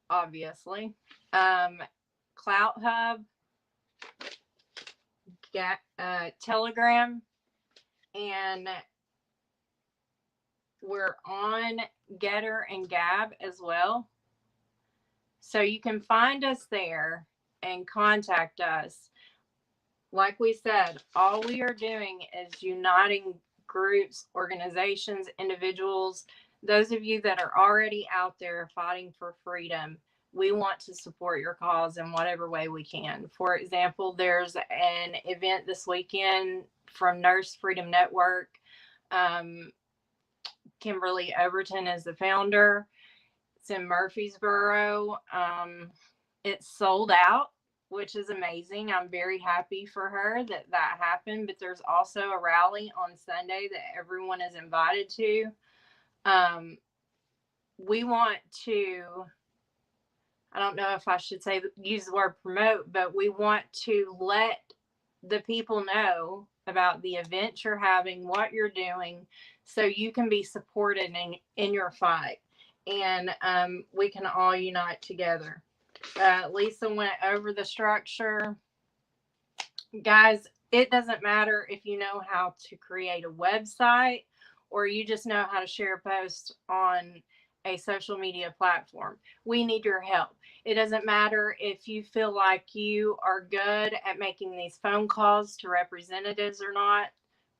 obviously, Clout Hub, Telegram, and we're on Getter and Gab as well. So you can find us there and contact us. Like we said, all we are doing is uniting groups, organizations, individuals, those of you that are already out there fighting for freedom. We want to support your cause in whatever way we can. For example, there's an event this weekend from Nurse Freedom Network. Kimberly Overton is the founder. It's in Murfreesboro. It's sold out, which is amazing. I'm very happy for her that happened. But there's also a rally on Sunday that everyone is invited to. We want to, I don't know if I should use the word promote, but we want to let the people know about the event you're having, what you're doing, so you can be supported in your fight. And we can all unite together. Lisa went over the structure. Guys, it doesn't matter if you know how to create a website or you just know how to share a post on a social media platform. We need your help. It doesn't matter if you feel like you are good at making these phone calls to representatives or not.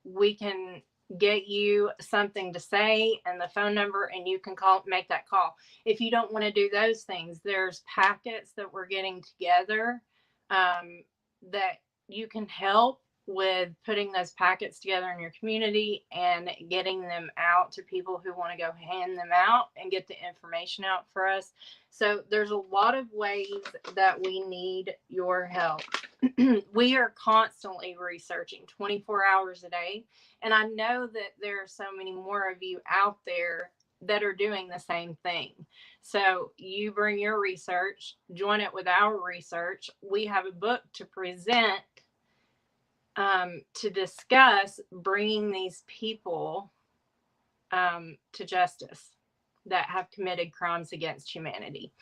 We can get you something to say and the phone number, and you can make that call. If you don't want to do those things, there's packets that we're getting together that you can help with putting those packets together in your community and getting them out to people who want to go hand them out and get the information out for us. So there's a lot of ways that we need your help. We are constantly researching 24 hours a day. And I know that there are so many more of you out there that are doing the same thing. So you bring your research, join it with our research. We have a book to present to discuss bringing these people to justice that have committed crimes against humanity.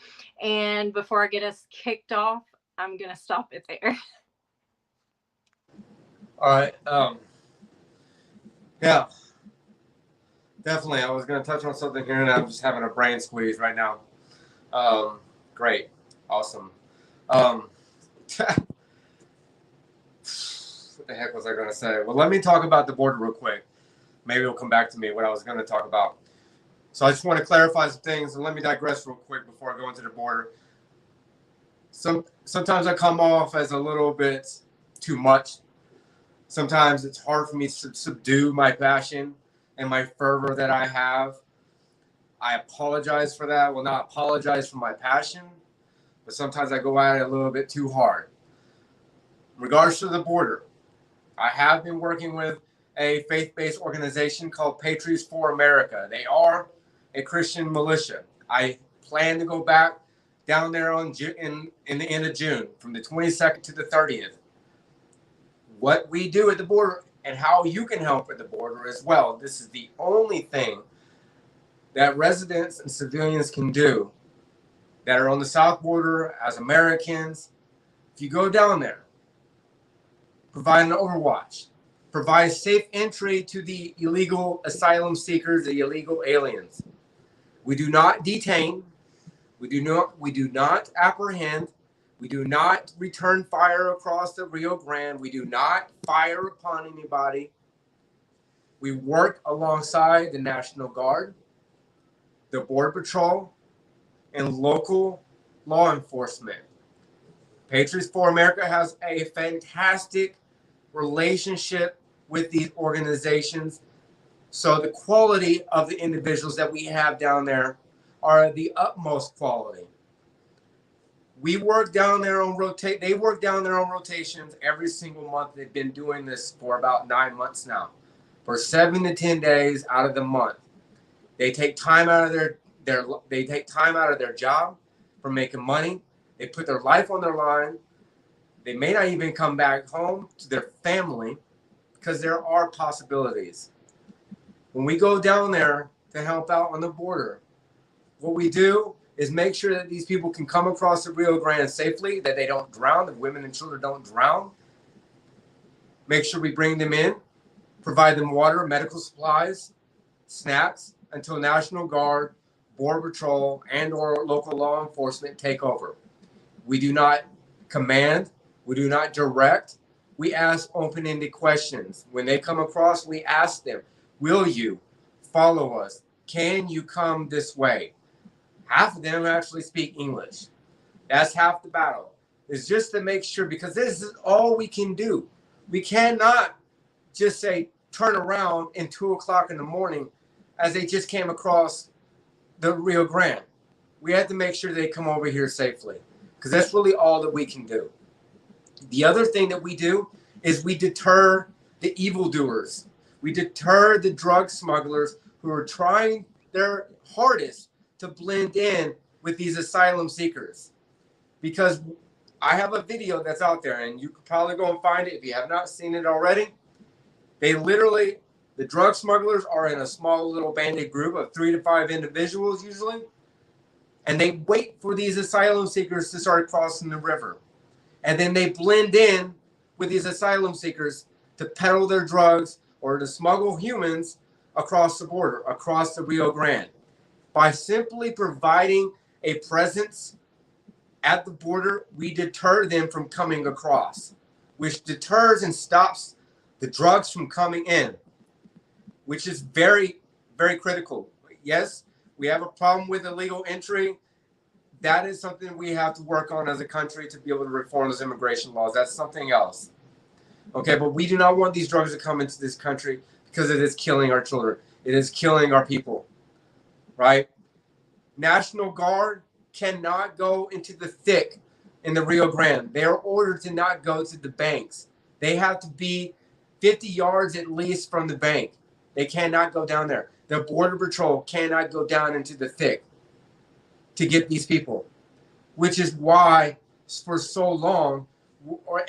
And before I get us kicked off, I'm going to stop it there. All right. Yeah, definitely. I was going to touch on something here, and I'm just having a brain squeeze right now. Great. Awesome. What the heck was I going to say? Well, let me talk about the border real quick. maybe it'll come back to me what I was going to talk about. So I just want to clarify some things, and let me digress real quick before I go into the border. Sometimes I come off as a little bit too much. Sometimes it's hard for me to subdue my passion and my fervor that I have. I apologize for that. I will not apologize for my passion, but sometimes I go at it a little bit too hard. In regards to the border, I have been working with a faith-based organization called Patriots for America. They are a Christian militia. I plan to go back down there in the end of June, from the 22nd to the 30th. What we do at the border and how you can help at the border as well. This is the only thing that residents and civilians can do that are on the south border as Americans. If you go down there, provide an overwatch, provide safe entry to the illegal asylum seekers, the illegal aliens. We do not detain. We do not apprehend. We do not return fire across the Rio Grande. We do not fire upon anybody. We work alongside the National Guard, the Border Patrol, and local law enforcement. Patriots for America has a fantastic relationship with these organizations. So the quality of the individuals that we have down there are the utmost quality. We work down there on they work down there on rotations every single month. They've been doing this for about 9 months now, for 7 to 10 days out of the month. They take time out of their job for making money. They put their life on their line. They may not even come back home to their family because there are possibilities. When we go down there to help out on the border, what we do is make sure that these people can come across the Rio Grande safely, that they don't drown, that women and children don't drown. Make sure we bring them in, provide them water, medical supplies, snacks, until National Guard, Border Patrol, and or local law enforcement take over. We do not command. We do not direct. We ask open-ended questions. When they come across, we ask them, will you follow us? Can you come this way? Half of them actually speak English. That's half the battle. It's just to make sure, because this is all we can do. We cannot just say, turn around in 2 o'clock in the morning as they just came across the Rio Grande. We have to make sure they come over here safely, because that's really all that we can do. The other thing that we do is we deter the evildoers. We deter the drug smugglers who are trying their hardest to blend in with these asylum seekers. Because I have a video that's out there, and you could probably go and find it if you have not seen it already. The drug smugglers are in a small little bandit group of 3 to 5 individuals usually, and they wait for these asylum seekers to start crossing the river. And then they blend in with these asylum seekers to peddle their drugs or to smuggle humans across the border, across the Rio Grande. By simply providing a presence at the border, we deter them from coming across, which deters and stops the drugs from coming in, which is very, very critical. Yes, we have a problem with illegal entry. That is something we have to work on as a country to be able to reform those immigration laws. That's something else. Okay, but we do not want these drugs to come into this country because it is killing our children. It is killing our people, right? National Guard cannot go into the thick in the Rio Grande. They are ordered to not go to the banks. They have to be 50 yards at least from the bank. They cannot go down there. The Border Patrol cannot go down into the thick to get these people, which is why for so long,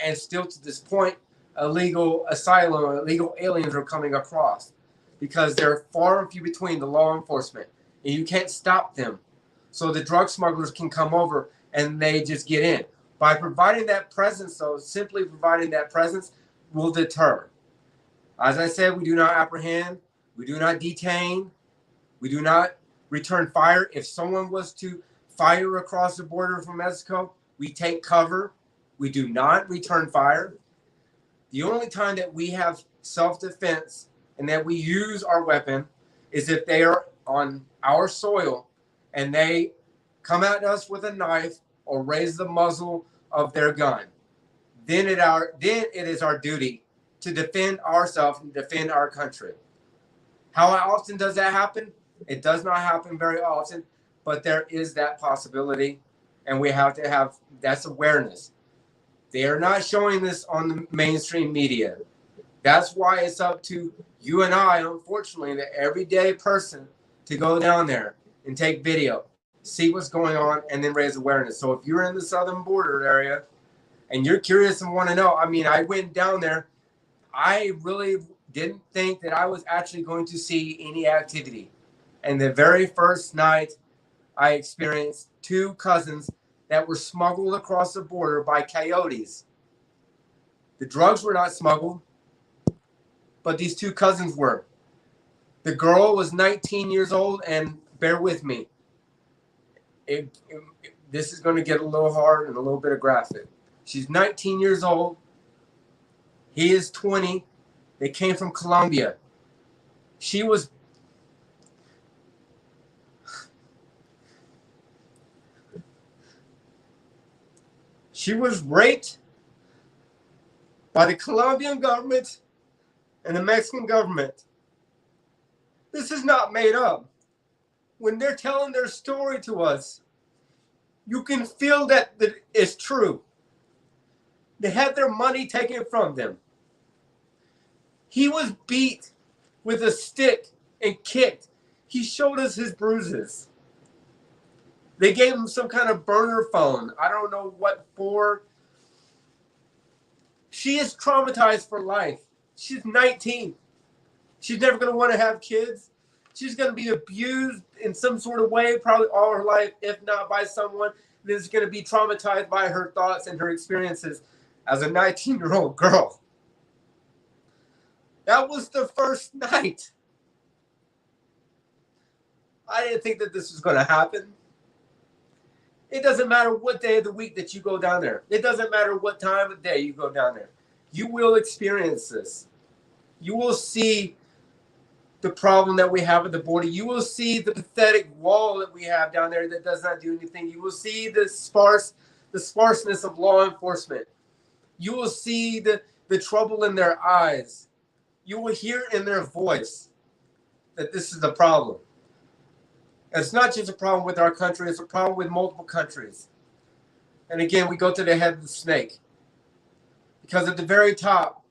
and still to this point, illegal asylum, illegal aliens are coming across, because they're far and few between, the law enforcement, and you can't stop them. So the drug smugglers can come over and they just get in. By providing that presence, though, simply providing that presence will deter. As I said, we do not apprehend, we do not detain, we do not return fire. If someone was to fire across the border from Mexico, we take cover. We do not return fire. The only time that we have self-defense and that we use our weapon is if they are on our soil and they come at us with a knife or raise the muzzle of their gun. Then it is our duty to defend ourselves and defend our country. How often does that happen? It does not happen very often, but there is that possibility, and we have to have that's awareness. They are not showing this on the mainstream media. That's why it's up to you and I, unfortunately, the everyday person, to go down there and take video, see what's going on, and then raise awareness. So if you're in the southern border area and you're curious and want to know, I mean, I went down there. I really didn't think that I was actually going to see any activity. And the very first night, I experienced 2 cousins that were smuggled across the border by coyotes. The drugs were not smuggled, but these 2 cousins were. The girl was 19 years old, and bear with me. This is going to get a little hard and a little bit of graphic. She's 19 years old. He is 20. They came from Colombia. She was raped by the Colombian government and the Mexican government. This is not made up. When they're telling their story to us, you can feel that it's true. They had their money taken from them. He was beat with a stick and kicked. He showed us his bruises. They gave him some kind of burner phone. I don't know what for. She is traumatized for life. She's 19. She's never going to want to have kids. She's going to be abused in some sort of way, probably all her life, if not by someone that's going to be traumatized by her thoughts and her experiences as a 19-year-old girl. That was the first night. I didn't think that this was going to happen. It doesn't matter what day of the week that you go down there. It doesn't matter what time of day you go down there. You will experience this. You will see the problem that we have at the border. You will see the pathetic wall that we have down there that does not do anything. You will see the sparseness of law enforcement. You will see the trouble in their eyes. You will hear in their voice that this is the problem. And it's not just a problem with our country, it's a problem with multiple countries. And again, we go to the head of the snake. Because at the very top,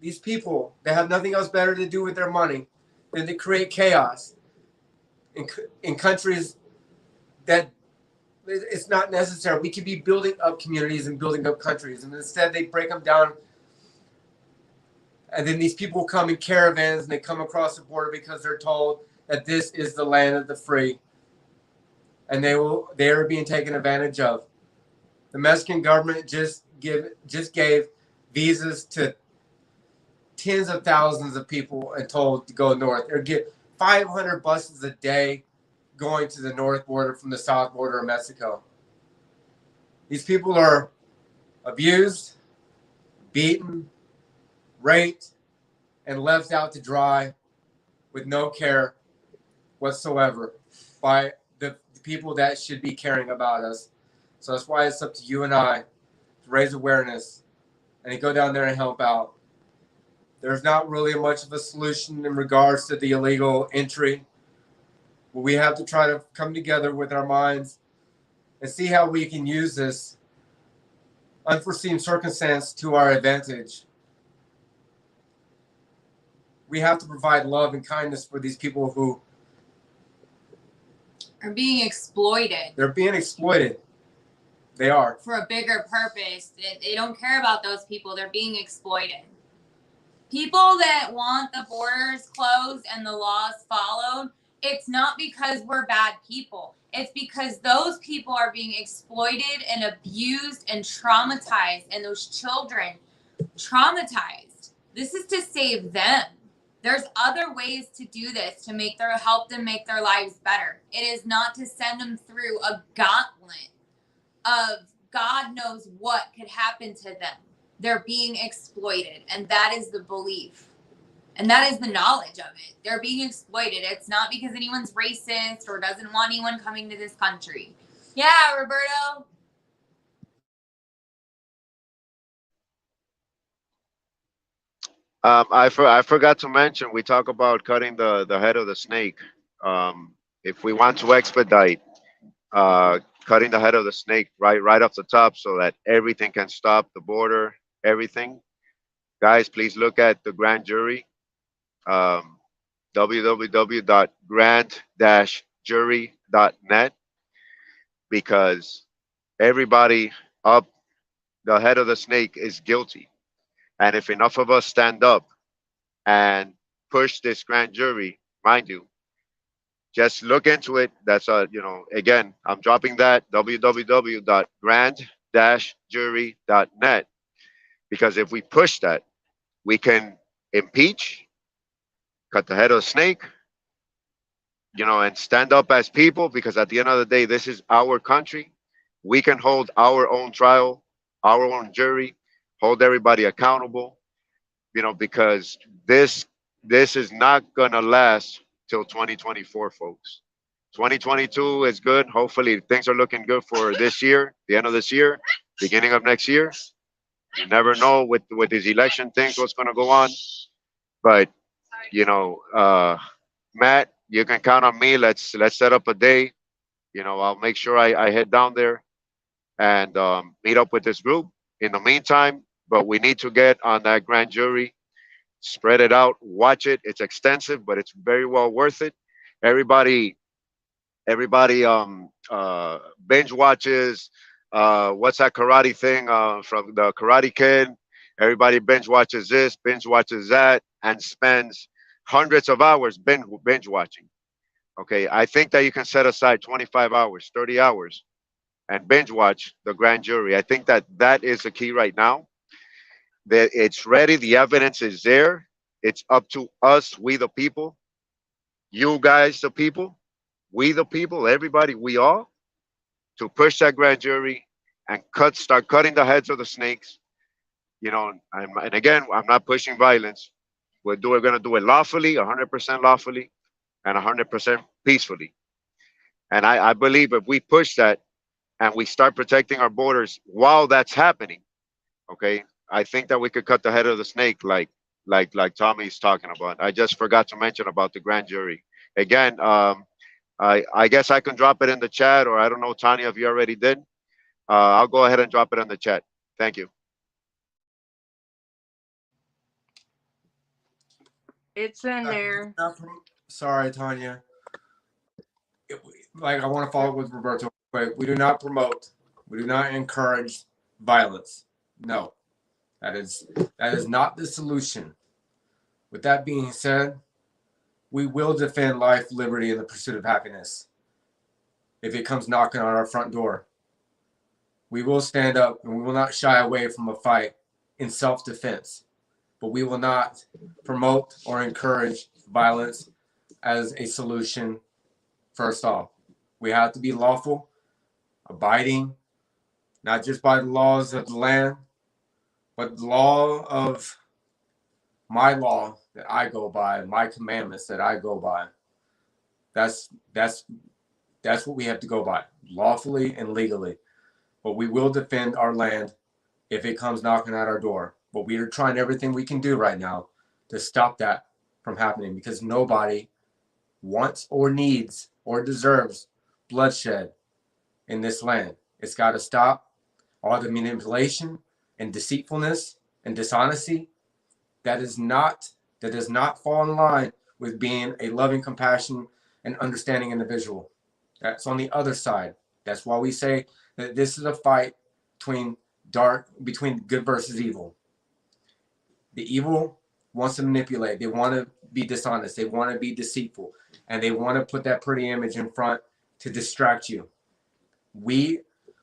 these people that have nothing else better to do with their money than to create chaos in countries that it's not necessary. We could be building up communities and building up countries. And instead, they break them down. And then these people come in caravans and they come across the border because they're told that this is the land of the free. And they are being taken advantage of. The Mexican government just gave visas to tens of thousands of people and told to go north. They're getting 500 buses a day going to the north border from the south border of Mexico. These people are abused, beaten, raped, and left out to dry with no care whatsoever by the people that should be caring about us. So that's why it's up to you and I to raise awareness and to go down there and help out. There's not really much of a solution in regards to the illegal entry. But we have to try to come together with our minds and see how we can use this unforeseen circumstance to our advantage. We have to provide love and kindness for these people who are being exploited. They're being exploited. They are. For a bigger purpose. They don't care about those people. They're being exploited. People that want the borders closed and the laws followed, it's not because we're bad people. It's because those people are being exploited and abused and traumatized, and those children traumatized. This is to save them. There's other ways to do this to help them make their lives better. It is not to send them through a gauntlet of God knows what could happen to them. They're being exploited, and that is the belief. And that is the knowledge of it. They're being exploited. It's not because anyone's racist or doesn't want anyone coming to this country. Yeah, Roberto. I forgot to mention, we talk about cutting the head of the snake. If we want to expedite cutting the head of the snake right off the top so that everything can stop, the border, everything, guys, please look at the grand jury, um, www.grand-jury.net, because everybody up the head of the snake is guilty. And if enough of us stand up and push this grand jury, mind you, just look into it. That's again, I'm dropping that, www.grand-jury.net, because if we push that, we can impeach, cut the head of the snake, and stand up as people, because at the end of the day, this is our country. We can hold our own trial, our own jury, hold everybody accountable, because this is not gonna last till 2024, folks. 2022 is good. Hopefully, things are looking good for this year, the end of this year, beginning of next year. You never know with these election things what's gonna go on, but you know, uh, Matt, you can count on me. Let's set up a day. I'll make sure I head down there and meet up with this group. In the meantime, but we need to get on that grand jury, spread it out, watch it. It's extensive, but it's very well worth it. Everybody, everybody binge watches. What's that karate thing from the Karate Kid? Everybody binge watches this, binge watches that, and spends hundreds of hours binge watching. Okay, I think that you can set aside 25 hours, 30 hours, and binge watch the grand jury. I think that that is the key right now. That it's ready, the evidence is there. It's up to us, we the people, you guys, the people, we the people, everybody, we all, to push that grand jury and start cutting the heads of the snakes. And again, I'm not pushing violence. We're going to do it lawfully, 100% lawfully, and 100% peacefully. And I believe if we push that and we start protecting our borders while that's happening, okay, I think that we could cut the head of the snake, like Tommy's talking about. I just forgot to mention about the grand jury. Again, I guess I can drop it in the chat, or I don't know, Tanya, if you already did. I'll go ahead and drop it in the chat. Thank you. It's in there. Sorry, Tanya. I want to follow up with Roberto. But we do not promote, we do not encourage violence. No, that is not the solution. With that being said, we will defend life, liberty, and the pursuit of happiness. If it comes knocking on our front door, we will stand up and we will not shy away from a fight in self-defense. But we will not promote or encourage violence as a solution. First off, we have to be lawful, abiding, not just by the laws of the land, but the law of my law that I go by, my commandments that I go by. That's what we have to go by, lawfully and legally. But we will defend our land if it comes knocking at our door. But we are trying everything we can do right now to stop that from happening, because nobody wants or needs or deserves bloodshed in this land. It's got to stop. All the manipulation and deceitfulness and dishonesty, that does not fall in line with being a loving, compassionate, and understanding individual. That's on the other side. That's why we say that this is a fight between good versus evil. The evil wants to manipulate. They want to be dishonest. They want to be deceitful. And they want to put that pretty image in front to distract you. We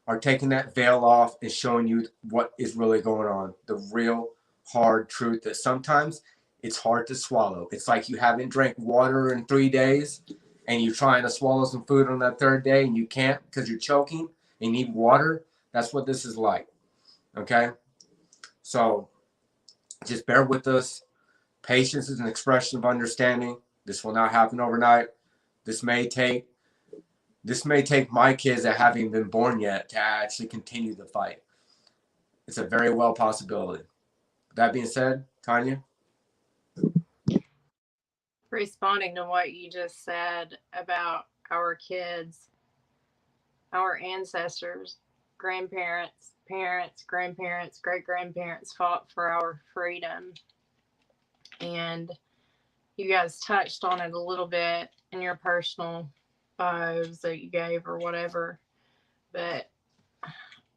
are taking that veil off and showing you what is really going on. The real hard truth that sometimes it's hard to swallow. It's like you haven't drank water in 3 days and you're trying to swallow some food on that third day and you can't because you're choking and you need water. That's what this is like. Okay? So just bear with us. Patience is an expression of understanding. This will not happen overnight. This may take my kids that haven't even been born yet to actually continue the fight. It's a very well possibility. That being said, Tanya? Responding to what you just said about our kids, our ancestors, grandparents, parents, grandparents, great-grandparents fought for our freedom. And you guys touched on it a little bit in your personal bios that you gave or whatever. But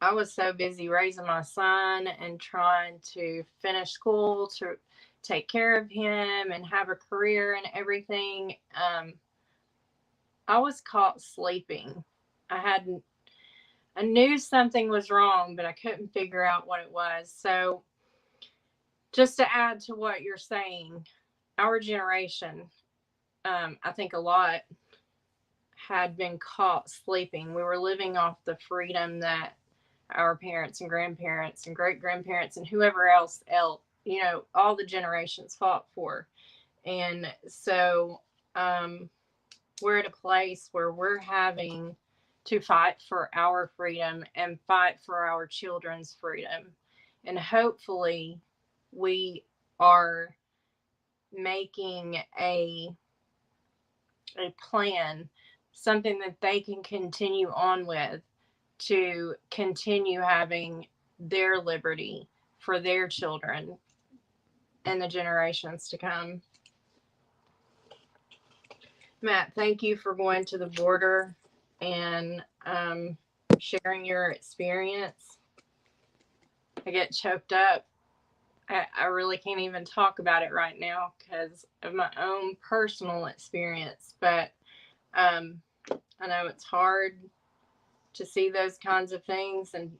I was so busy raising my son and trying to finish school, to take care of him and have a career and everything. I was caught sleeping. I knew something was wrong, but I couldn't figure out what it was. So just to add to what you're saying, our generation, I think a lot had been caught sleeping. We were living off the freedom that our parents and grandparents and great-grandparents and whoever else, all the generations fought for. And so we're at a place where we're having to fight for our freedom and fight for our children's freedom. And hopefully we are making a plan, something that they can continue on with, to continue having their liberty for their children and the generations to come. Matt, thank you for going to the border and sharing your experience. I get choked up. I really can't even talk about it right now because of my own personal experience. But I know it's hard to see those kinds of things, and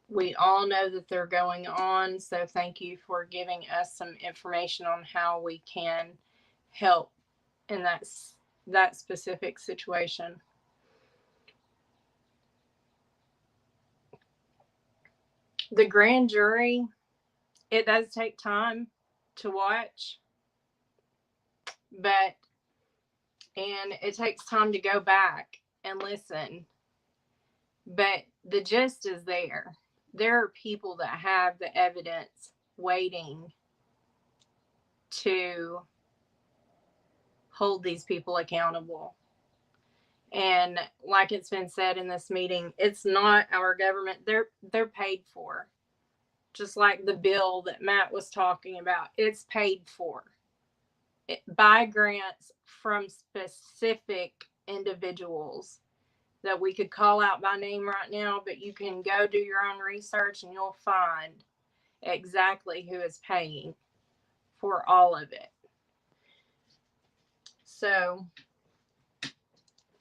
we all know that they're going on. So thank you for giving us some information on how we can help in that specific situation. The grand jury, it does take time to watch, and it takes time to go back and listen. But the gist is there. There are people that have the evidence waiting to hold these people accountable. And like it's been said in this meeting, it's not our government. They're paid for. Just like the bill that Matt was talking about, it's paid for by grants from specific individuals that we could call out by name right now, but you can go do your own research and you'll find exactly who is paying for all of it. So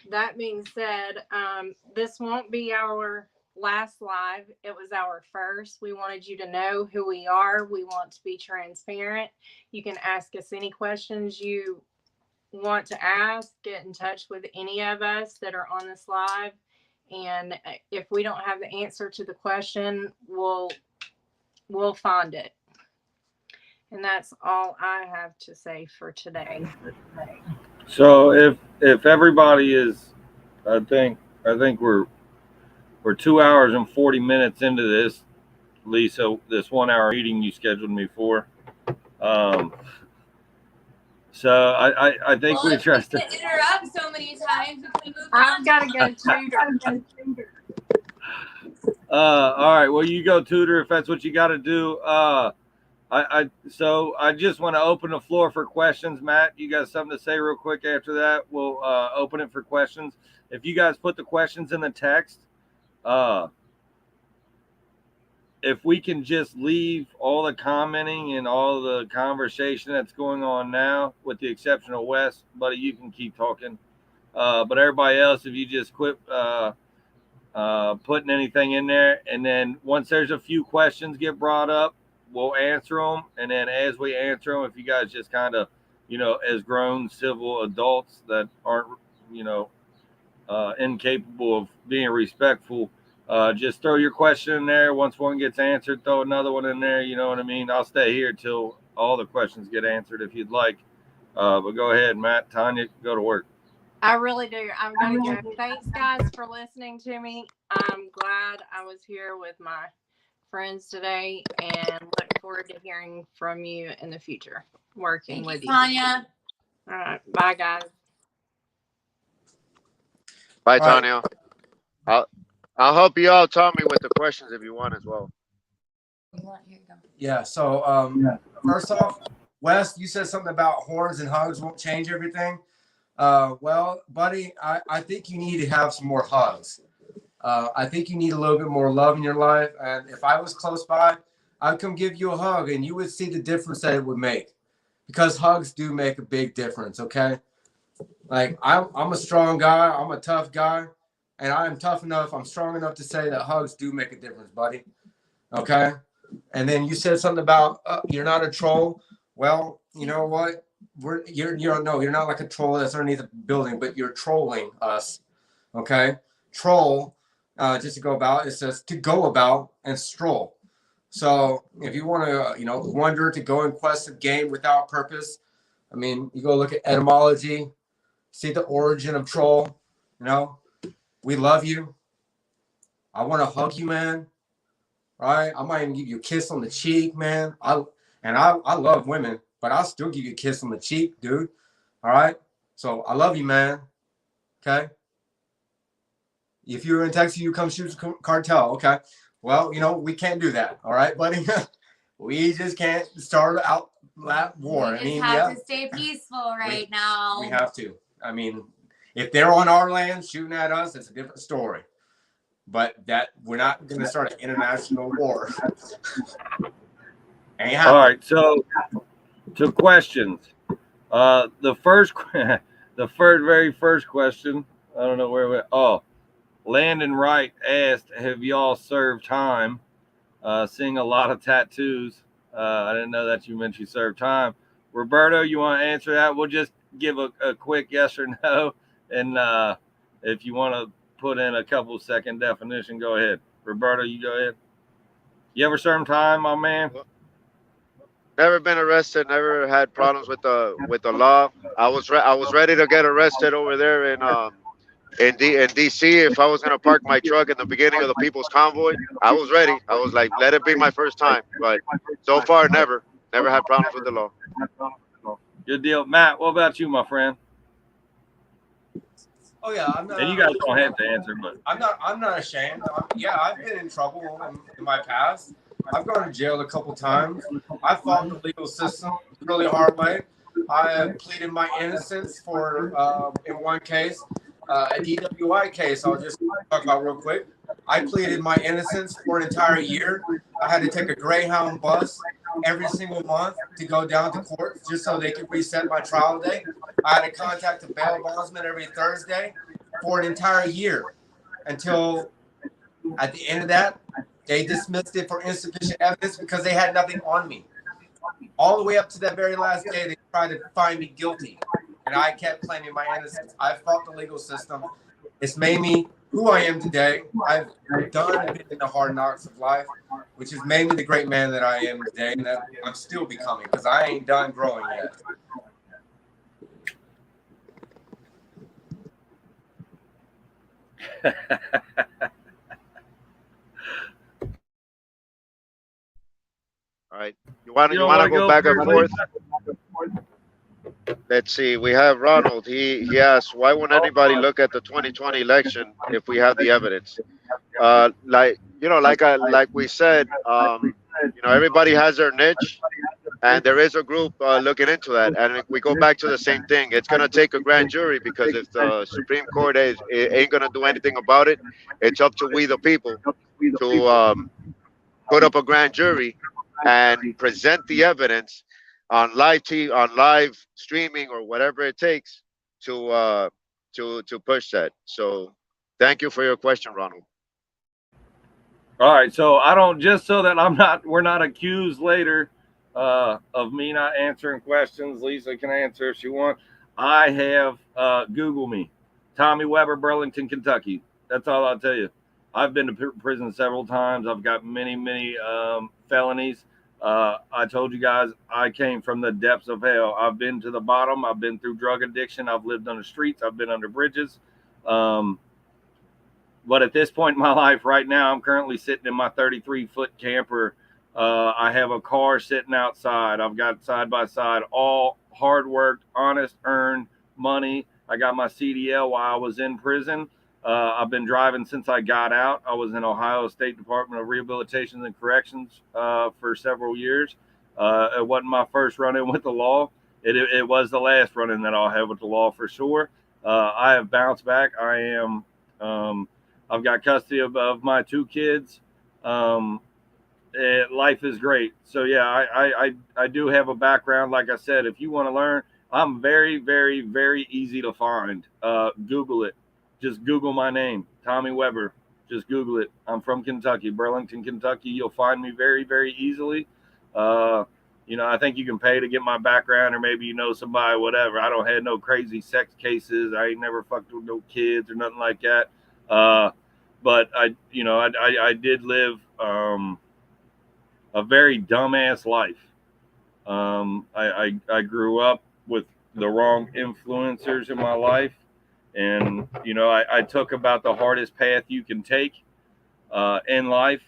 that being said, this won't be our last live. It was our first. We wanted you to know who we are. We want to be transparent. You can ask us any questions you want to ask. Get in touch with any of us that are on this live, and if we don't have the answer to the question, we'll find it. And that's all I have to say for today. So if everybody is, I think we're 2 hours and 40 minutes into this, Lisa, this 1 hour meeting you scheduled me for. So I think we trust to interrupt so many times. I've got to go tutor. All right. Well, you go tutor if that's what you got to do. So I just want to open the floor for questions. Matt, you got something to say real quick after that? We'll open it for questions. If you guys put the questions in the text, if we can just leave all the commenting and all the conversation that's going on now, with the exception of Wes, buddy, you can keep talking. But everybody else, if you just quit putting anything in there, and then once there's a few questions get brought up, we'll answer them. And then as we answer them, if you guys just kind of, as grown civil adults that aren't, incapable of being respectful, just throw your question in there. Once one gets answered, throw another one in there. You know what I mean? I'll stay here till all the questions get answered if you'd like. But go ahead, Matt, Tanya, go to work. I really do. I'm going to go. Thanks, guys, for listening to me. I'm glad I was here with my friends today and look forward to hearing from you in the future, working with you. Tanya. All right. Bye, guys. Bye, All right. Tanya. I'll help you out, Tommy, with the questions if you want as well. Yeah. So first off, Wes, you said something about horns and hugs won't change everything. Well, buddy, I think you need to have some more hugs. I think you need a little bit more love in your life. And if I was close by, I'd come give you a hug and you would see the difference that it would make. Because hugs do make a big difference, okay? Like, I'm a strong guy. I'm a tough guy. And I'm tough enough. I'm strong enough to say that hugs do make a difference, buddy. Okay? And then you said something about you're not a troll. Well, you know what? You're not like a troll that's underneath a building, but you're trolling us. Okay? Troll, just to go about, it says to go about and stroll. So if you want to, wander to go in quest of game without purpose, I mean, you go look at etymology, see the origin of troll. We love you. I want to hug you, man. Right? I might even give you a kiss on the cheek, man. I love women, but I'll still give you a kiss on the cheek, dude. All right? So I love you, man. Okay? If you're in Texas, you come shoot the cartel. Okay? Well, we can't do that. All right, buddy? We just can't start out that war. We just have to stay peaceful now. We have to. I mean, if they're on our land shooting at us, it's a different story. But that we're not going to start an international war. Ain't happening. All right, so to questions. The very first question. I don't know where we. Oh, Landon Wright asked, "Have y'all served time?" Seeing a lot of tattoos. I didn't know that you meant you served time. Roberto, you want to answer that? We'll just give a quick yes or no, and if you want to put in a couple second definition, go ahead. Roberto, you go ahead. You ever served time, my man? Never been arrested. Never had problems with the law. I was ready to get arrested over there in DC. If I was gonna park my truck in the beginning of the People's Convoy, I was ready. I was like, let it be my first time. But so far, never had problems with the law. Good deal, Matt. What about you, my friend? Oh yeah, I'm not. And you guys don't have to answer, but I'm not ashamed. I've been in trouble in my past. I've gone to jail a couple times. I fought the legal system really hard way. I pleaded my innocence for in one case, a DWI case. I'll just talk about real quick. I pleaded my innocence for an entire year. I had to take a Greyhound bus every single month to go down to court just so they could reset my trial date. I had to contact a bail bondsman every Thursday for an entire year until at the end of that, they dismissed it for insufficient evidence because they had nothing on me. All the way up to that very last day, they tried to find me guilty, and I kept claiming my innocence. I fought the legal system. It's made me who I am today. I've done a bit in the hard knocks of life, which has made me the great man that I am today, and that I'm still becoming because I ain't done growing yet. All right. You want to go back and forth? Let's see. We have Ronald. He asks, why won't anybody look at the 2020 election if we have the evidence? Like we said, everybody has their niche, and there is a group looking into that. And we go back to the same thing. It's going to take a grand jury because if the Supreme Court ain't going to do anything about it, it's up to we the people to put up a grand jury and present the evidence on live TV, on live streaming, or whatever it takes to push that. So, thank you for your question, Ronald. all right. So we're not accused later of me not answering questions. Lisa can answer if she wants. I have Google me, Tommy Weber, Burlington, Kentucky. That's all I'll tell you. I've been to prison several times. I've got many felonies. I told you guys I came from the depths of hell. I've been to the bottom. I've been through drug addiction. I've lived on the streets. I've been under bridges. But at this point in my life right now, I'm currently sitting in my 33-foot camper. I have a car sitting outside. I've got side by side, all hard worked, honest, earned money. I got my CDL while I was in prison. I've been driving since I got out. I was in Ohio State Department of Rehabilitation and Corrections for several years. It wasn't my first run-in with the law. It was the last run-in that I'll have with the law for sure. I have bounced back. I've got custody of my 2 kids. Life is great. So yeah, I do have a background. Like I said, if you want to learn, I'm very, very, very easy to find. Google it. Just Google my name, Tommy Weber. Just Google it. I'm from Kentucky, Burlington, Kentucky. You'll find me very, very easily. I think you can pay to get my background, or maybe you know somebody, whatever. I don't have no crazy sex cases. I ain't never fucked with no kids or nothing like that. But I did live a very dumbass life. I grew up with the wrong influencers in my life. And, I took about the hardest path you can take in life.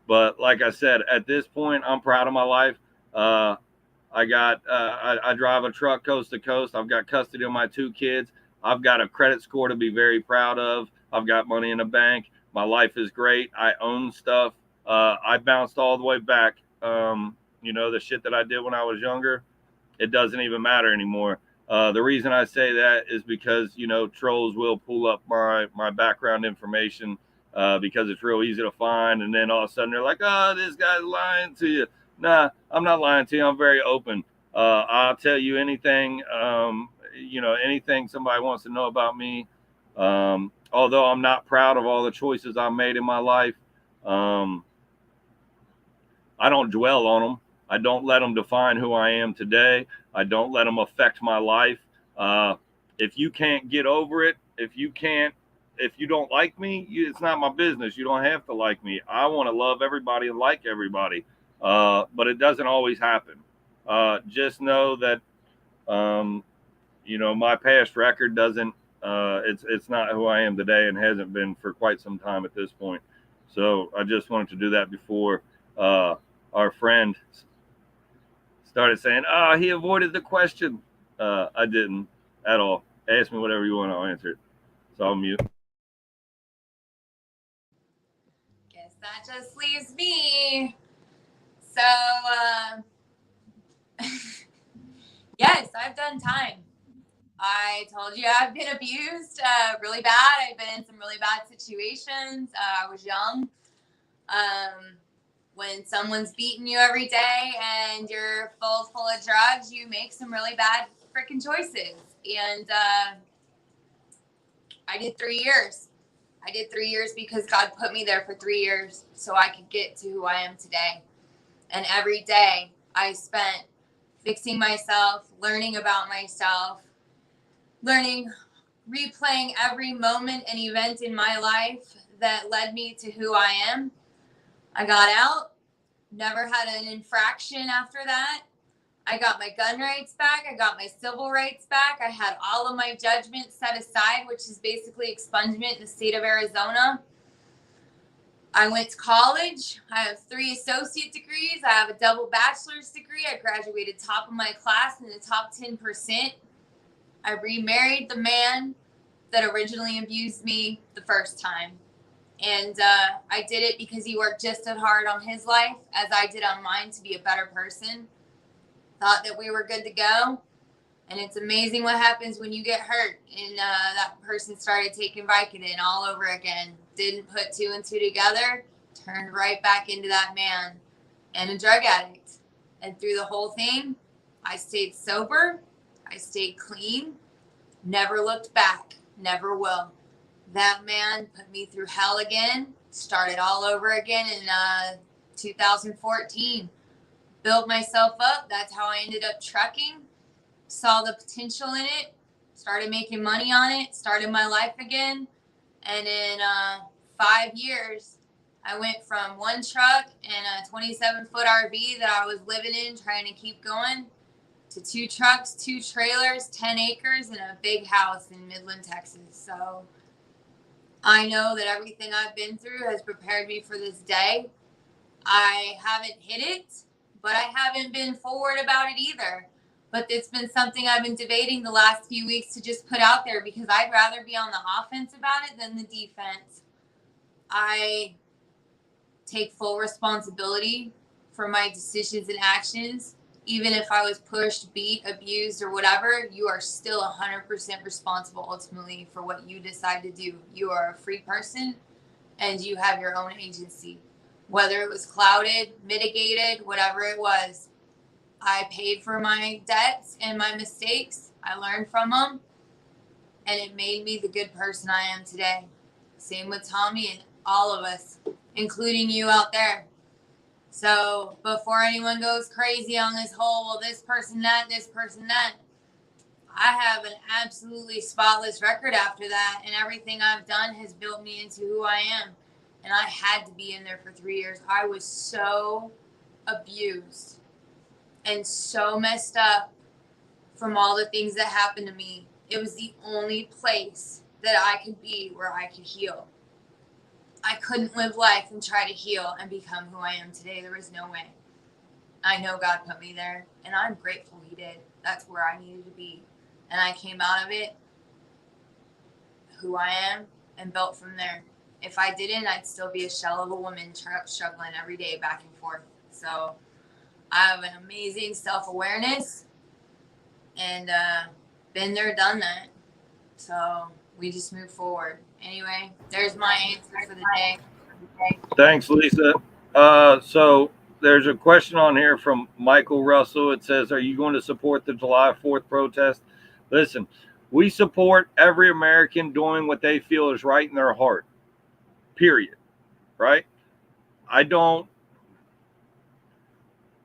But like I said, at this point, I'm proud of my life. I drive a truck coast to coast. I've got custody of my 2 kids. I've got a credit score to be very proud of. I've got money in the bank. My life is great. I own stuff. I bounced all the way back. The shit that I did when I was younger, it doesn't even matter anymore. The reason I say that is because, trolls will pull up my background information because it's real easy to find. And then all of a sudden they're like, oh, this guy's lying to you. Nah, I'm not lying to you. I'm very open. I'll tell you anything, anything somebody wants to know about me. Although I'm not proud of all the choices I made in my life, I don't dwell on them. I don't let them define who I am today. I don't let them affect my life. If you can't get over it, if you don't like me, it's not my business. You don't have to like me. I want to love everybody and like everybody. But it doesn't always happen. Just know that, my past record doesn't, it's not who I am today and hasn't been for quite some time at this point. So I just wanted to do that before our friend started saying, he avoided the question. I didn't at all. Ask me whatever you want, I'll answer it. So I'll mute. Guess that just leaves me. So, yes, I've done time. I told you I've been abused really bad. I've been in some really bad situations. I was young. When someone's beating you every day and you're full of drugs, you make some really bad freaking choices. And I did 3 years. I did 3 years because God put me there for 3 years so I could get to who I am today. And every day I spent fixing myself, learning about myself, replaying every moment and event in my life that led me to who I am. I got out, never had an infraction after that. I got my gun rights back. I got my civil rights back. I had all of my judgments set aside, which is basically expungement in the state of Arizona. I went to college. I have 3 associate degrees. I have a double bachelor's degree. I graduated top of my class in the top 10%. I remarried the man that originally abused me the first time. And I did it because he worked just as hard on his life as I did on mine to be a better person. Thought that we were good to go. And it's amazing what happens when you get hurt. And that person started taking Vicodin all over again. Didn't put 2 and 2 together. Turned right back into that man and a drug addict. And through the whole thing, I stayed sober. I stayed clean. Never looked back. Never will. That man put me through hell again. Started all over again in 2014. Built myself up. That's how I ended up trucking. Saw the potential in it. Started making money on it. Started my life again. And in 5 years, I went from one truck and a 27-foot RV that I was living in, trying to keep going, to 2 trucks, 2 trailers, 10 acres, and a big house in Midland, Texas. So I know that everything I've been through has prepared me for this day. I haven't hit it, but I haven't been forward about it either. But it's been something I've been debating the last few weeks to just put out there, because I'd rather be on the offense about it than the defense. I take full responsibility for my decisions and actions. Even if I was pushed, beat, abused, or whatever, you are still 100% responsible ultimately for what you decide to do. You are a free person and you have your own agency. Whether it was clouded, mitigated, whatever it was, I paid for my debts and my mistakes. I learned from them, and it made me the good person I am today. Same with Tommy and all of us, including you out there. So before anyone goes crazy on this whole, well, this person that, I have an absolutely spotless record after that, and everything I've done has built me into who I am. And I had to be in there for 3 years. I was so abused and so messed up from all the things that happened to me. It was the only place that I could be where I could heal. I couldn't live life and try to heal and become who I am today. There was no way. I know God put me there, and I'm grateful He did. That's where I needed to be. And I came out of it who I am and built from there. If I didn't, I'd still be a shell of a woman struggling every day back and forth. So I have an amazing self-awareness, and been there, done that. So we just move forward. Anyway, there's my answer for the day. Thanks, Lisa. So there's a question on here from Michael Russell. It says, are you going to support the July 4th protest? Listen, we support every American doing what they feel is right in their heart, period. Right?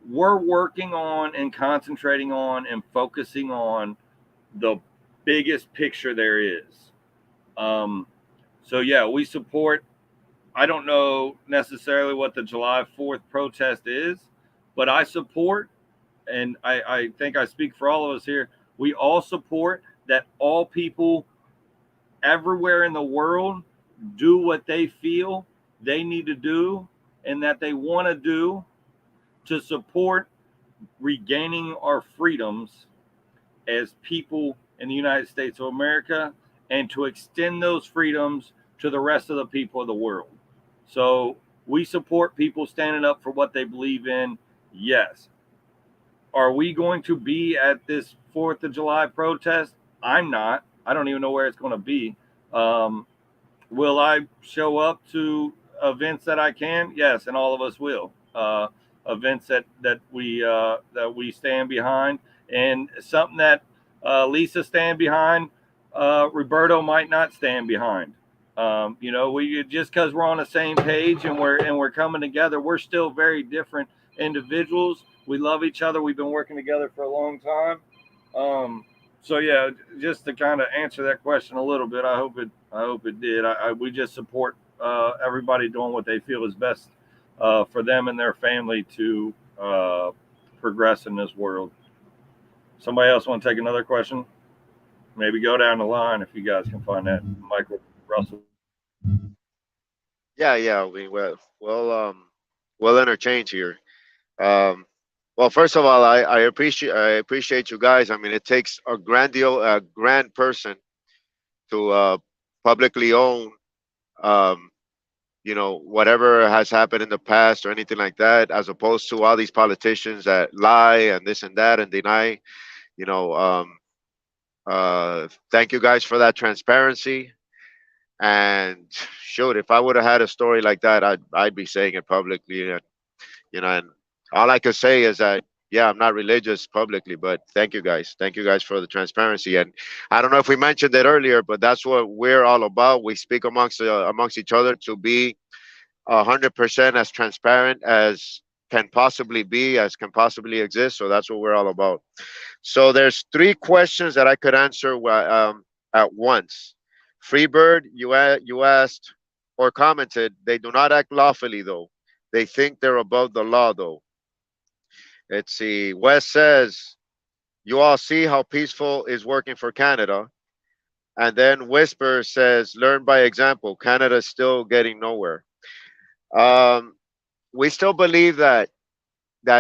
We're working on and concentrating on and focusing on the biggest picture there is. So yeah, we support. I don't know necessarily what the July 4th protest is, but I support, and I think I speak for all of us here, we all support that all people everywhere in the world do what they feel they need to do and that they want to do to support regaining our freedoms as people in the United States of America, and to extend those freedoms to the rest of the people of the world. So we support people standing up for what they believe in. Yes. Are we going to be at this 4th of July protest? I'm not. I don't even know where it's going to be. Will I show up to events that I can? Yes, and all of us will. Events that we stand behind, and something that Lisa stand behind, Roberto might not stand behind. We just because we're on the same page and we're coming together, we're still very different individuals. We love each other. We've been working together for a long time. So yeah, just to kind of answer that question a little bit, I hope it did. We just support everybody doing what they feel is best for them and their family to progress in this world. Somebody else want to take another question? Maybe go down the line if you guys can find that. Michael Russell. Yeah. We'll interchange here. Well, first of all, I appreciate you guys. I mean, it takes a grand person to publicly own, whatever has happened in the past or anything like that, as opposed to all these politicians that lie and this and that and deny. You know, thank you guys for that transparency. And shoot, if I would have had a story like that, I'd be saying it publicly. And all I could say is that, yeah, I'm not religious publicly, but thank you guys. Thank you guys for the transparency. And I don't know if we mentioned it earlier, but that's what we're all about. We speak amongst each other to be 100% as transparent as can possibly be, as can possibly exist. So that's what we're all about. So there's 3 questions that I could answer at once. Freebird, you asked, or commented, they do not act lawfully, though. They think they're above the law, though. Let's see. Wes says, you all see how peaceful is working for Canada. And then Whisper says, learn by example. Canada's still getting nowhere. Um, we still believe that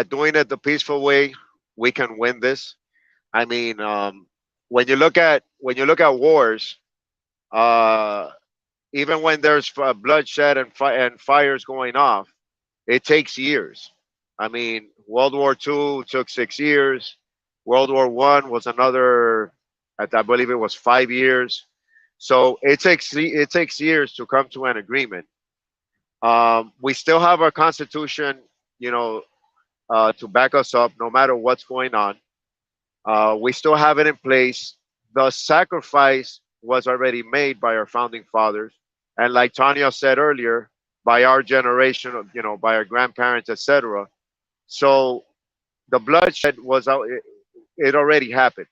doing it the peaceful way, we can win this. I mean, when you look at wars, uh, even when there's bloodshed and fires going off, it takes years. I mean, World War II took 6 years. World War One was another, I believe it was 5 years. So it takes years to come to an agreement. We still have our constitution, you know, to back us up, no matter what's going on. We still have it in place. The sacrifice was already made by our founding fathers, and like Tanya said earlier, by our generation, by our grandparents, etc. So the bloodshed it already happened.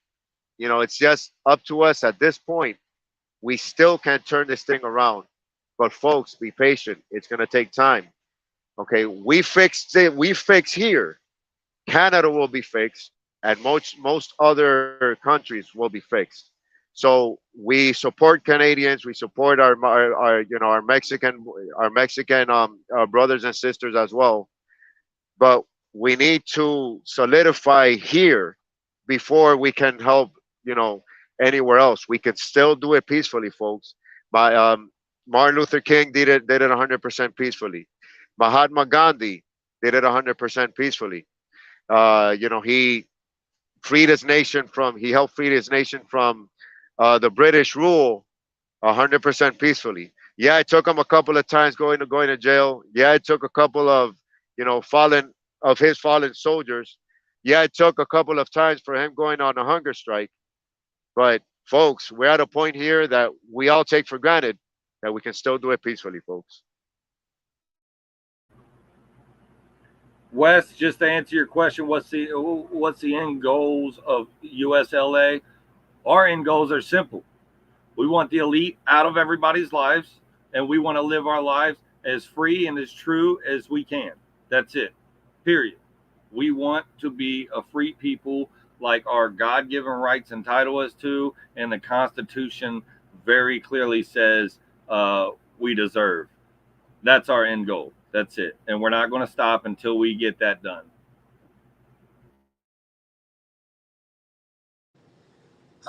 It's just up to us at this point. We still can turn this thing around, but folks, be patient. It's gonna take time. Okay, we fixed it. We fix here. Canada will be fixed, and most other countries will be fixed. So we support Canadians. We support our brothers and sisters as well. But we need to solidify here before we can help. You know, Anywhere else. We can still do it peacefully, folks. By Martin Luther King did it 100% peacefully. Mahatma Gandhi did it 100% peacefully. He helped free his nation from the British rule 100% peacefully. Yeah, it took him a couple of times going to jail. Yeah, it took a couple of his fallen soldiers. Yeah, it took a couple of times for him going on a hunger strike. But folks, we're at a point here that we all take for granted that we can still do it peacefully, folks. Wes, just to answer your question, what's the end goals of USLA? Our end goals are simple. We want the elite out of everybody's lives, and we want to live our lives as free and as true as we can. That's it. Period. We want to be a free people like our God-given rights entitle us to, and the Constitution very clearly says we deserve. That's our end goal. That's it. And we're not going to stop until we get that done.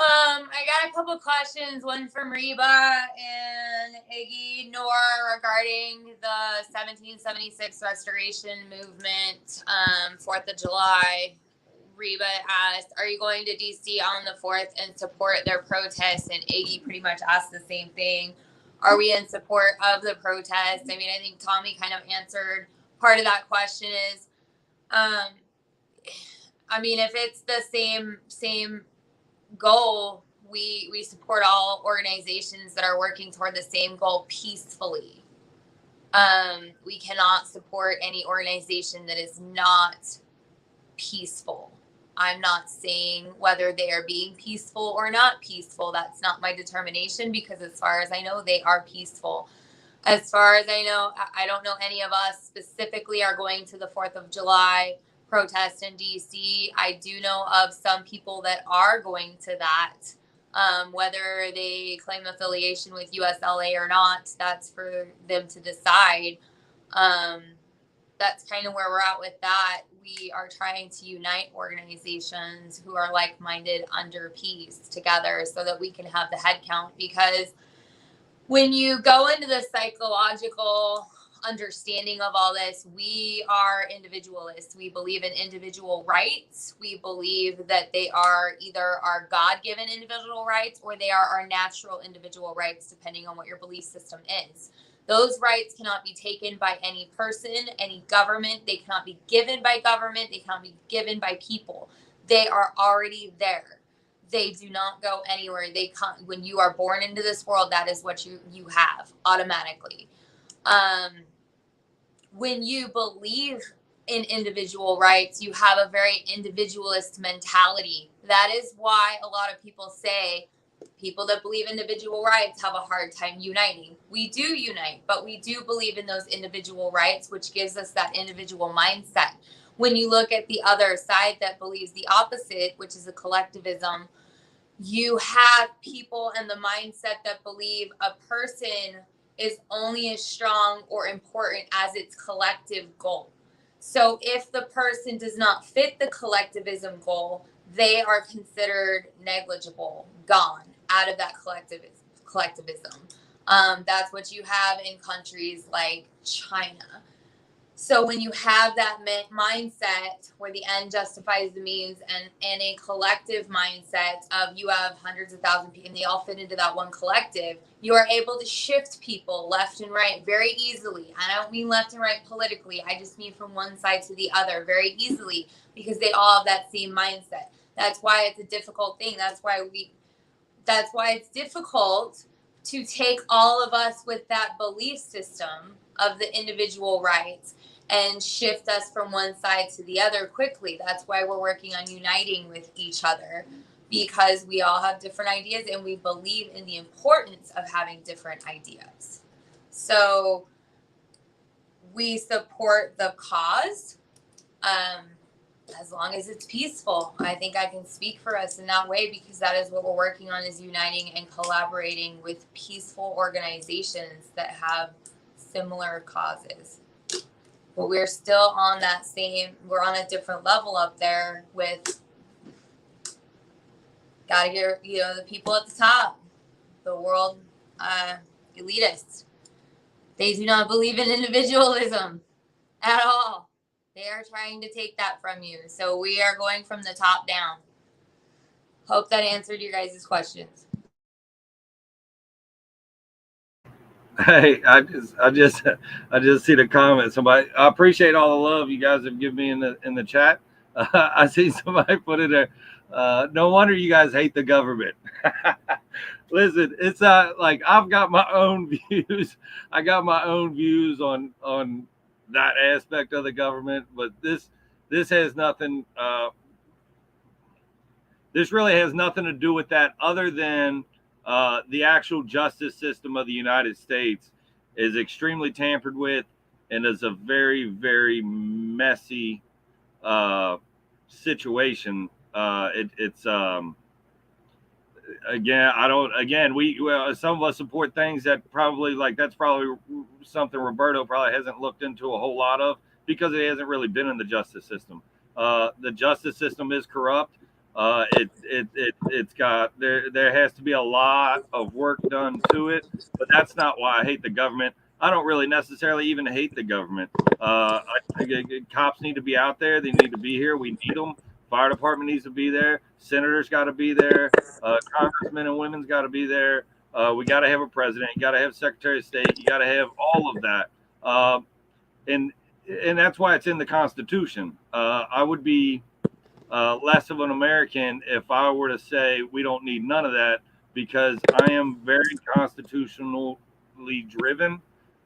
I got a couple questions, one from Reba and Iggy Nor regarding the 1776 Restoration Movement, 4th of July. Reba asked, are you going to DC on the 4th and support their protests? And Iggy pretty much asked the same thing. Are we in support of the protests? I mean, I think Tommy kind of answered part of that question is, I mean, if it's the same goal, we support all organizations that are working toward the same goal peacefully. We cannot support any organization that is not peaceful. I'm not saying whether they are being peaceful or not peaceful. That's not my determination, because as far as I know, they are peaceful. As far as I know, I don't know any of us specifically are going to the 4th of July protest in DC. I do know of some people that are going to that. Whether they claim affiliation with USLA or not, that's for them to decide. That's kind of where we're at with that. We are trying to unite organizations who are like-minded under peace together so that we can have the head count, because when you go into the psychological understanding of all this, we are individualists. We believe in individual rights. We believe that they are either our God-given individual rights or they are our natural individual rights, depending on what your belief system is. Those rights cannot be taken by any person, any government. They cannot be given by government. They cannot be given by people. They are already there. They do not go anywhere. They come when you are born into this world. That is what you have automatically. When you believe in individual rights, you have a very individualist mentality. That is why a lot of people say People that believe individual rights have a hard time uniting. We do unite, but we do believe in those individual rights, which gives us that individual mindset. When you look at the other side that believes the opposite, which is a collectivism, you have people in the mindset that believe a person is only as strong or important as its collective goal. So if the person does not fit the collectivism goal, they are considered negligible, gone out of that collectivism. That's what you have in countries like China. So when you have that mindset where the end justifies the means, and a collective mindset of you have hundreds of thousands of people and they all fit into that one collective, you are able to shift people left and right very easily. I don't mean left and right politically. I just mean from one side to the other very easily, because they all have that same mindset. That's why it's a difficult thing. That's why it's difficult to take all of us with that belief system of the individual rights and shift us from one side to the other quickly. That's why we're working on uniting with each other, because we all have different ideas and we believe in the importance of having different ideas. So we support the cause, as long as it's peaceful. I think I can speak for us in that way, because that is what we're working on, is uniting and collaborating with peaceful organizations that have similar causes. But we're still on we're on a different level up there with, gotta get, the people at the top, the world elitists. They do not believe in individualism at all. They are trying to take that from you. So we are going from the top down. Hope that answered your guys' questions. Hey, I just see the comment. Somebody, I appreciate all the love you guys have given me in the chat. I see somebody put in there. No wonder you guys hate the government. Listen, it's like I've got my own views. I got my own views on that aspect of the government, but this has nothing. This really has nothing to do with that, other than the actual justice system of the United States is extremely tampered with, and is a very, very messy situation. It's some of us support things that probably, like, that's probably something Roberto probably hasn't looked into a whole lot of, because it hasn't really been in the justice system. The justice system is corrupt. It's got, there has to be a lot of work done to it, but that's not why I hate the government. I don't really necessarily even hate the government. Cops need to be out there. They need to be here. We need them. Fire department needs to be there. Senators got to be there. Congressmen and women's got to be there. We got to have a president. You got to have Secretary of State. You got to have all of that. And that's why it's in the Constitution. I would be less of an American if I were to say we don't need none of that, because I am very constitutionally driven,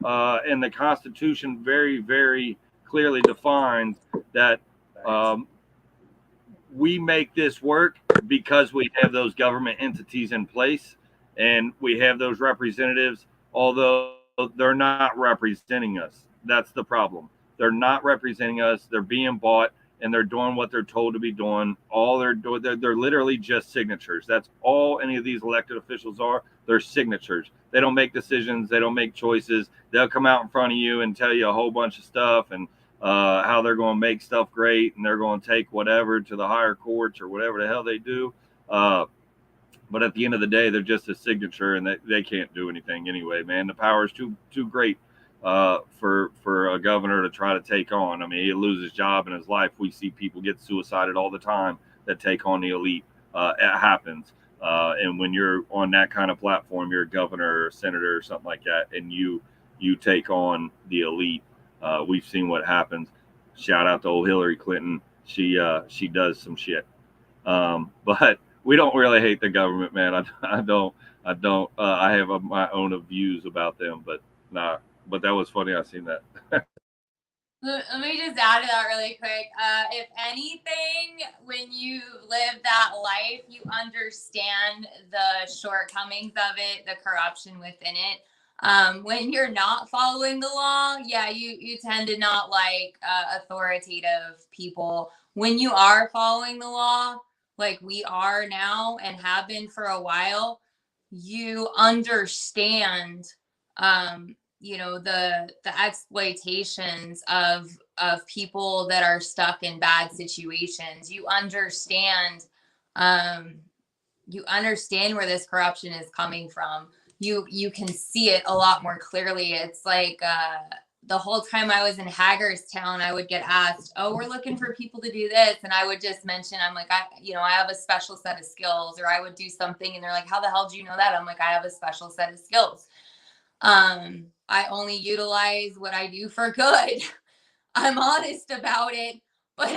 and the Constitution very, very clearly defines that we make this work because we have those government entities in place, and we have those representatives, although they're not representing us. That's the problem. They're not representing us. They're being bought, and they're doing what they're told to be doing. All they're doing, they're literally just signatures. That's all any of these elected officials are. They're signatures. They don't make decisions. They don't make choices. They'll come out in front of you and tell you a whole bunch of stuff, and how they're going to make stuff great, and they're going to take whatever to the higher courts or whatever the hell they do. But at the end of the day, they're just a signature, and they can't do anything anyway, man. The power is too great for a governor to try to take on. I mean, he loses his job in his life. We see people get suicided all the time that take on the elite. It happens. And when you're on that kind of platform, you're a governor or a senator or something like that, and you take on the elite. We've seen what happens. Shout out to old Hillary Clinton. She does some shit. But we don't really hate the government, man. I don't. I have my own views about them, but nah. But that was funny. I seen that. Let me just add to that really quick. If anything, when you live that life, you understand the shortcomings of it, the corruption within it. When you're not following the law, yeah, you tend to not like authoritative people. When you are following the law, like we are now and have been for a while, you understand, you know, the exploitations of people that are stuck in bad situations. You understand where this corruption is coming from. You can see it a lot more clearly. It's like the whole time I was in Hagerstown, I would get asked, "Oh, we're looking for people to do this," and I would just mention, I'm like, I have a special set of skills, or I would do something, and they're like, "How the hell do you know that?" I'm like, I have a special set of skills. I only utilize what I do for good. I'm honest about it, but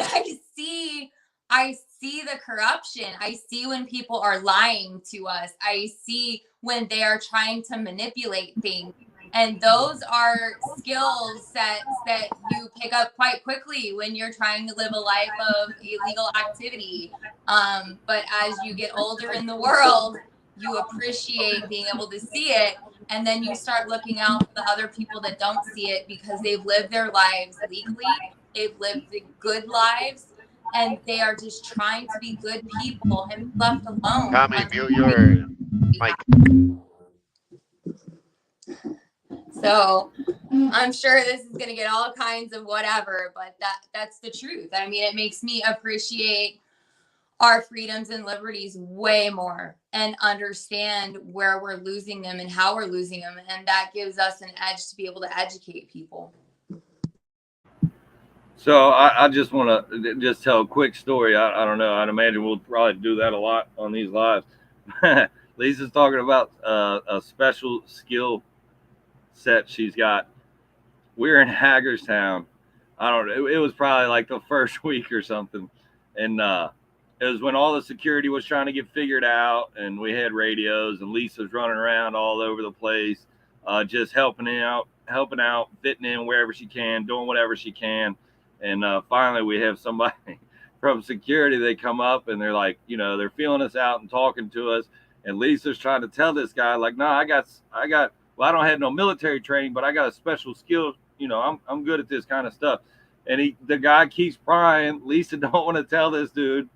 I see the corruption. I see when people are lying to us. I see when they are trying to manipulate things. And those are skill sets that you pick up quite quickly when you're trying to live a life of illegal activity. But as you get older in the world, you appreciate being able to see it. And then you start looking out for the other people that don't see it because they've lived their lives legally. They've lived the good lives, and they are just trying to be good people and be left alone. Tommy, mute your mic. So I'm sure this is going to get all kinds of whatever, but that's the truth. I mean, it makes me appreciate our freedoms and liberties way more and understand where we're losing them and how we're losing them. And that gives us an edge to be able to educate people. So I just want to just tell a quick story. I don't know. I'd imagine we'll probably do that a lot on these lives. Lisa's talking about a special skill set she's got. We're in Hagerstown. I don't know. It was probably like the first week or something. And it was when all the security was trying to get figured out, and we had radios, and Lisa's running around all over the place, just helping out, fitting in wherever she can, doing whatever she can. And finally, we have somebody from security. They come up and they're like, they're feeling us out and talking to us. And Lisa's trying to tell this guy, like, no, I got. Well, I don't have no military training, but I got a special skill. I'm good at this kind of stuff. And the guy keeps prying. Lisa don't want to tell this dude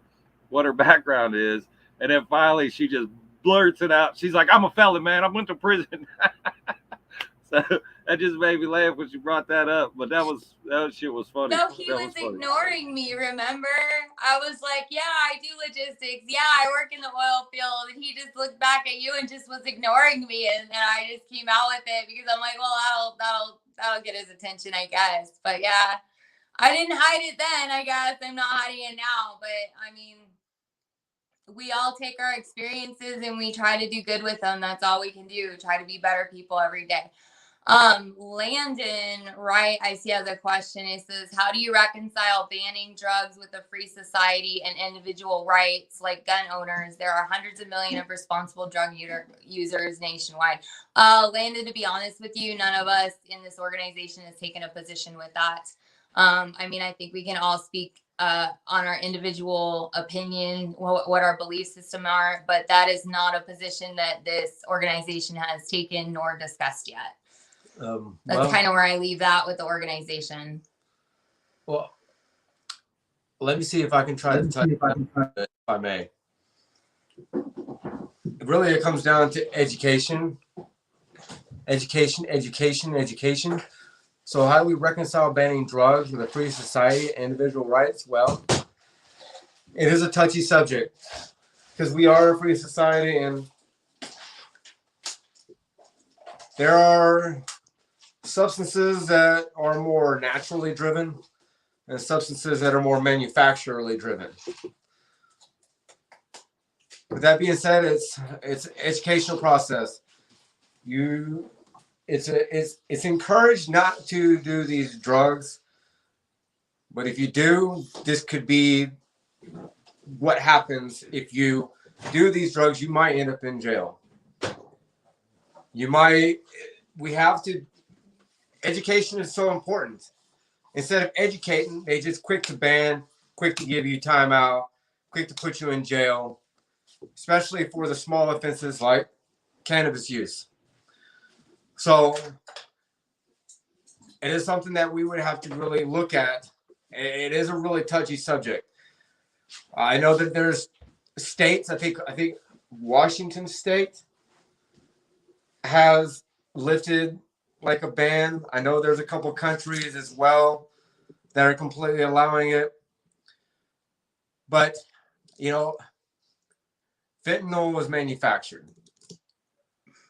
what her background is. And then finally she just blurts it out. She's like, "I'm a felon, man. I went to prison." So that just made me laugh when she brought that up. But that shit was funny. No, he was ignoring me, remember? I was like, yeah, I do logistics. Yeah, I work in the oil field. And he just looked back at you and just was ignoring me. And I just came out with it because I'm like, well, that'll get his attention, I guess. But yeah, I didn't hide it then, I guess. I'm not hiding it now. But I mean, we all take our experiences and we try to do good with them. That's all we can do. Try to be better people every day. Landon, right, I see has a question. It says, how do you reconcile banning drugs with a free society and individual rights like gun owners? There are hundreds of millions of responsible drug users nationwide. Landon, to be honest with you, none of us in this organization has taken a position with that. I mean, I think we can all speak on our individual opinion, what our belief system are, but that is not a position that this organization has taken nor discussed yet. That's kind of where I leave that with the organization. Well, let me see if I can try to touch if I may. Really, it comes down to education. So how do we reconcile banning drugs with a free society and individual rights? Well, it is a touchy subject because we are a free society and there are substances that are more naturally driven and substances that are more manufacturally driven. With that being said, it's an educational process. It's encouraged not to do these drugs, but if you do, this could be what happens if you do these drugs. You might end up in jail. Education is so important. Instead of educating, they just quick to ban, quick to give you time out, quick to put you in jail, especially for the small offenses like cannabis use. So it is something that we would have to really look at. It is a really touchy subject. I know that there's states, I think Washington State has lifted like a ban. I know there's a couple countries as well that are completely allowing it. But, you know, fentanyl was manufactured.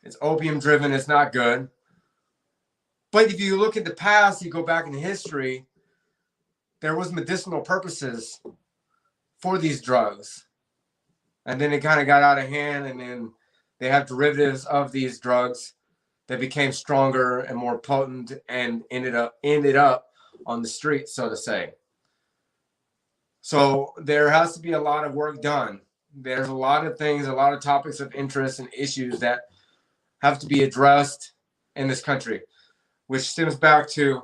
It's opium driven. It's not good. But if you look at the past, you go back in history, there was medicinal purposes for these drugs. And then it kind of got out of hand, and then they have derivatives of these drugs that became stronger and more potent and ended up on the street, so to say. So there has to be a lot of work done. There's a lot of things, a lot of topics of interest and issues that have to be addressed in this country, which stems back to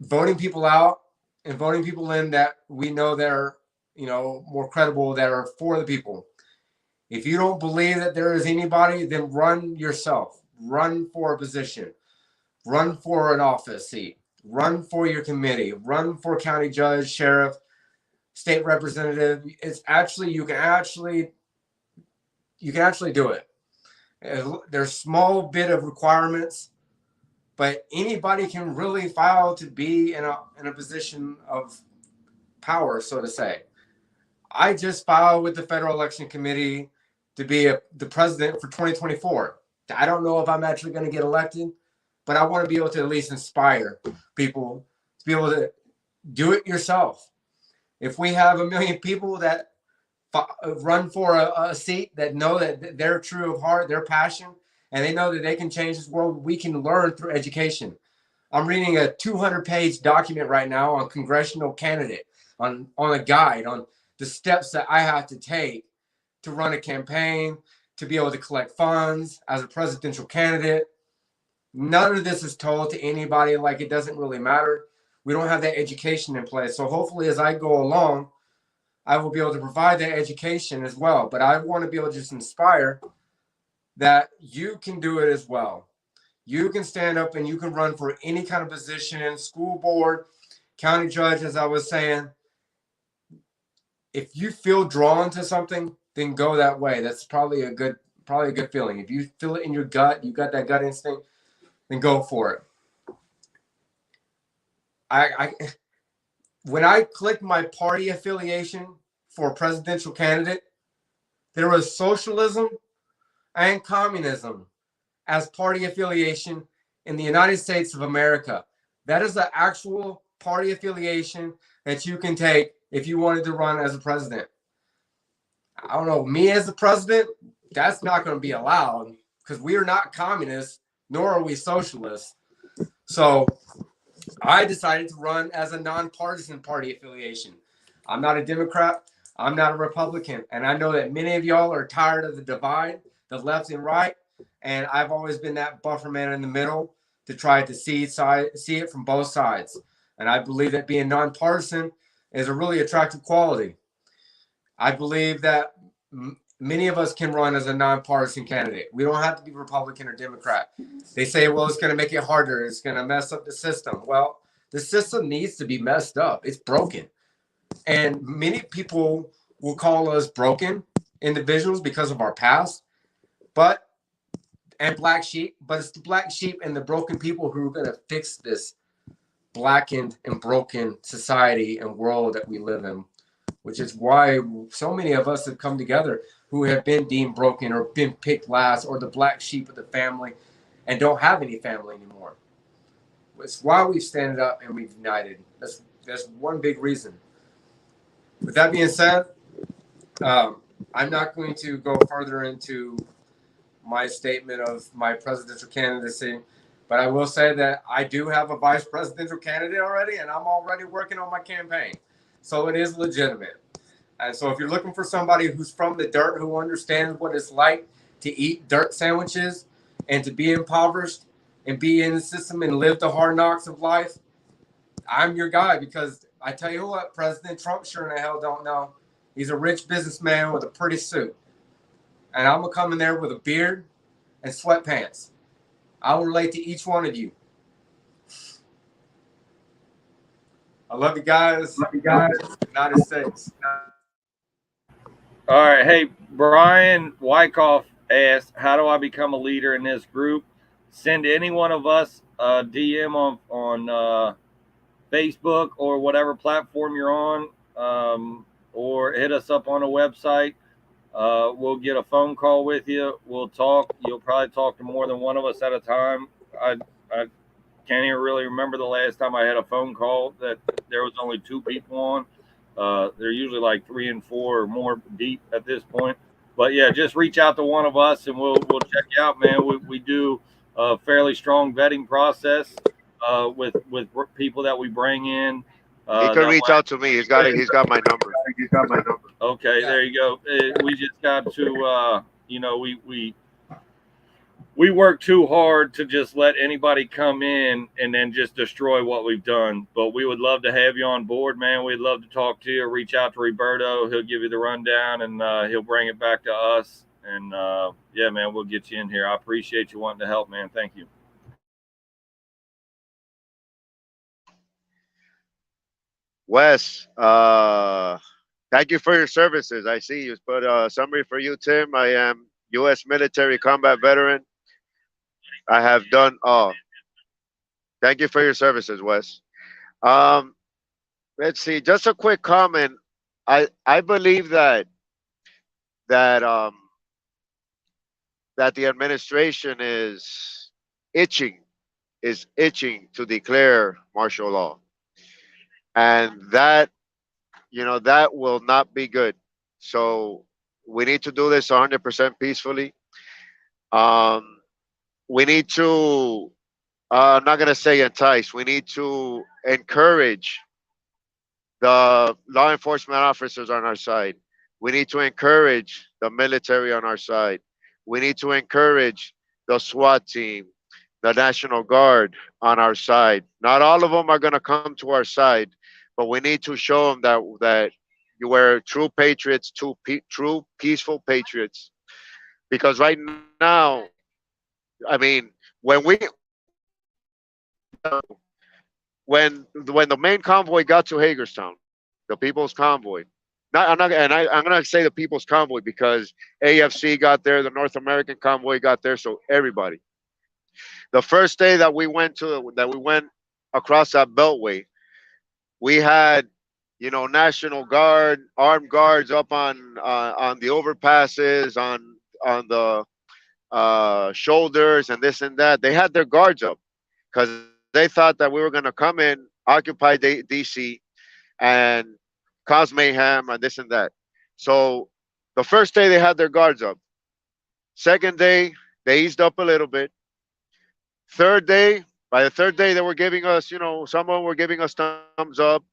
voting people out and voting people in that we know that are, you know, more credible, that are for the people. If you don't believe that there is anybody, then run yourself. Run for a position. Run for an office seat. Run for your committee. Run for county judge, sheriff, state representative. It's actually, you can actually do it. There's small bit of requirements, but anybody can really file to be in a position of power, so to say. I just filed with the Federal Election Committee to be the president for 2024. I don't know if I'm actually going to get elected, but I want to be able to at least inspire people to be able to do it yourself. If we have 1 million people that run for a seat, that know that they're true of heart, their passion, and they know that they can change this world, we can learn through education. I'm reading a 200-page document right now on congressional candidate, on a guide, on the steps that I have to take to run a campaign, to be able to collect funds as a presidential candidate. None of this is told to anybody, like it doesn't really matter. We don't have that education in place. So hopefully as I go along, I will be able to provide that education as well. But I want to be able to just inspire that you can do it as well. You can stand up and you can run for any kind of position, school board, county judge, as I was saying. If you feel drawn to something, then go that way. That's probably a good feeling. If you feel it in your gut, you got that gut instinct, then go for it. When I clicked my party affiliation for a presidential candidate, there was socialism and communism as party affiliation in the United States of America. That is the actual party affiliation that you can take if you wanted to run as a president. I don't know, me as the president, that's not going to be allowed because we are not communists, nor are we socialists. So I decided to run as a nonpartisan party affiliation. I'm not a Democrat. I'm not a Republican. And I know that many of y'all are tired of the divide, the left and right. And I've always been that buffer man in the middle to try to see it from both sides. And I believe that being nonpartisan is a really attractive quality. I believe that many of us can run as a nonpartisan candidate. We don't have to be Republican or Democrat. They say, well, it's going to make it harder. It's going to mess up the system. Well, the system needs to be messed up. It's broken. And many people will call us broken individuals because of our past, and black sheep. But it's the black sheep and the broken people who are going to fix this blackened and broken society and world that we live in, which is why so many of us have come together who have been deemed broken or been picked last or the black sheep of the family and don't have any family anymore. It's why we've standed up and we've united. That's one big reason. With that being said, I'm not going to go further into my statement of my presidential candidacy, but I will say that I do have a vice presidential candidate already, and I'm already working on my campaign. So it is legitimate. And so if you're looking for somebody who's from the dirt, who understands what it's like to eat dirt sandwiches and to be impoverished and be in the system and live the hard knocks of life, I'm your guy. Because I tell you what, President Trump sure in the hell don't know. He's a rich businessman with a pretty suit. And I'm going to come in there with a beard and sweatpants. I will relate to each one of you. I love you guys. Love you guys. United States. All right. Hey, Brian Wyckoff asked, how do I become a leader in this group? Send any one of us a DM on Facebook or whatever platform you're on, or hit us up on a website. We'll get a phone call with you. We'll talk. You'll probably talk to more than one of us at a time. I can't even really remember the last time I had a phone call that there was only 2 people on. They're usually like 3 and 4 or more deep at this point. But yeah, just reach out to one of us and we'll check you out, man. We do a fairly strong vetting process with people that we bring in. He can reach out to me. He's got my number. Okay, Yeah. there you go. We just got to, we work too hard to just let anybody come in and then just destroy what we've done. But we would love to have you on board, man. We'd love to talk to you. Reach out to Roberto. He'll give you the rundown and he'll bring it back to us. And yeah, man, we'll get you in here. I appreciate you wanting to help, man. Thank you. Wes, thank you for your services. I see you put a summary for you, Tim. I am U.S. military combat veteran. I have done all. Thank you for your services, Wes. Um, let's see. Just a quick comment. I believe that um that the administration itching itching to declare martial law, and that that will not be good. So we need to do this 100% peacefully. Um, we need to. I'm not gonna say entice. We need to encourage the law enforcement officers on our side. We need to encourage the military on our side. We need to encourage the SWAT team, the National Guard on our side. Not all of them are going to come to our side, but we need to show them that you were true patriots, true peaceful patriots. Because right now, I mean, when we when the main convoy got to Hagerstown, the People's Convoy. I'm gonna say the People's Convoy because AFC got there, the North American Convoy got there, so everybody. The first day that we went across that beltway, we had National Guard, armed guards up on the overpasses, on the shoulders, and this and that. They had their guards up because they thought that we were gonna come in, occupy DC, and cause mayhem and this and that. So the first day they had their guards up. Second day they eased up a little bit. By the third day they were giving us, someone were giving us thumbs up.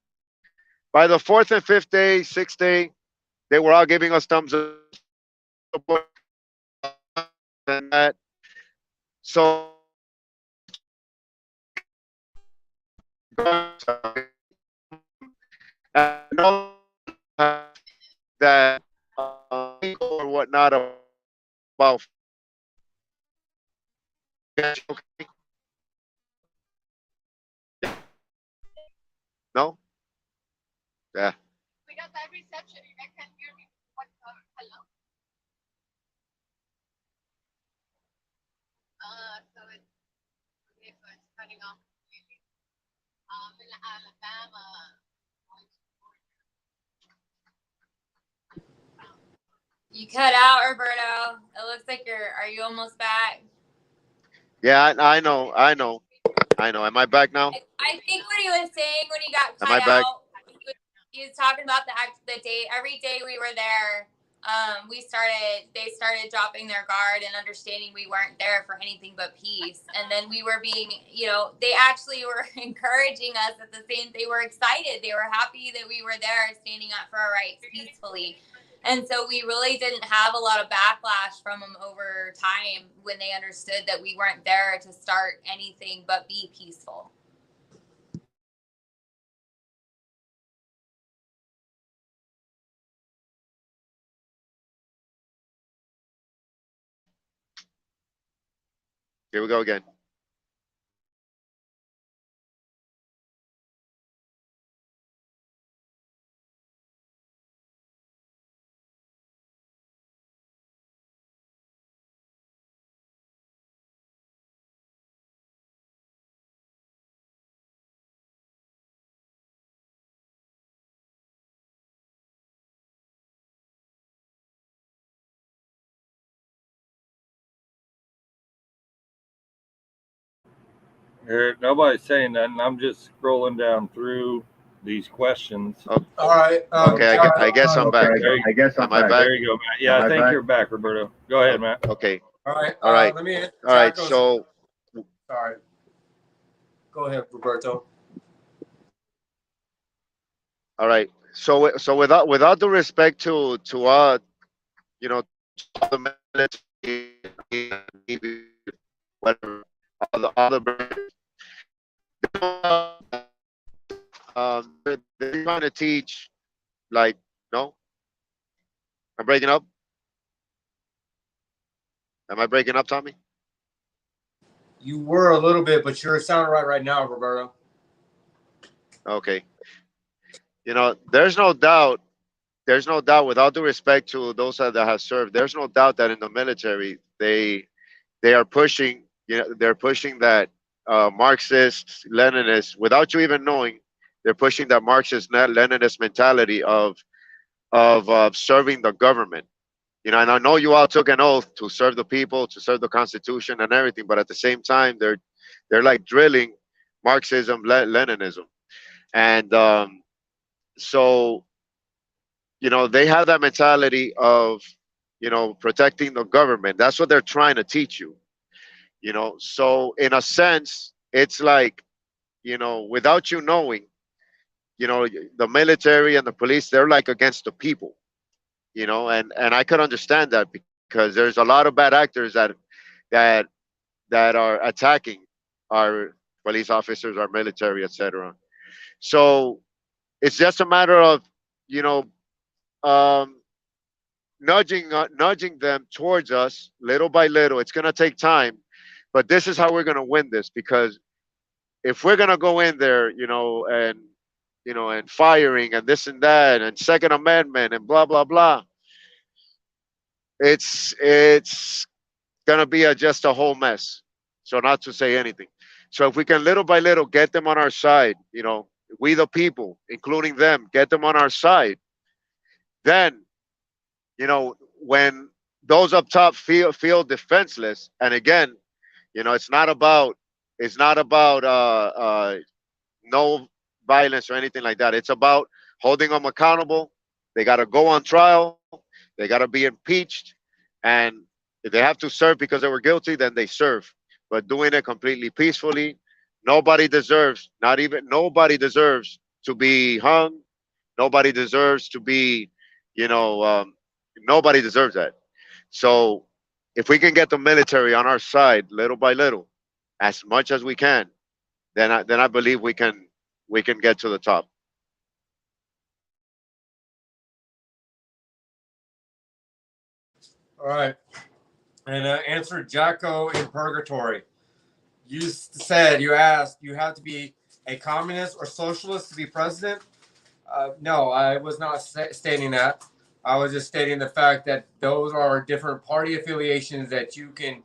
By the fourth and fifth day, sixth day, they were all giving us thumbs up and that. So I know that or whatnot about no, yeah. We got bad reception. You guys can't hear me. What? Hello. So it's cutting off completely. In Alabama. You cut out, Roberto. It looks like are you almost back? Yeah, I know. Am I back now? I think what he was saying when he got Am cut I back? out, he was talking about the day. Every day we were there, they started dropping their guard and understanding we weren't there for anything but peace. And then we were being, they actually were encouraging us at the same. They were excited. They were happy that we were there, standing up for our rights peacefully. And so we really didn't have a lot of backlash from them over time when they understood that we weren't there to start anything but be peaceful. Here we go again. Nobody's saying nothing. I'm just scrolling down through these questions. Oh, All right. okay, I guess I'm back. I guess Am I back? There you go, Matt. Yeah, I think you're back, Roberto. Go ahead, Matt. Okay. All right. All right. Let me. All right. Jacko's- So, Sorry. Go ahead, Roberto. all right. So without the respect to you know, the military, whatever, all the they're trying to teach, like, no, I'm breaking up. Am I breaking up, Tommy? You were a little bit, but you're sounding right now, Roberto. Okay. You know, there's no doubt, without due respect to those that have served, there's no doubt that in the military they are pushing, they're pushing that Marxist Leninist, without you even knowing, they're pushing that Marxist Leninist mentality of serving the government. And I know you all took an oath to serve the people, to serve the Constitution and everything, but at the same time, they're like drilling Marxism, Leninism, and so they have that mentality of protecting the government. That's what they're trying to teach you. So in a sense, it's like, without you knowing, the military and the police, they're like against the people. And I could understand that, because there's a lot of bad actors that that are attacking our police officers, our military, etc. So it's just a matter of, you know um, nudging them towards us little by little. It's going to take time, but this is how we're going to win this. Because if we're going to go in there, and firing and this and that and Second Amendment and blah blah blah, it's gonna be just a whole mess. So not to say anything. So if we can little by little get them on our side, we the people, including them, get them on our side, then when those up top feel defenseless. And again, it's not about no violence or anything like that. It's about holding them accountable. They got to go on trial. They got to be impeached, and if they have to serve because they were guilty, then they serve. But doing it completely peacefully. Nobody deserves to be hung. Nobody deserves to be, you know, um, nobody deserves that. So if we can get the military on our side little by little, as much as we can, then I believe we can get to the top. All right. And answer Jacko in purgatory. You asked, you have to be a communist or socialist to be president? No, I was not stating that. I was just stating the fact that those are different party affiliations that you can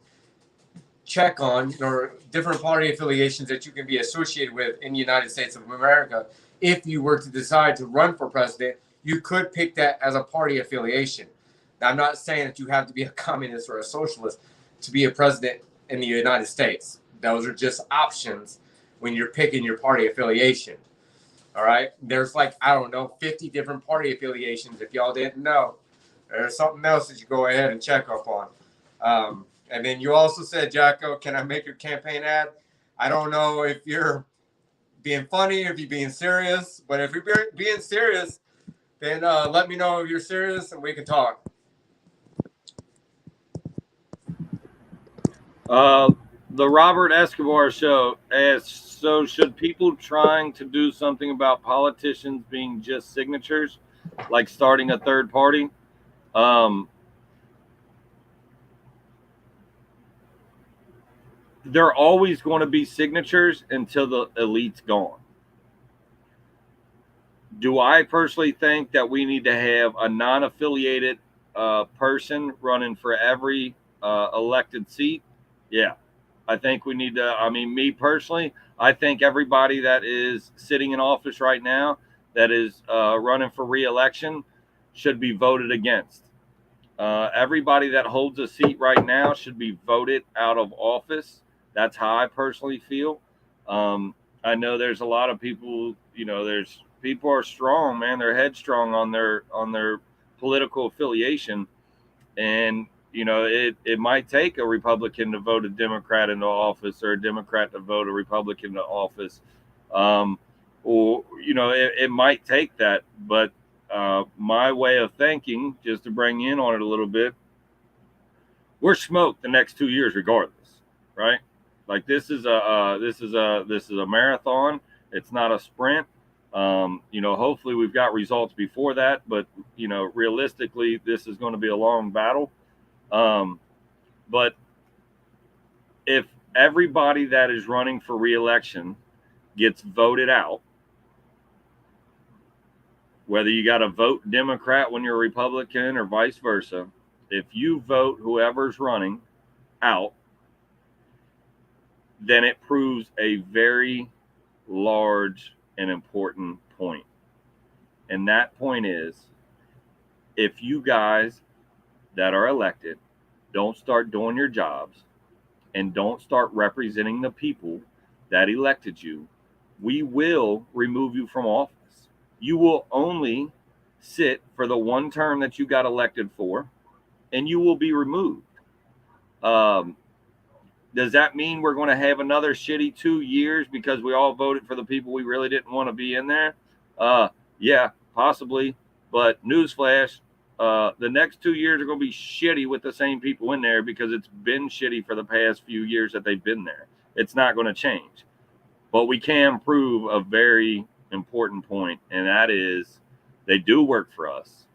check on, or different party affiliations that you can be associated with in the United States of America. If you were to decide to run for president, you could pick that as a party affiliation. Now, I'm not saying that you have to be a communist or a socialist to be a president in the United States. Those are just options when you're picking your party affiliation. All right. There's like, I don't know, 50 different party affiliations. If y'all didn't know, there's something else that you go ahead and check up on. And then you also said, Jacko, can I make your campaign ad? I don't know if you're being funny, if you're being serious, but if you're being serious, then let me know if you're serious and we can talk. The Robert Escobar show asks, so should people trying to do something about politicians being just signatures, like starting a third party? there are always going to be signatures until the elite's gone. Do I personally think that we need to have a non-affiliated person running for every elected seat? Yeah. I think we need to, I mean, me personally, I think everybody that is sitting in office right now that is running for re-election should be voted against. Everybody that holds a seat right now should be voted out of office. That's how I personally feel. I know there's a lot of people, you know, there's people are strong, man. They're headstrong on their political affiliation. And, you know, it might take a Republican to vote a Democrat into office or a Democrat to vote a Republican into office. Or, you know, it might take that. But my way of thinking, just to bring in on it a little bit, we're smoked the next 2 years regardless, right? Like this is a marathon. It's not a sprint. You know, hopefully we've got results before that, but you know, realistically, this is going to be a long battle. But if everybody that is running for re-election gets voted out, whether you got to vote Democrat when you're a Republican or vice versa, if you vote whoever's running out, then it proves a very large and important point. And that point is, if you guys that are elected don't start doing your jobs and don't start representing the people that elected you, we will remove you from office. You will only sit for the one term that you got elected for, and you will be removed. Does that mean we're going to have another shitty 2 years because we all voted for the people we really didn't want to be in there? Yeah, possibly. But newsflash, the next 2 years are going to be shitty with the same people in there because it's been shitty for the past few years that they've been there. It's not going to change. But we can prove a very important point, and that is they do work for us.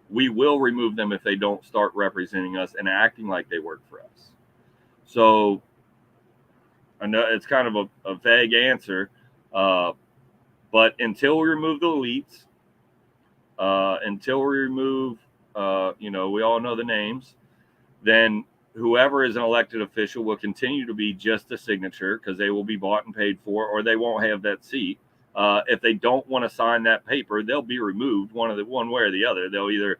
We will remove them if they don't start representing us and acting like they work for us. So I know it's kind of a vague answer, but until we remove the elites, until we remove, you know, we all know the names, then whoever is an elected official will continue to be just a signature because they will be bought and paid for, or they won't have that seat. If they don't want to sign that paper, they'll be removed one way or the other. They'll either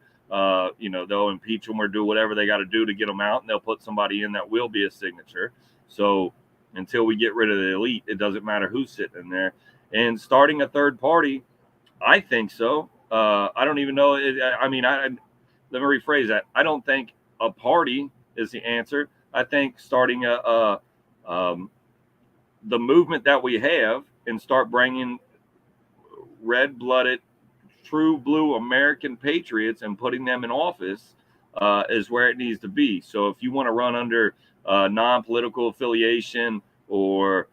you know, they'll impeach them or do whatever they got to do to get them out, and they'll put somebody in that will be a signature. So until we get rid of the elite, it doesn't matter who's sitting in there. And starting a third party, I think so. I don't even know. Let me rephrase that. I don't think a party is the answer. I think starting the movement that we have and start bringing red-blooded, true blue American patriots and putting them in office is where it needs to be. So if you want to run under non-political affiliation or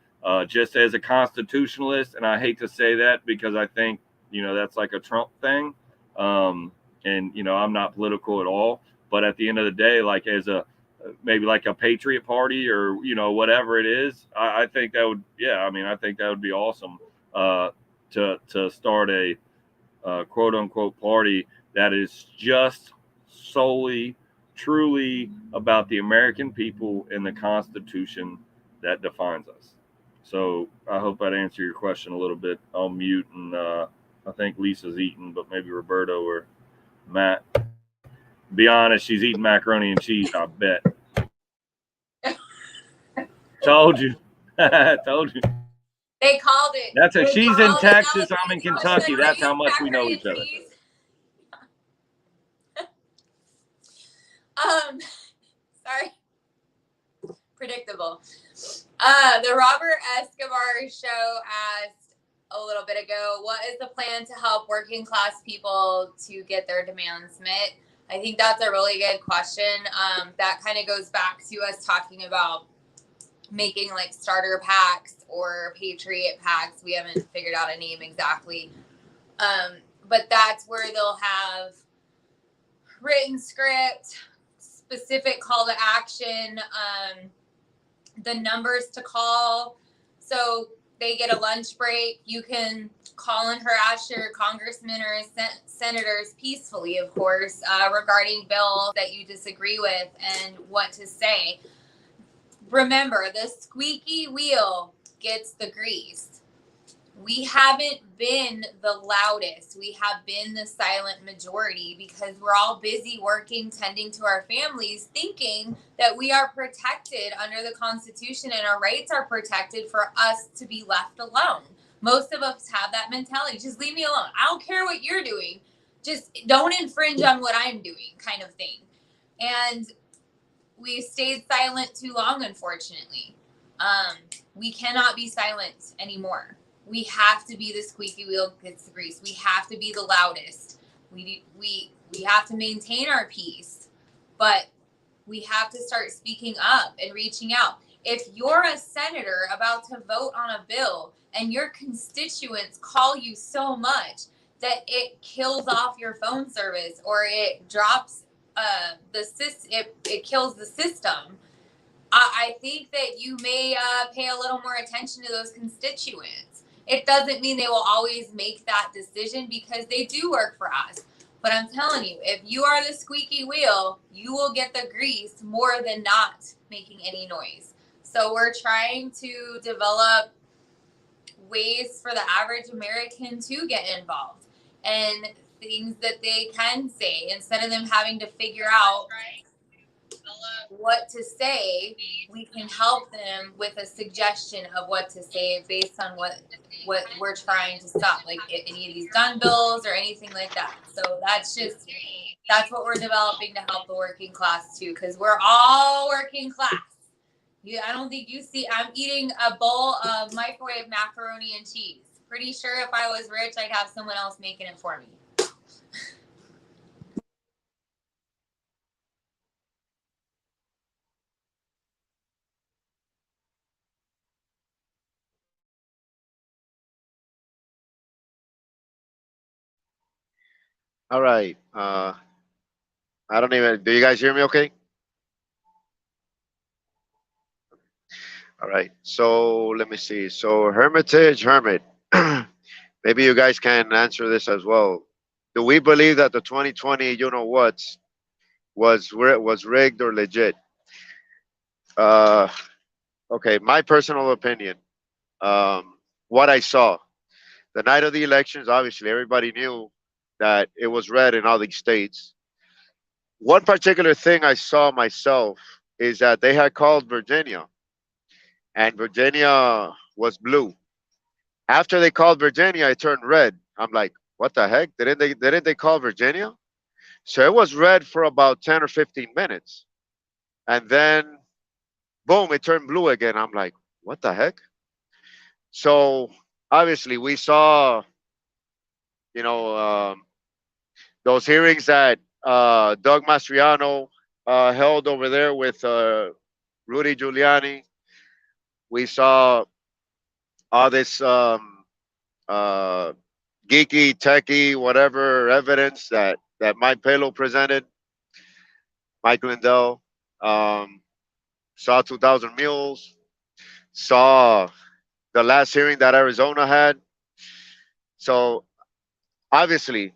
just as a constitutionalist, and I hate to say that because I think, you know, that's like a Trump thing. And, you know, I'm not political at all. But at the end of the day, like as a maybe like a Patriot Party or, you know, whatever it is, I think that would, I think that would be awesome to start a quote unquote party that is just solely, truly about the American people and the Constitution that defines us. So I hope that answered your question a little bit. I'll mute, and I think Lisa's eating, but maybe Roberto or Matt. Be honest, she's eating macaroni and cheese, I bet. Told you. Told you. They called it. That's it. She's in Texas. I'm I'm in Kentucky. That's how much we know each other. Sorry. Predictable. The Robert Escobar show asked a little bit ago, what is the plan to help working class people to get their demands met? I think that's a really good question. That kind of goes back to us talking about making like starter packs or Patriot packs. We haven't figured out a name exactly. But that's where they'll have written script, specific call to action, the numbers to call. So they get a lunch break. You can call and harass your congressmen or senators peacefully, of course, regarding bills that you disagree with and what to say. Remember, the squeaky wheel gets the grease. We haven't been the loudest. We have been the silent majority because we're all busy working, tending to our families, thinking that we are protected under the Constitution and our rights are protected for us to be left alone. Most of us have that mentality. Just leave me alone. I don't care what you're doing. Just don't infringe on what I'm doing, kind of thing. And we stayed silent too long, unfortunately. We cannot be silent anymore. We have to be the squeaky wheel gets the grease. We have to be the loudest. We have to maintain our peace, but we have to start speaking up and reaching out. If you're a senator about to vote on a bill and your constituents call you so much that it kills off your phone service or it drops it kills the system, I think that you may pay a little more attention to those constituents. It doesn't mean they will always make that decision because they do work for us. But I'm telling you, if you are the squeaky wheel, you will get the grease more than not making any noise. So we're trying to develop ways for the average American to get involved and things that they can say instead of them having to figure out what to say. We can help them with a suggestion of what to say based on what we're trying to stop, like any of these gun bills or anything like that. So that's what we're developing to help the working class too, because we're all working class. I don't think you see, I'm eating a bowl of microwave macaroni and cheese. Pretty sure if I was rich, I'd have someone else making it for me. All right. I don't even. Do you guys hear me? Okay. All right. So let me see. So Hermit. Maybe you guys can answer this as well. Do we believe that the 2020, was rigged or legit? Uh, okay. My personal opinion. What I saw the night of the elections, obviously everybody knew that it was red in all these states. One particular thing I saw myself is that they had called Virginia, and Virginia was blue. After they called Virginia, it turned red. I'm like, what the heck? Didn't they call Virginia? So it was red for about 10 or 15 minutes. And then boom, it turned blue again. I'm like, what the heck? So obviously we saw, you know, those hearings that Doug Mastriano held over there with Rudy Giuliani. We saw all this uh, geeky, techie, whatever evidence that Mike Pelo presented, Mike Lindell. Saw 2,000 Mules. Saw the last hearing that Arizona had. So obviously,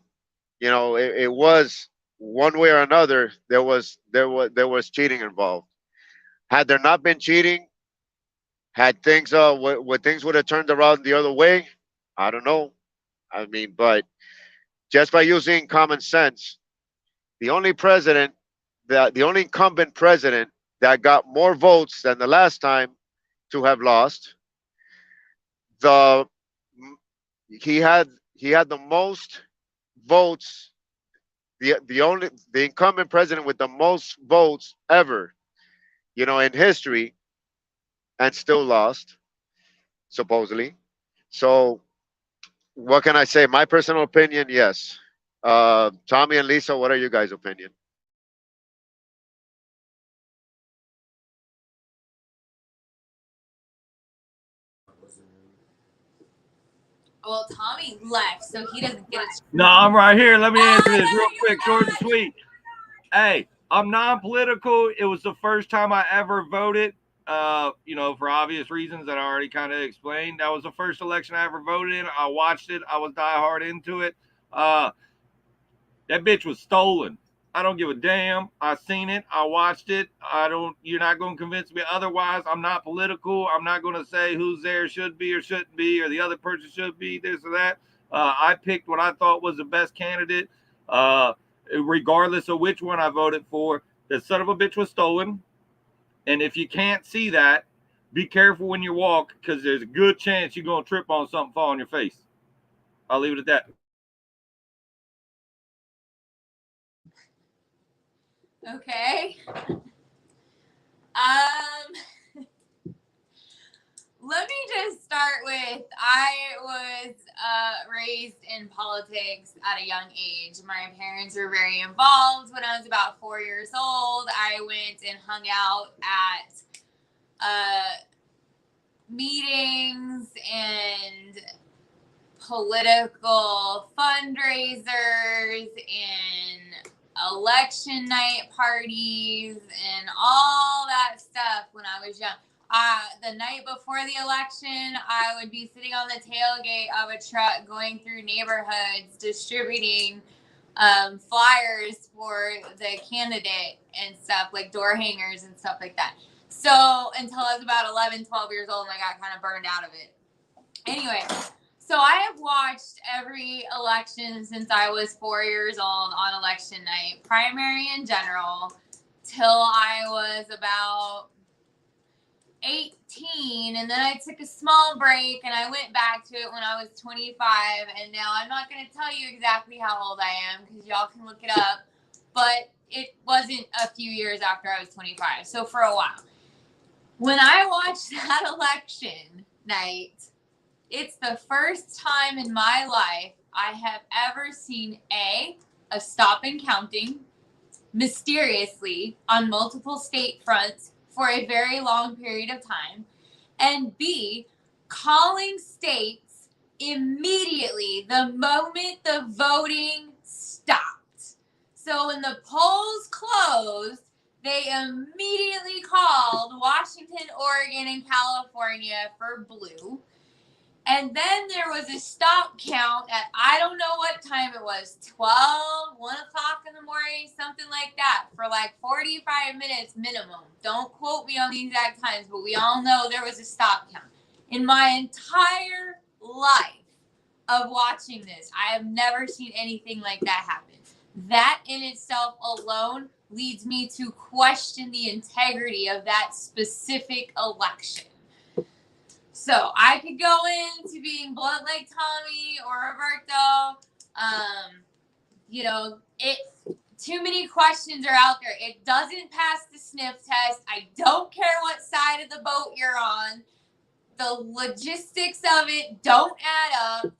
it was one way or another. There was cheating involved. Had there not been cheating, had things would things would have turned around the other way, I don't know. I mean, but just by using common sense, the only president, the only incumbent president that got more votes than the last time to have lost, the he had the most votes, the incumbent president with the most votes ever, in history, and still lost, supposedly. So what can I say? My personal opinion, yes. Tommy and Lisa, what are you guys' opinion? Well, Tommy left, so he doesn't get it. No, I'm right here. Let me answer this real quick, short and sweet. Hey, I'm non-political. It was the first time I ever voted. you know, for obvious reasons that I already kind of explained. That was the first election I ever voted in. I watched it. I was diehard into it. That bitch was stolen. I don't give a damn. I seen it. I watched it. You're not going to convince me otherwise. I'm not political. I'm not going to say who's there should be or shouldn't be, or the other person should be this or that. I picked what I thought was the best candidate, regardless of which one I voted for. The son of a bitch was stolen. And if you can't see that, be careful when you walk, because there's a good chance you're going to trip on something, fall on your face. I'll leave it at that. Okay. Let me just start with, I was raised in politics at a young age. My parents were very involved. When I was about 4 years old, I went and hung out at meetings and political fundraisers and election night parties and all that stuff when I was young. The night before the election, I would be sitting on the tailgate of a truck going through neighborhoods distributing flyers for the candidate and stuff, like door hangers and stuff like that. So until I was about 11, 12 years old, and I got kind of burned out of it. Anyway, so I have watched every election since I was 4 years old on election night, primary in general, till I was about 18, and then I took a small break and I went back to it when I was 25, and now I'm not going to tell you exactly how old I am because y'all can look it up, but it wasn't a few years after I was 25, so for a while. When I watched that election night, it's the first time in my life I have ever seen a stop and counting mysteriously on multiple state fronts for a very long period of time, and B, calling states immediately the moment the voting stopped. So when the polls closed, they immediately called Washington, Oregon, and California for blue. And then there was a stop count at, I don't know what time it was, 12, 1 o'clock in the morning, something like that, for like 45 minutes minimum. Don't quote me on the exact times, but we all know there was a stop count. In my entire life of watching this, I have never seen anything like that happen. That in itself alone leads me to question the integrity of that specific election. So I could go into being blunt like Tommy or Roberto. You know, too many questions are out there. It doesn't pass the sniff test. I don't care what side of the boat you're on. The logistics of it don't add up.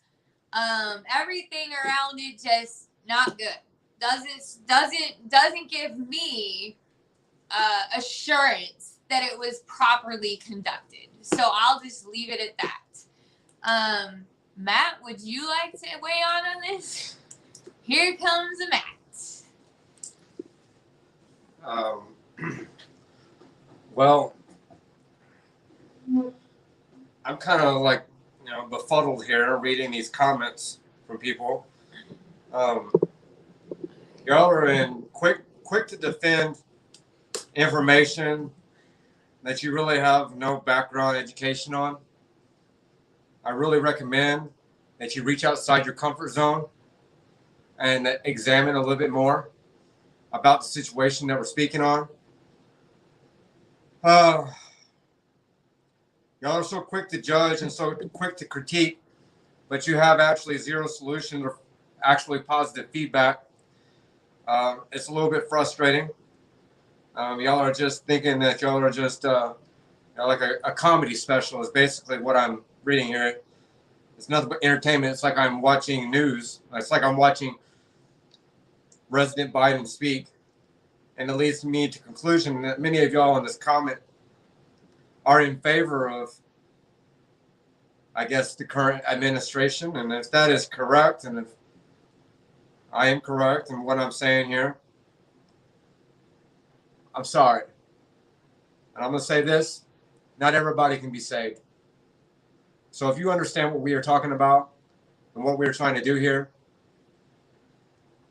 Everything around it just not good. Doesn't give me assurance that it was properly conducted. So I'll just leave it at that. Matt, would you like to weigh on this? Here comes Matt. Well, I'm kind of like, befuddled here reading these comments from people. Y'all are quick to defend information that you really have no background education on. I really recommend that you reach outside your comfort zone and examine a little bit more about the situation that we're speaking on. Y'all are so quick to judge and so quick to critique, but you have actually zero solution or actually positive feedback. It's a little bit frustrating. Y'all are just thinking that y'all are just like a comedy special is basically what I'm reading here. It's nothing but entertainment. It's like I'm watching news. It's like I'm watching President Biden speak. And it leads me to conclusion that many of y'all in this comment are in favor of, I guess, the current administration. And if that is correct, and if I am correct in what I'm saying here, I'm sorry. And I'm going to say this. not everybody can be saved. So if you understand what we are talking about and what we're trying to do here,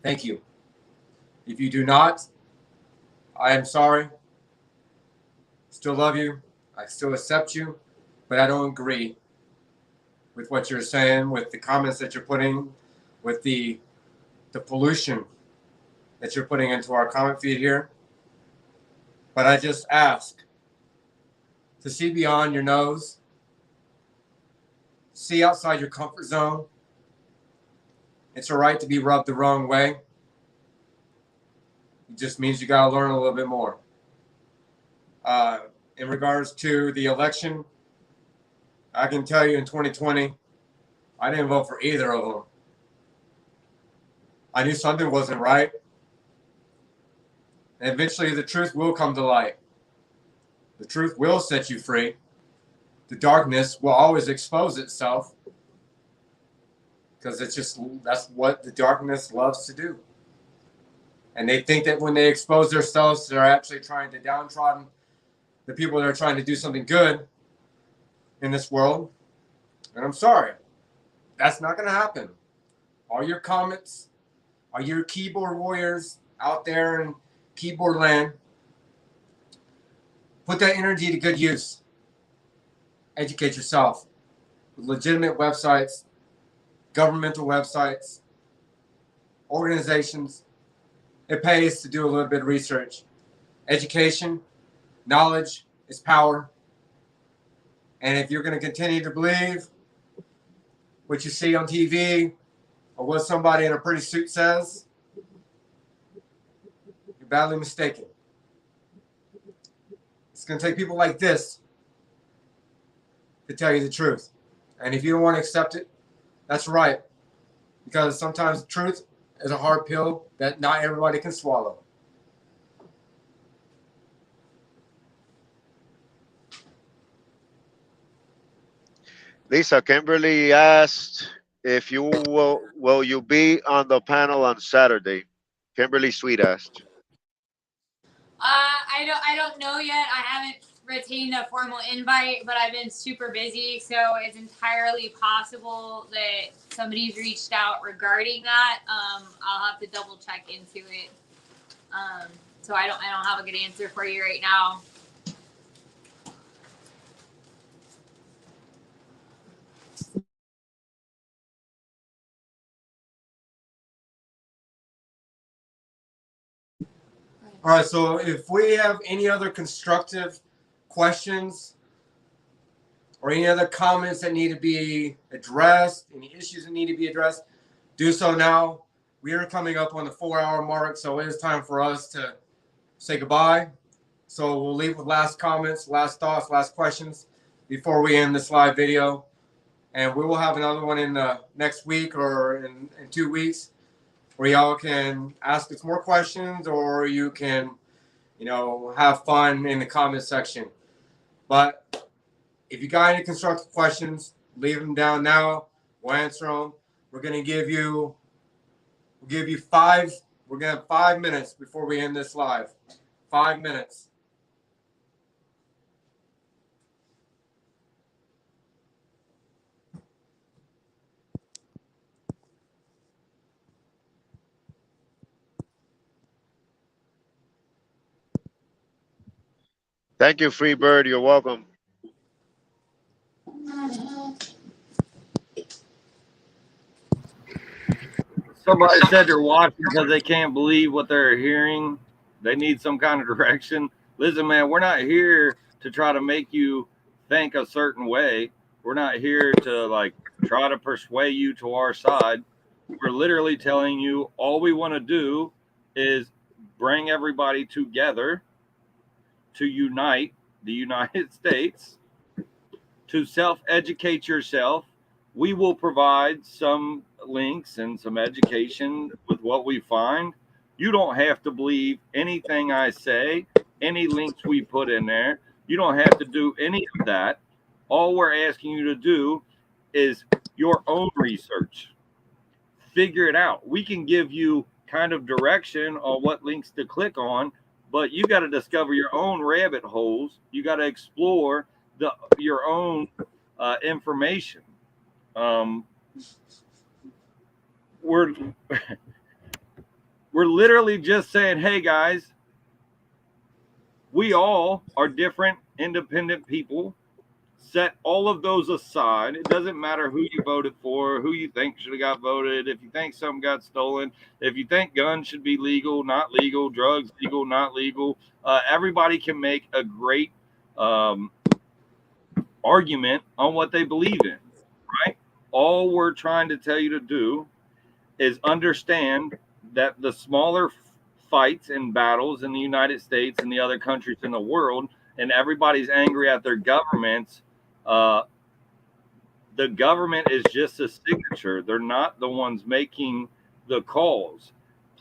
thank you. If you do not, I am sorry. Still love you. I still accept you, but I don't agree with what you're saying, with the comments that you're putting, with the pollution that you're putting into our comment feed here. But I just ask to see beyond your nose, see outside your comfort zone. It's all right to be rubbed the wrong way. It just means you got to learn a little bit more. In regards to the election, I can tell you in 2020, I didn't vote for either of them. I knew something wasn't right. And eventually the truth will come to light. The truth will set you free. The darkness will always expose itself, because that's what the darkness loves to do. And they think that when they expose themselves, they're actually trying to downtrodden the people that are trying to do something good in this world. And I'm sorry, that's not going to happen. All your comments, all your keyboard warriors out there in keyboard land, put that energy to good use. Educate yourself with legitimate websites, governmental websites, organizations. It pays to do a little bit of research. Education, knowledge is power. And if you're going to continue to believe what you see on TV or what somebody in a pretty suit says, you're badly mistaken. It's going to take people like this to tell you the truth. And if you don't want to accept it, that's right. Because sometimes the truth is a hard pill that not everybody can swallow. Lisa, Kimberly asked if you will you be on the panel on Saturday. Kimberly Sweet asked. I don't know yet. I haven't retained a formal invite, but I've been super busy, so it's entirely possible that somebody's reached out regarding that. I'll have to double check into it. So I don't have a good answer for you right now. All right, so if we have any other constructive questions or any other comments that need to be addressed, any issues that need to be addressed, do so now. We are coming up on the 4-hour mark, so it is time for us to say goodbye. So we'll leave with last comments, last thoughts, last questions before we end this live video. And we will have another one in the next week or in 2 weeks, where y'all can ask us more questions, or you can, have fun in the comment section. But if you got any constructive questions, leave them down now. We'll answer them. We're gonna give you 5. We're gonna have 5 minutes before we end this live. 5 minutes. Thank you, Freebird. You're welcome. Somebody said they're watching because they can't believe what they're hearing. They need some kind of direction. Listen, man, we're not here to try to make you think a certain way. We're not here to try to persuade you to our side. We're literally telling you all we want to do is bring everybody together to unite the United States, to self-educate yourself. We will provide some links and some education with what we find. You don't have to believe anything I say, any links we put in there. You don't have to do any of that. All we're asking you to do is your own research. Figure it out. We can give you kind of direction on what links to click on, but you got to discover your own rabbit holes. You got to explore your own information. We're we're literally just saying, hey guys, we all are different, independent people. Set all of those aside. It doesn't matter who you voted for, who you think should have got voted, if you think something got stolen, if you think guns should be legal, not legal, drugs legal, not legal. Everybody can make a great argument on what they believe in, right? All we're trying to tell you to do is understand that the smaller fights and battles in the United States and the other countries in the world, and everybody's angry at their governments. The government is just a signature. They're not the ones making the calls.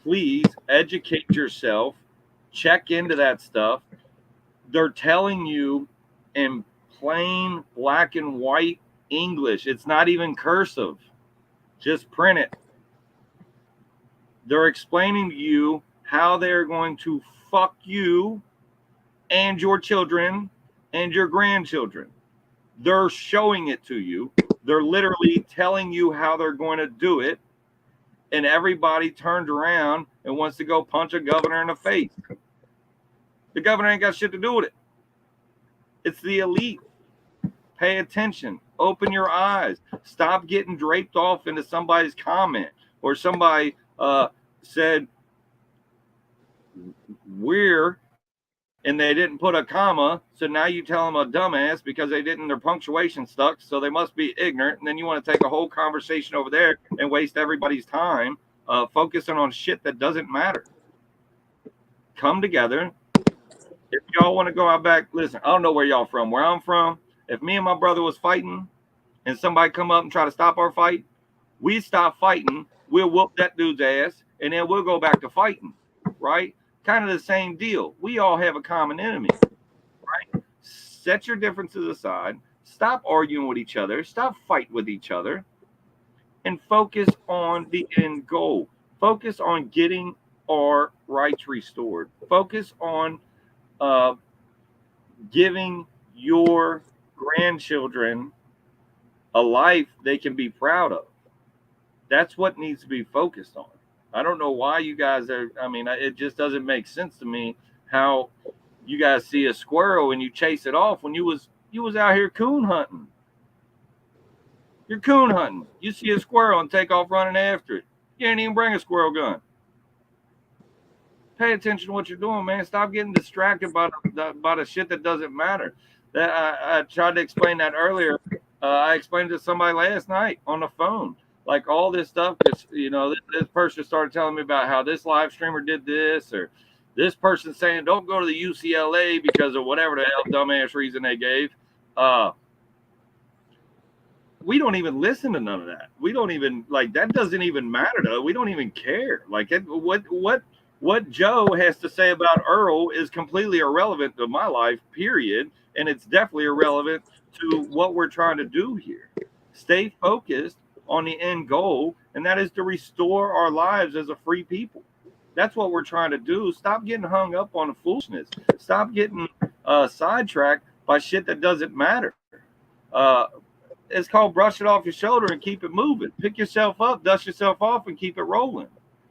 Please educate yourself. Check into that stuff. They're telling you in plain black and white English. It's not even cursive. Just print it. They're explaining to you how they're going to fuck you and your children and your grandchildren. They're showing it to you. They're literally telling you how they're going to do it. And everybody turned around and wants to go punch a governor in the face. The governor ain't got shit to do with it. It's the elite. Pay attention. Open your eyes. Stop getting draped off into somebody's comment or somebody said we're, and they didn't put a comma, so now you tell them a dumbass because they didn't, their punctuation stuck, so they must be ignorant, and then you want to take a whole conversation over there and waste everybody's time focusing on shit that doesn't matter. Come together. If y'all want to go out back, listen, I don't know where y'all from. Where I'm from, if me and my brother was fighting and somebody come up and try to stop our fight, we stop fighting, we'll whoop that dude's ass, and then we'll go back to fighting, right? Kind of the same deal. We all have a common enemy, right? Set your differences aside. Stop arguing with each other. Stop fighting with each other. And focus on the end goal. Focus on getting our rights restored. Focus on giving your grandchildren a life they can be proud of. That's what needs to be focused on. I don't know why you guys are, I mean, it just doesn't make sense to me how you guys see a squirrel and you chase it off when you was out here coon hunting. You're coon hunting. You see a squirrel and take off running after it. You ain't even bring a squirrel gun. Pay attention to what you're doing, man. Stop getting distracted by the shit that doesn't matter. That I tried to explain that earlier. I explained it to somebody last night on the phone. Like all this stuff, this person started telling me about how this live streamer did this, or this person saying don't go to the UCLA because of whatever the hell dumbass reason they gave. We don't even listen to none of that. We don't even, like, that doesn't even matter to us. We don't even care. Like, what Joe has to say about Earl is completely irrelevant to my life, period. And it's definitely irrelevant to what we're trying to do here. Stay focused on the end goal, and that is to restore our lives as a free people. That's what we're trying to do. Stop getting hung up on the foolishness. Stop getting sidetracked by shit that doesn't matter. It's called brush it off your shoulder and keep it moving. Pick yourself up, dust yourself off, and keep it rolling.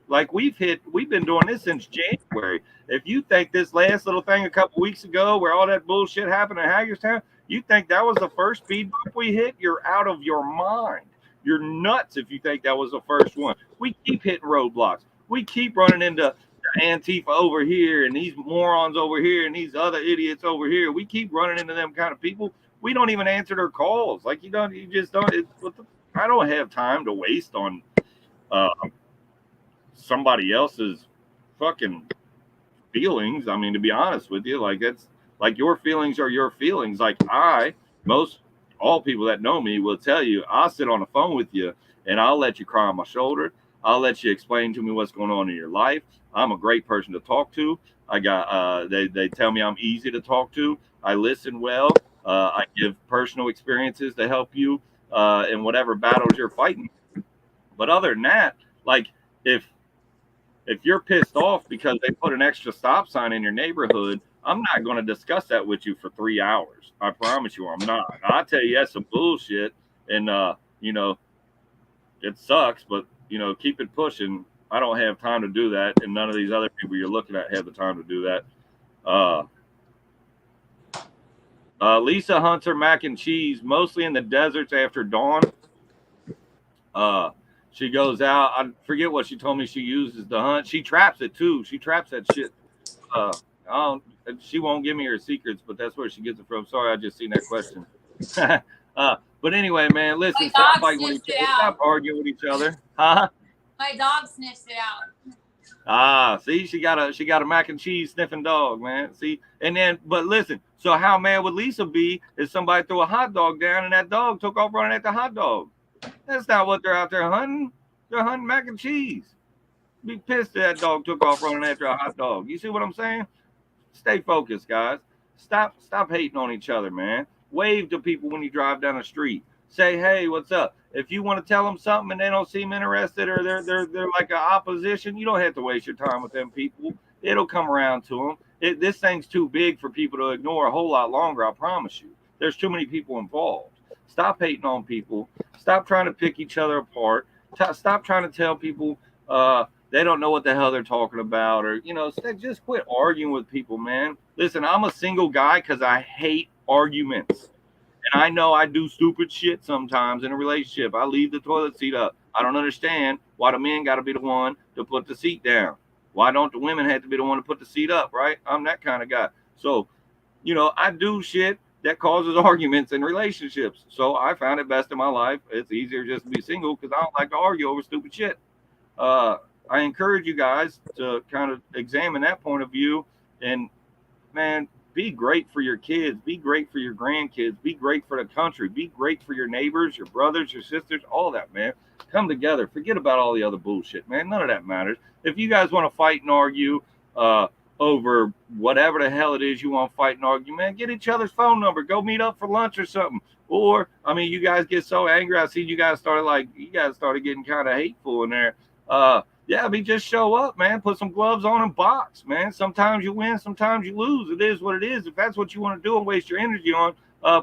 Like we've been doing this since January. If you think this last little thing a couple weeks ago where all that bullshit happened in Hagerstown, you think that was the first speed bump we hit, you're out of your mind. You're nuts if you think that was the first one. We keep hitting roadblocks. We keep running into Antifa over here and these morons over here and these other idiots over here. We keep running into them kind of people. We don't even answer their calls. Like you just don't. I don't have time to waste on somebody else's fucking feelings. I mean, to be honest with you, like that's like your feelings are your feelings. Like all people that know me will tell you, I'll sit on the phone with you and I'll let you cry on my shoulder. I'll let you explain to me what's going on in your life. I'm a great person to talk to. I got they tell me I'm easy to talk to. I listen well. I give personal experiences to help you in whatever battles you're fighting. But other than that, like if you're pissed off because they put an extra stop sign in your neighborhood, I'm not going to discuss that with you for 3 hours. I promise you, I'm not. I tell you, that's some bullshit, and you know, it sucks, but keep it pushing. I don't have time to do that, and none of these other people you're looking at have the time to do that. Uh, Lisa hunts her mac and cheese mostly in the deserts after dawn. Uh, she goes out. I forget what she told me she uses to hunt. She traps it too. She traps that shit. Uh, I don't, she won't give me her secrets, but that's where she gets it from. Sorry, I just seen that question. But anyway, man, listen, My stop dog fighting with sniffed each it other. out. Stop arguing with each other. Huh? My dog sniffs it out. See, she got a mac and cheese sniffing dog, man. See, and then, but listen, so how mad would Lisa be if somebody threw a hot dog down and that dog took off running at the hot dog? That's not what they're out there hunting. They're hunting mac and cheese. Be pissed that dog took off running after a hot dog. You see what I'm saying? Stay focused, guys. Stop hating on each other, man. Wave to people when you drive down the street. Say, hey, what's up? If you want to tell them something and they don't seem interested or they're like an opposition, you don't have to waste your time with them people. It'll come around to them. This thing's too big for people to ignore a whole lot longer. I promise you. There's too many people involved. Stop hating on people. Stop trying to pick each other apart. Stop trying to tell people they don't know what the hell they're talking about, or just quit arguing with people, man. Listen, I'm a single guy because I hate arguments, and I know I do stupid shit sometimes in a relationship. I leave the toilet seat up. I don't understand why the men got to be the one to put the seat down. Why don't the women have to be the one to put the seat up, right? I'm that kind of guy. So I do shit that causes arguments in relationships. So I found it best in my life. It's easier just to be single because I don't like to argue over stupid shit. uh I encourage you guys to kind of examine that point of view, and man, be great for your kids, be great for your grandkids, be great for the country, be great for your neighbors, your brothers, your sisters, all that, man. Come together. Forget about all the other bullshit, man. None of that matters. If you guys want to fight and argue uh, over whatever the hell it is you want to fight and argue, man, get each other's phone number. Go meet up for lunch or something. Or, I mean, you guys get so angry. I see you guys started getting kind of hateful in there. Yeah, I mean, just show up, man. Put some gloves on and box, man. Sometimes you win, sometimes you lose. It is what it is. If that's what you want to do and waste your energy on,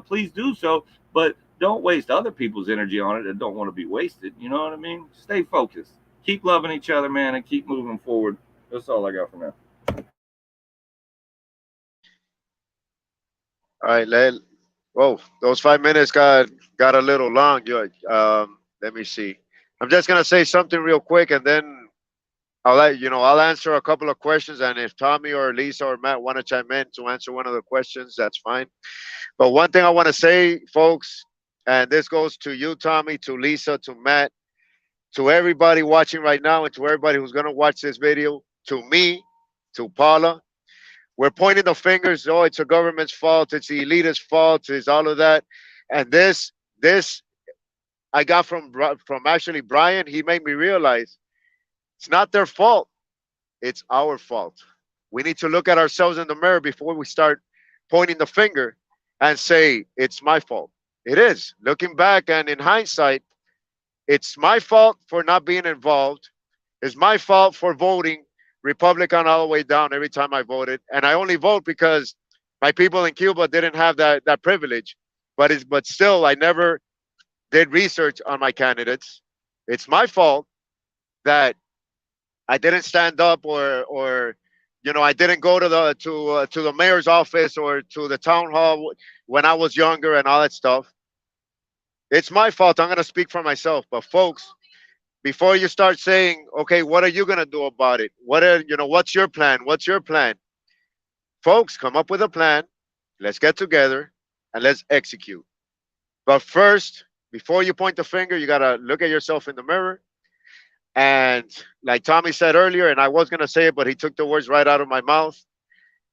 please do so. But don't waste other people's energy on it that don't want to be wasted. You know what I mean? Stay focused. Keep loving each other, man, and keep moving forward. That's all I got for now. All right, whoa, those 5 minutes got a little long. Let me see. I'm just gonna say something real quick, and then I'll answer a couple of questions, and if Tommy or Lisa or Matt want to chime in to answer one of the questions, that's fine. But one thing I want to say, folks, and this goes to you, Tommy, to Lisa, to Matt, to everybody watching right now, and to everybody who's gonna watch this video, to me, to Paula. We're pointing the fingers. Oh, it's the government's fault. It's the elitist fault. It's all of that. And this I got from actually Brian. He made me realize it's not their fault. It's our fault. We need to look at ourselves in the mirror before we start pointing the finger and say it's my fault. It is. Looking back and in hindsight, it's my fault for not being involved. It's my fault for voting Republican all the way down every time I voted. And I only vote because my people in Cuba didn't have that privilege. But still I never did research on my candidates. It's my fault that I didn't stand up or I didn't go to the mayor's office or to the town hall when I was younger and all that stuff. It's my fault. I'm going to speak for myself. But folks, before you start saying, okay, what are you going to do about it? What's your plan? What's your plan? Folks, come up with a plan. Let's get together and let's execute. But first, before you point the finger, you got to look at yourself in the mirror. And like Tommy said earlier, and I was going to say it, but he took the words right out of my mouth.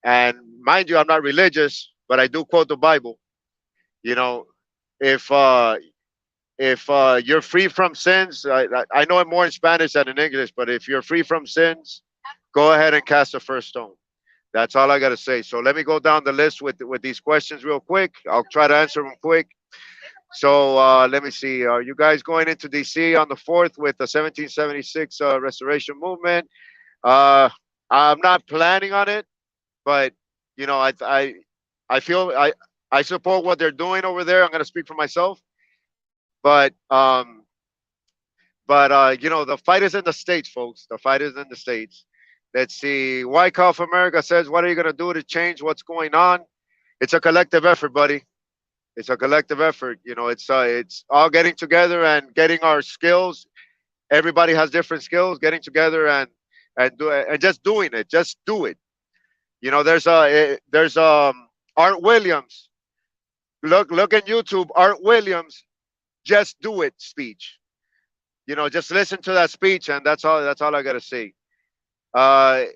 And mind you, I'm not religious, but I do quote the Bible. You know, if you're free from sins, I know it more in Spanish than in English, but if you're free from sins, go ahead and cast the first stone. That's all I got to say. So let me go down the list with these questions real quick. I'll try to answer them quick. So let me see. Are you guys going into DC on the 4th with the 1776 Restoration Movement? Uh, I'm not planning on it, but You know, I feel I support what they're doing over there. I'm gonna speak for myself, but you know, the fight is in the states, folks. The fight is in the states. Let's see. Wyckoff America says, "What are you gonna do to change what's going on?" It's a collective effort, buddy. It's a collective effort. You know, it's all getting together and getting our skills. Everybody has different skills. Getting together and do it and just doing it. Just do it. You know, there's Art Williams. Look in YouTube. Art Williams. Just do it speech. You know, just listen to that speech, and that's all. That's all I gotta say. Uh,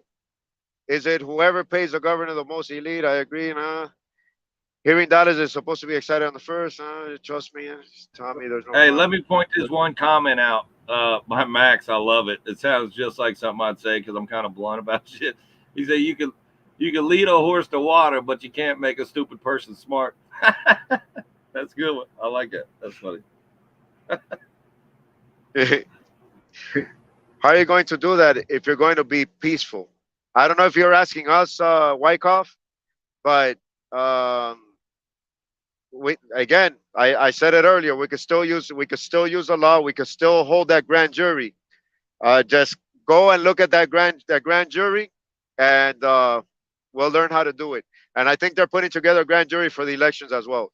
is it whoever pays the governor the most elite? I agree. Nah. Hearing that is supposed to be excited on the first. Trust me, Tommy. There's no. Hey, let me point this one comment out by Max. I love it. It sounds just like something I'd say because I'm kind of blunt about shit. He said you can lead a horse to water, but you can't make a stupid person smart. That's a good one. I like it. That's funny. How are you going to do that if you're going to be peaceful? I don't know if you're asking us, Wyckoff, but I said it earlier. We could still use the law. We could still hold that grand jury. Just go and look at that grand jury, and we'll learn how to do it. And I think they're putting together a grand jury for the elections as well.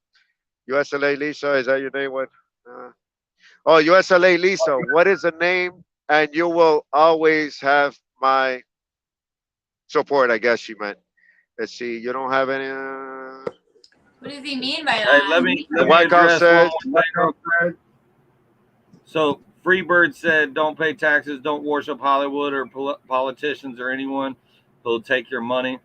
USLA Lisa, is that your name? What? Oh, USLA Lisa, what is the name? And you will always have my support, I guess she meant. Let's see, you don't have any. What does he mean by Hey, that? let me Wyckoff address says. one more. So Freebird said, "Don't pay taxes. Don't worship Hollywood or politicians or anyone who'll take your money."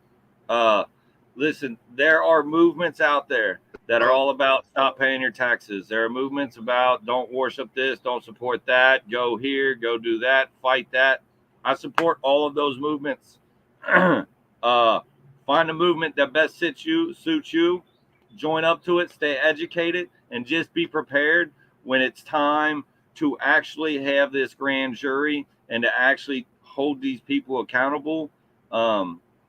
Listen, there are movements out there that are all about stop paying your taxes. There are movements about don't worship this, don't support that, go here, go do that, fight that. I support all of those movements. Find a movement that best suits you, join up to it, stay educated, and just be prepared when it's time to actually have this grand jury and to actually hold these people accountable.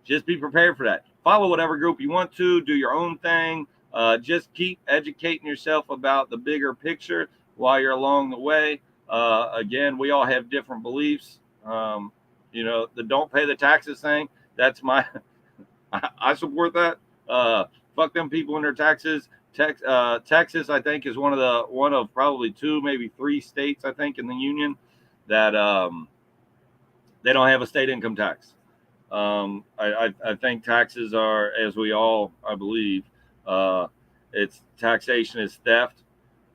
Just be prepared for that. Follow whatever group you want to, do your own thing. Just keep educating yourself about the bigger picture while you're along the way. Again, we all have different beliefs. You know, the don't pay the taxes thing, that's my, I support that. Fuck them people and their taxes. Texas, I think, is one of probably 2, maybe 3 states, I think, in the union that they don't have a state income tax. I think taxes are, as we all, I believe, it's taxation is theft.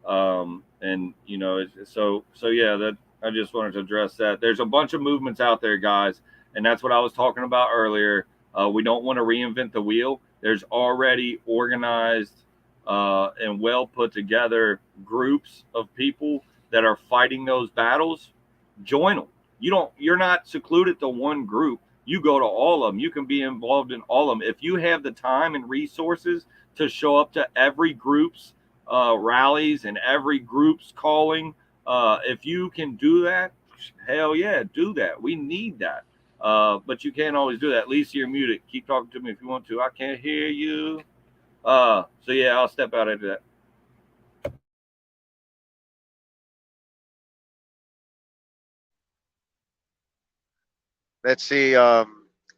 And you know, so yeah, that I just wanted to address that. There's a bunch of movements out there, guys, and that's what I was talking about earlier. We don't want to reinvent the wheel. There's already organized and well put together groups of people that are fighting those battles. Join them. You're not secluded to one group. You go to all of them. You can be involved in all of them. If you have the time and resources to show up to every group's rallies and every group's calling, if you can do that, hell yeah, do that. We need that. But you can't always do that. Lisa, you're muted. Keep talking to me if you want to. I can't hear you. So yeah, I'll step out into that. Let's see.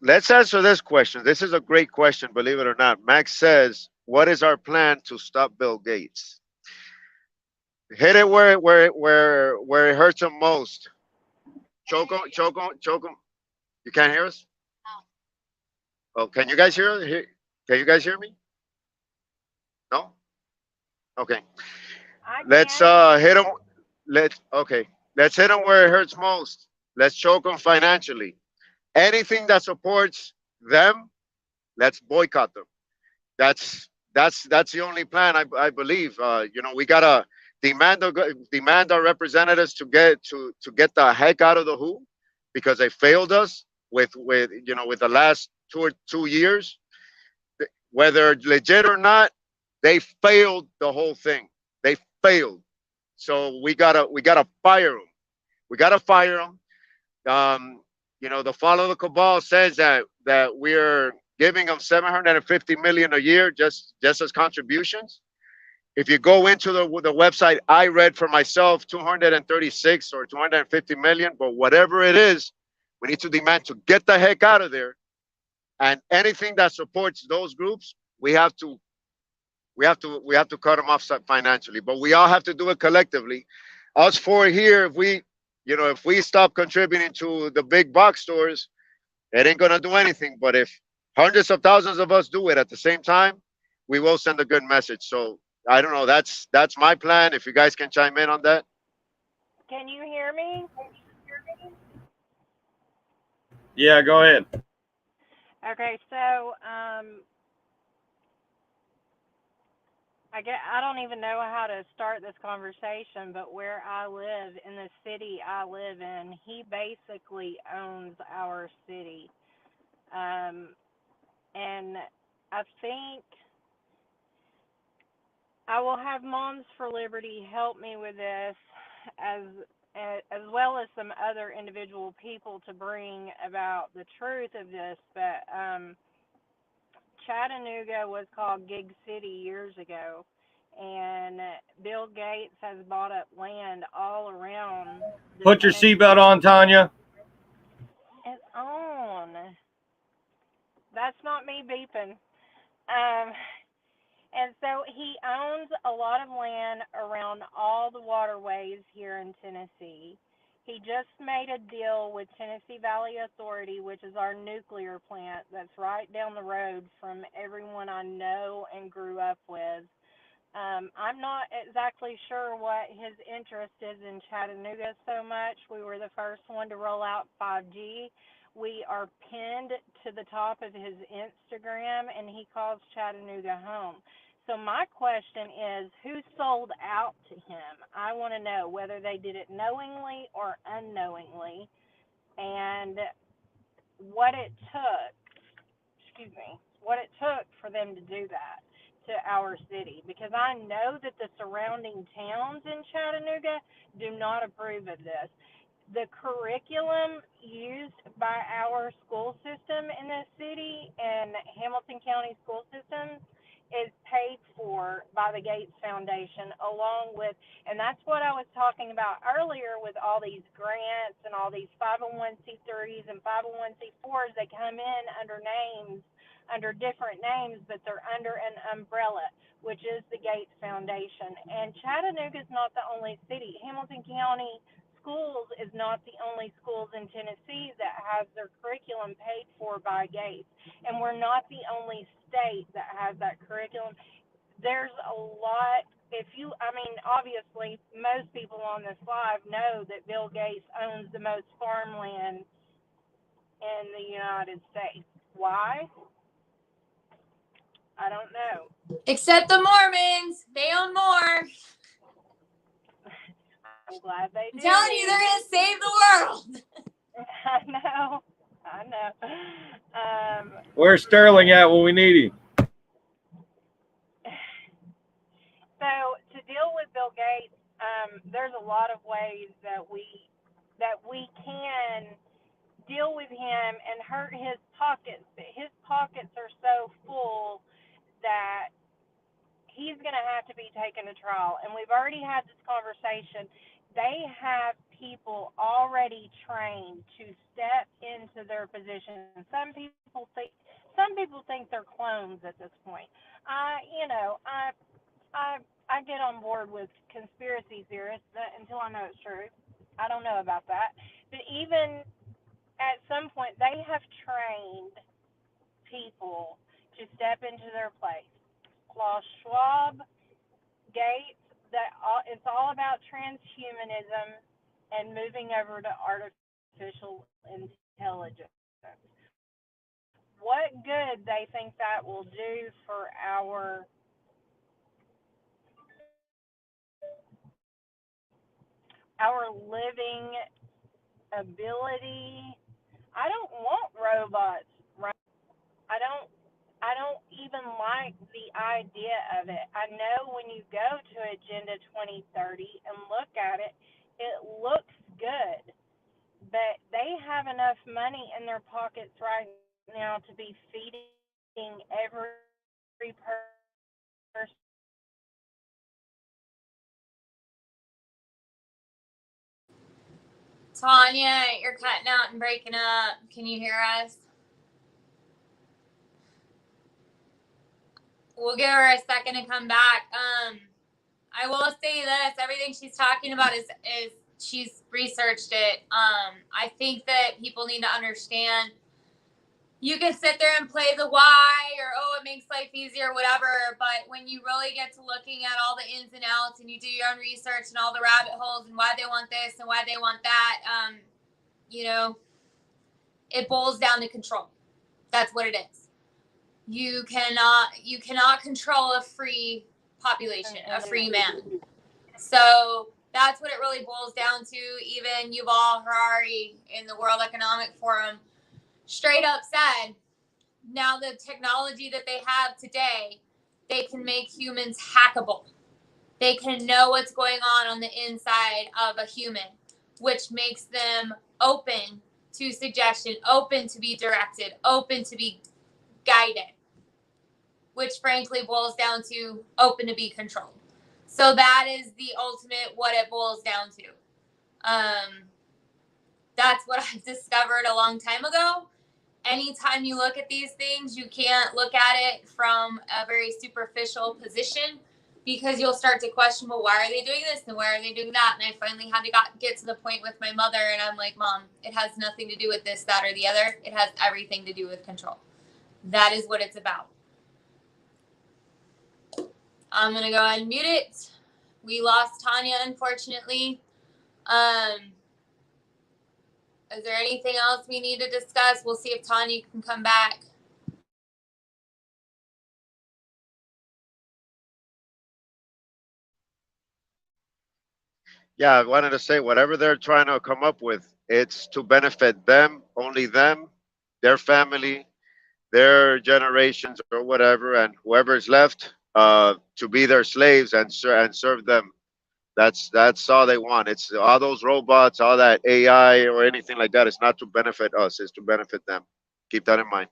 Let's answer this question. This is a great question, believe it or not. Max says, "What is our plan to stop Bill Gates?" Hit it where it hurts him most. Choke him, choke him, choke him. You can't hear us? Oh, can you guys hear? Can you guys hear me? No. Okay. Let's hit him. Let's hit him where it hurts most. Let's choke him financially. Anything that supports them, let's boycott them. That's the only plan I believe. You know, we gotta demand our representatives to get the heck out of the WHO because they failed us with the last 2 years, whether legit or not, they failed the whole thing. They failed. So we gotta fire them. We gotta fire them. You know, the Follow the Cabal says that we're giving them 750 million a year just as contributions. If you go into the website, I read for myself 236 or 250 million, but whatever it is, we need to demand to get the heck out of there. And anything that supports those groups, we have to cut them off financially. But we all have to do it collectively. Us four here, if we stop contributing to the big box stores, it ain't gonna do anything. But if hundreds of thousands of us do it at the same time, we will send a good message. So I don't know. That's my plan. If you guys can chime in on that. Can you hear me? Yeah, go ahead. Okay, so I don't even know how to start this conversation, but where I live, in the city I live in, he basically owns our city. And I think I will have Moms for Liberty help me with this, as as well as some other individual people, to bring about the truth of this. But Chattanooga was called Gig City years ago, and Bill Gates has bought up land all around. Put your seatbelt on, Tanya. It's on. That's not me beeping. And so he owns a lot of land around all the waterways here in Tennessee. He just made a deal with Tennessee Valley Authority, which is our nuclear plant that's right down the road from everyone I know and grew up with. I'm not exactly sure what his interest is in Chattanooga so much. We were the first one to roll out 5G. We are pinned to the top of his Instagram, and he calls Chattanooga home. So my question is, who sold out to him? I want to know whether they did it knowingly or unknowingly, and what it took, what it took for them to do that to our city, because I know that the surrounding towns in Chattanooga do not approve of this. The curriculum used by our school system in this city and Hamilton County school systems is paid for by the Gates Foundation, along with, and that's what I was talking about earlier with all these grants and all these 501c3s and 501c4s. They come in under different names, but they're under an umbrella, which is the Gates Foundation. And Chattanooga is not the only city. Hamilton County Schools is not the only schools in Tennessee that has their curriculum paid for by Gates. And we're not the only state that has that curriculum. There's a lot. Obviously, most people on this live know that Bill Gates owns the most farmland in the United States. Why? I don't know. Except the Mormons. They own more. I'm glad they do. I'm telling you, they're going to save the world. I know. Where's Sterling at when we need him? So to deal with Bill Gates, there's a lot of ways that we can deal with him and hurt his pockets. But his pockets are so full that he's going to have to be taken to trial. And we've already had this conversation. They have people already trained to step into their position. Some people think they're clones at this point. I get on board with conspiracy theorists until I know it's true. I don't know about that. But even at some point, they have trained people to step into their place. Klaus Schwab, Gates, it's all about transhumanism and moving over to artificial intelligence. What good they think that will do for our living ability? I don't want robots, right? I don't I don't even like the idea of it. I know when you go to Agenda 2030 and look at it, it looks good, but they have enough money in their pockets right now to be feeding every person. Tanya, you're cutting out and breaking up. Can you hear us? We'll give her a second to come back. I will say this: everything she's talking about is she's researched it. I think that people need to understand. You can sit there and play the why or, oh, it makes life easier, whatever. But when you really get to looking at all the ins and outs and you do your own research and all the rabbit holes and why they want this and why they want that, it boils down to control. That's what it is. You cannot control a free population, a free man. So that's what it really boils down to. Even Yuval Harari in the World Economic Forum straight up said, now the technology that they have today, they can make humans hackable. They can know what's going on the inside of a human, which makes them open to suggestion, open to be directed, open to be guided, which frankly boils down to open to be controlled. So that is the ultimate what it boils down to. That's what I discovered a long time ago. Anytime you look at these things, you can't look at it from a very superficial position, because you'll start to question, well, why are they doing this and why are they doing that? And I finally had to get to the point with my mother, and I'm like, Mom, it has nothing to do with this, that, or the other. It has everything to do with control. That is what it's about. I'm going to go ahead and mute it. We lost Tanya, unfortunately. Is there anything else we need to discuss? We'll see if Tanya can come back. Yeah, I wanted to say whatever they're trying to come up with, it's to benefit them, only them, their family, their generations, or whatever, and whoever's left, to be their slaves and serve them. That's all they want. It's all those robots, all that AI or anything like that. It's not to benefit us. It's to benefit them. Keep that in mind.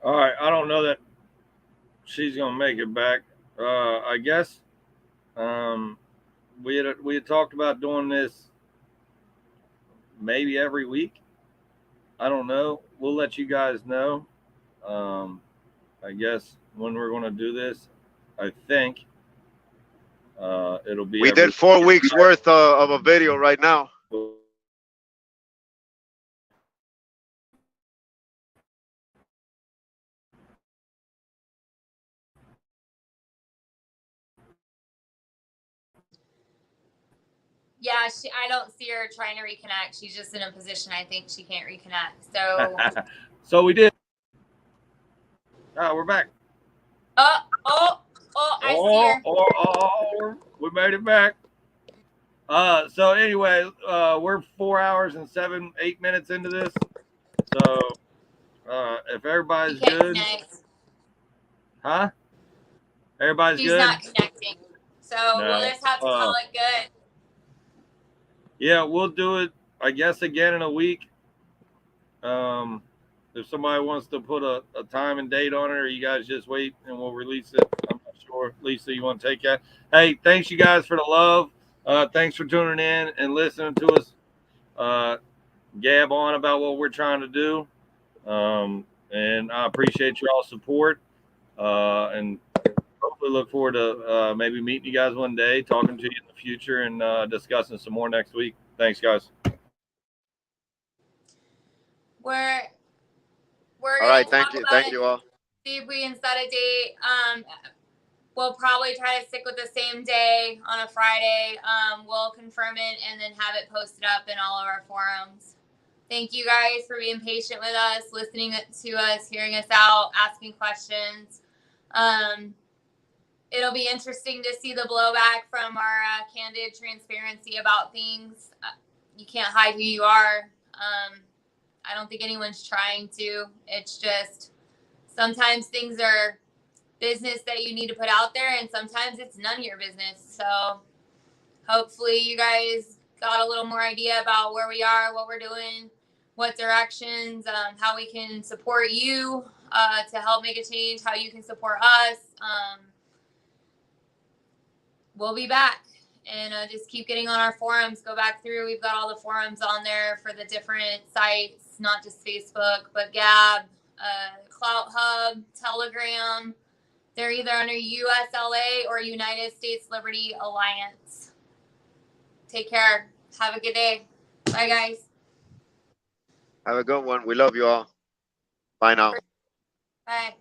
All right, I don't know that she's gonna make it back. I guess we had talked about doing this maybe every week. I don't know. We'll let you guys know. I guess when we're gonna do this, I think it'll be. We did 4 weeks worth of a video right now. Yeah, I don't see her trying to reconnect. She's just in a position I think she can't reconnect. So so we did. We're back. I see her. We made it back. So anyway, we're 4 hours and 8 minutes into this. So if everybody's good, huh? Everybody's She's good. not connecting, so No. we'll just have to call it good. Yeah, we'll do it, I guess, again in a week. If somebody wants to put a time and date on it, or you guys just wait and we'll release it. I'm not sure. Lisa, you want to take that? Hey, thanks you guys for the love. Thanks for tuning in and listening to us gab on about what we're trying to do. And I appreciate your all support. And hopefully look forward to maybe meeting you guys one day, talking to you in the future, and discussing some more next week. Thanks, guys. We're All right, gonna thank you all. See if we can set a date. We'll probably try to stick with the same day on a Friday. We'll confirm it and then have it posted up in all of our forums. Thank you guys for being patient with us, listening to us, hearing us out, asking questions. It'll be interesting to see the blowback from our candid transparency about things. You can't hide who you are. I don't think anyone's trying to. It's just sometimes things are business that you need to put out there, and sometimes it's none of your business. So hopefully you guys got a little more idea about where we are, what we're doing, what directions, how we can support you to help make a change, how you can support us. We'll be back, and just keep getting on our forums. Go back through. We've got all the forums on there for the different sites, not just Facebook, but Gab, Clout Hub, Telegram. They're either under USLA or United States Liberty Alliance. Take care. Have a good day. Bye, guys. Have a good one. We love you all. Bye now. Bye.